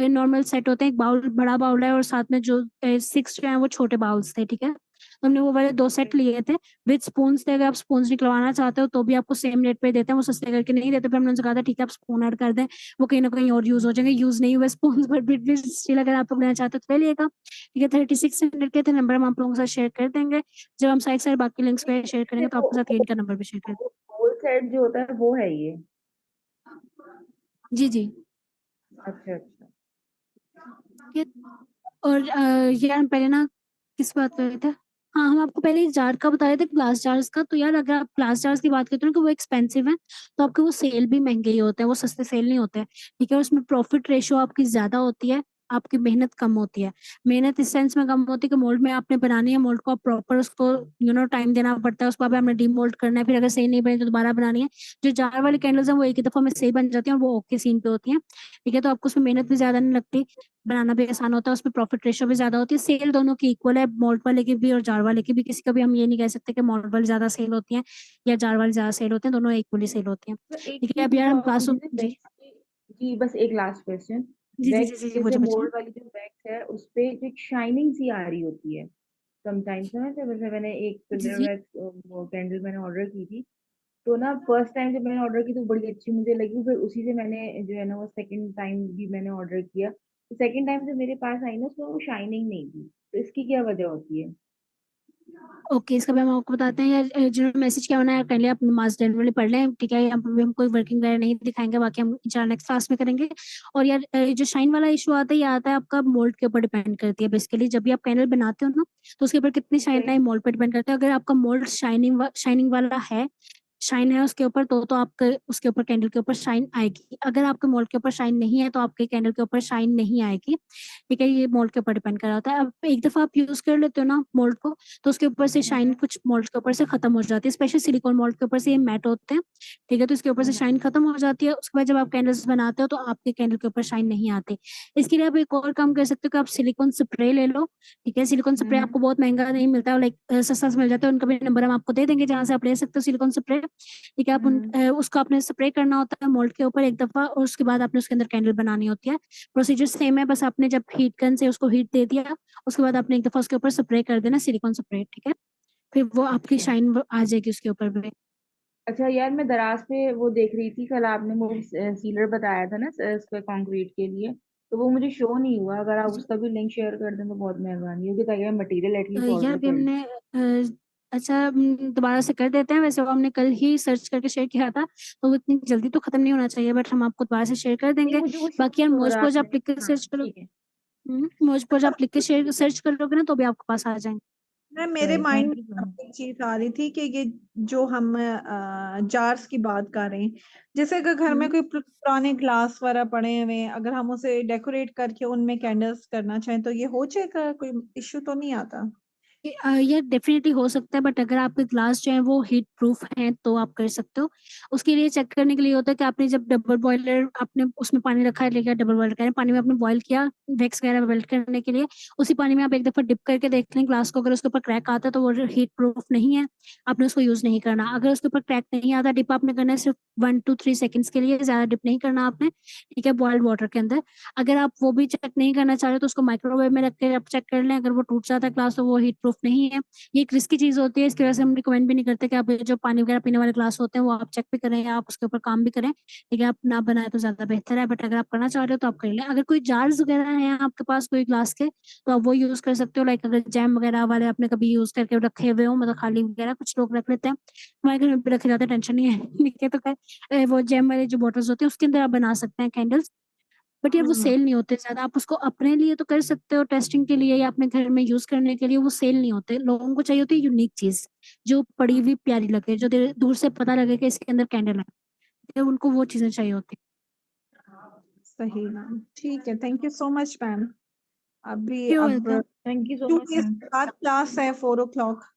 नॉर्मल सेट होते हैं, एक बाउल बड़ा बाउल है और साथ में जो 6 जो है वो छोटे बाउल्स थे, ठीक है। तो हमने वो वाले 2 सेट लिए थे विद स्पून थे, अगर आप स्पून निकलवाना चाहते हो तो भी आपको सेम रेट पे देते हैं, वो सस्ते करके नहीं देते। फिर हमने उनसे कहा था ठीक है आप स्पून ऐड कर दें, वो कहीं ना कहीं और यूज हो जाएंगे, यूज नहीं हुए स्पून, बट भी स्टिल अगर आप लोग लेना चाहते हो तो ले लिएगा, ठीक है। 3600 के थे, नंबर हम आप लोगों के साथ शेयर कर देंगे, जब हम साइड साइड बाकी लिंक्स पे शेयर करेंगे तो आपके साथ ये इनका नंबर भी शेयर कर
होल सेट जो होता है वो है ये?
जी जी।
अच्छा अच्छा।
ये- और यार हम पहले ना किस बात कर रहे थे, हाँ हम आपको पहले जार का बता रहे थे, ग्लास जार्स का। तो यार अगर आप ग्लास जार्स की बात करते हो ना कि वो एक्सपेंसिव है, तो आपके वो सेल भी महंगे ही होते हैं, वो सस्ते सेल नहीं होते हैं, ठीक है। उसमें प्रॉफिट रेशियो आपकी ज्यादा होती है, आपकी मेहनत कम होती है। मेहनत इस सेंस में कम होती है कि मोल्ड में आपने बनानी है, मोल्ड को आप प्रॉपर उसको टाइम देना पड़ता है, उसको बाद में डीमोल्ड करना है, फिर अगर सही नहीं बनी तो दोबारा बनानी है। जो जार वाली कैंडल्स हैं वो एक ही दफा में सही बन जाती है और वो ओके सीन पे होती है, ठीक है। तो आपको उसमें मेहनत भी ज्यादा नहीं लगती, बनाना भी आसान होता है, उसमें प्रॉफिट रेशियो भी ज्यादा होती है, सेल दोनों की इक्वल है, मॉल्ट वाले की भी और जार वाले की भी। किसी का भी हम ये नहीं कह सकते कि मॉल्ट वाली ज्यादा सेल होती है या जार वाली ज्यादा सेल होते हैं, दोनों इक्वली सेल होती हैं,
तो एक
ठीक है।
चीज
अब यार हम
बताओ
क्लास
मुझे,
जी
वैक्स जी बस एक लास्ट क्वेश्चन।
जी जी जी
वैक्स
जी जी
जैसे
पूछो पूछो।
मोल्ड वाली जो वैक्स है उस पे जो शाइनिंग सी आ रही होती है समटाइम्स ना, जैसे मैंने एक
जी
फिल्टर
जी
वैक्स कैंडल मैंने ऑर्डर की थी, तो ना फर्स्ट टाइम जब मैंने ऑर्डर की तो बड़ी अच्छी मुझे लगी, फिर उसी से मैंने जो है ना वो सेकंड टाइम भी मैंने ऑर्डर किया, तो सेकंड टाइम जब मेरे पास आई ना उसमें वो शाइनिंग नहीं थी, तो इसकी क्या वजह होती है?
ओके, इसका भी हम आपको बताते हैं यार, जिन्होंने मैसेज किया होना है पहले आप नमाज जनरली पढ़ लें, ठीक है। हम कोई वर्किंग वगैरह नहीं दिखाएंगे, बाकी हम इंशाल्लाह नेक्स्ट क्लास में करेंगे। और यार जो शाइन वाला इशू आता है, ये आता है आपका मोल्ड के ऊपर डिपेंड करती है बेसिकली, जब भी आप पैनल बनाते हो ना तो उसके ऊपर कितनी
ठीक
शाइन
है।
है मोल्ड पर डिपेंड करता है। अगर आपका मोल्ड शाइनिंग वाला है, शाइन है उसके ऊपर, तो आपके उसके ऊपर कैंडल के ऊपर शाइन आएगी। अगर आपके मोल्ड के ऊपर शाइन नहीं है तो आपके कैंडल के ऊपर शाइन नहीं आएगी, ठीक है। ये मोल्ड के ऊपर डिपेंड कर रहा होता है। अब एक दफा आप यूज कर लेते हो ना मोल्ड को, तो उसके ऊपर से शाइन
हम्म
कुछ मोल्ड के ऊपर से खत्म हो जाती है, स्पेशली सिलिकॉन मोल्ड के ऊपर से ये मैट होते हैं, ठीक है। तो इसके ऊपर से शाइन
हम्म
खत्म हो जाती है, उसके बाद जब आप कैंडल्स बनाते हो तो आपके कैंडल के ऊपर शाइन नहीं आती। इसके लिए आप एक और काम कर सकते हो कि आप सिलिकॉन स्प्रे ले लो, ठीक है। सिलिकॉन स्प्रे
हम्म
आपको बहुत महंगा नहीं मिलता है, लाइक सस्ता से मिल जाता है, उनका भी नंबर हम आपको दे देंगे जहाँ से आप ले सकते हो सिलिकॉन स्प्रे, ठीक है।
हम्म।
उसको आपने स्प्रे करना होता है मोल्ड के ऊपर एक दफा, और उसके बाद आपने उसके अंदर कैंडल बनानी होती है। प्रोसीजर सेम है, बस आपने जब हीट गन से उसको हीट दे दिया, उसके बाद आपने एक दफा उसके ऊपर स्प्रे कर देना सिलिकॉन स्प्रे, ठीक है। फिर वो आपकी
अच्छा
शाइन आ जाएगी उसके ऊपर भी।
अच्छा यार, मैं दराज पे वो देख रही थी कल, आपने वो सीलर बताया था ना इसका कंक्रीट के लिए, तो वो मुझे शो नहीं हुआ, अगर आप उसका भी लिंक शेयर कर दें तो बहुत मेहरबानी होगी, ताकि मैं मटेरियल एटलीस्ट
यार
ऑर्डर
अभी
कर लूँ।
हमने अच्छा दोबारा से कर देते हैं, वैसे वो हमने कल ही सर्च करके शेयर किया था, तो वो इतनी जल्दी तो खत्म नहीं होना चाहिए, बट हम आपको दोबारा से शेयर कर
नहीं
देंगे।
मुझे वो शो
बाकी यार
नहीं हो
मौज
रहा
पोज
आपने।
आप लिख के
हाँ
सर्च करो,
ठीक है।
मौज पोज आप लिख के शेयर सर्च करोगे ना तो भी आपके पास आ जाएंगे।
मैं मेरे
चलिए
माइंड
थैंक यू
में
सो मच।
अब एक चीज आ रही थी कि ये जो हम जार्स की बात कर रहे हैं, जैसे अगर घर में
हम्म
कोई पुराने ग्लास वगैरह पड़े हुए हैं, अगर हम उसे डेकोरेट करके उनमें कैंडल्स करना चाहें तो ये हो जाएगा, कोई इश्यू तो नहीं आता?
ये डेफिनेटली हो सकता है, बट अगर आपके ग्लास जो है वो हीट प्रूफ हैं तो आप कर सकते हो। उसके लिए चेक करने के लिए होता है कि आपने जब डबल बॉयलर आपने उसमें पानी रखा है, लेकर डबल बॉयलर करें, पानी में आपने बॉयल किया वैक्स वगैरह मेल्ट करने के लिए, उसी पानी में आप एक दफा डिप करके देख लें ग्लास को। अगर उसके ऊपर क्रैक आता है तो वो हीट प्रूफ नहीं है, आपने उसको यूज नहीं करना। अगर उसके ऊपर क्रैक नहीं आता, डिप आपने करना है सिर्फ 1 to 3 सेकंड्स के लिए, ज्यादा डिप नहीं करना आपने, ठीक है, बॉइल्ड वाटर के अंदर। अगर आप वो भी चेक नहीं करना चाह रहे तो उसको माइक्रोवेव में रख के आप चेक कर लें। अगर वो टूट जाता है ग्लास तो वो हीट प्रूफ नहीं है। ये एक रिस्की चीज होती है, इसकी वजह से हम रिकमेंड भी नहीं करते कि आप ये जो पानी वगैरह पीने वाले ग्लास होते हैं वो आप चेक भी करें या आप उसके ऊपर काम भी करें, ठीक है। आप ना बनाए तो ज्यादा बेहतर है, बट अगर आप करना चाह रहे हो तो आप कर लें। अगर कोई जार्स वगैरह हैं आपके पास कोई ग्लास के, तो आप वो यूज कर सकते हो। लाइक अगर जैम वगैरह वाले आपने कभी यूज करके रखे हुए हो, मतलब खाली वगैरह, कुछ लोग रख लेते हैं, हमारे घर में भी रखे जाते हैं, टेंशन नहीं है ठीक है। तो वो जैम वाले जो बॉटल्स होते हैं उसके अंदर आप बना सकते हैं कैंडल्स, बट यार वो सेल नहीं होते ज्यादा। आप उसको अपने लिए तो कर सकते हो टेस्टिंग के लिए या अपने घर में यूज करने के लिए, वो सेल नहीं होते। लोगों को चाहिए होती है यूनिक चीज जो पड़ी हुई प्यारी लगे, जो दूर से पता लगे कि इसके अंदर कैंडल है, तो उनको वो चीजें चाहिए होती
सही मैम, ठीक है, thank you so much ma'am. अभी
है। You're
अब
welcome.
Thank you so
2
much
days
ma'am.
के बाद क्लास है 4 o'clock।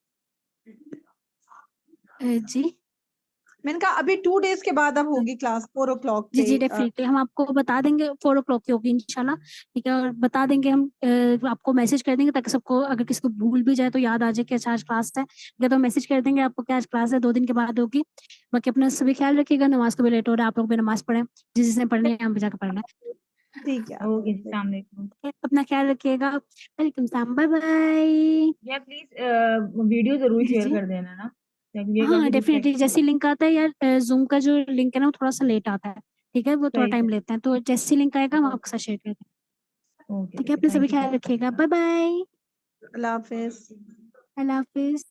जी
मैंने कहा अभी 2 days के बाद अब होगी क्लास 4 o'clock
जी
पे।
जी डेफिनेटली हम आपको बता देंगे 4 o'clock की होगी इंशाल्लाह, ठीक है। और बता देंगे हम, आपको मैसेज कर देंगे ताकि सबको, अगर किसी को भूल भी जाए तो याद आ जाए कि अच्छा आज क्लास है, ठीक है। तो मैसेज कर देंगे आपको कि आज क्लास है, 2 दिन के बाद होगी। बाकी अपना सभी ख्याल रखिएगा, नमाज को भी लेट हो रहा है, आप लोग भी नमाज पढ़ें, जिसने पढ़नी है हम भी जाकर पढ़ना है,
ठीक है,
ओके, अस्सलाम वालेकुम।
ठीक है? अपना ख्याल रखिएगा। वेलकम सलाम, बाय बाय।
या प्लीज वीडियो जरूर
जी
शेयर
जी
कर देना ना, ताकि ये
हाँ
काफी
डेफिनेटली,
डिस्ट्रैक्ट।
जैसी लिंक आता है यार, जूम का जो लिंक है ना वो थोड़ा सा लेट आता है, ठीक है, वो थोड़ा
सही
टाइम
सही।
लेते हैं, तो जैसी लिंक आएगा हम आपके साथ शेयर कर देंगे,
ओके
ठीक है।
ओके,
अपने सभी
थैंक यू।
ख्याल रखिएगा, बाय बाय,
अल्लाह हाफिज।
अल्लाह हाफिज।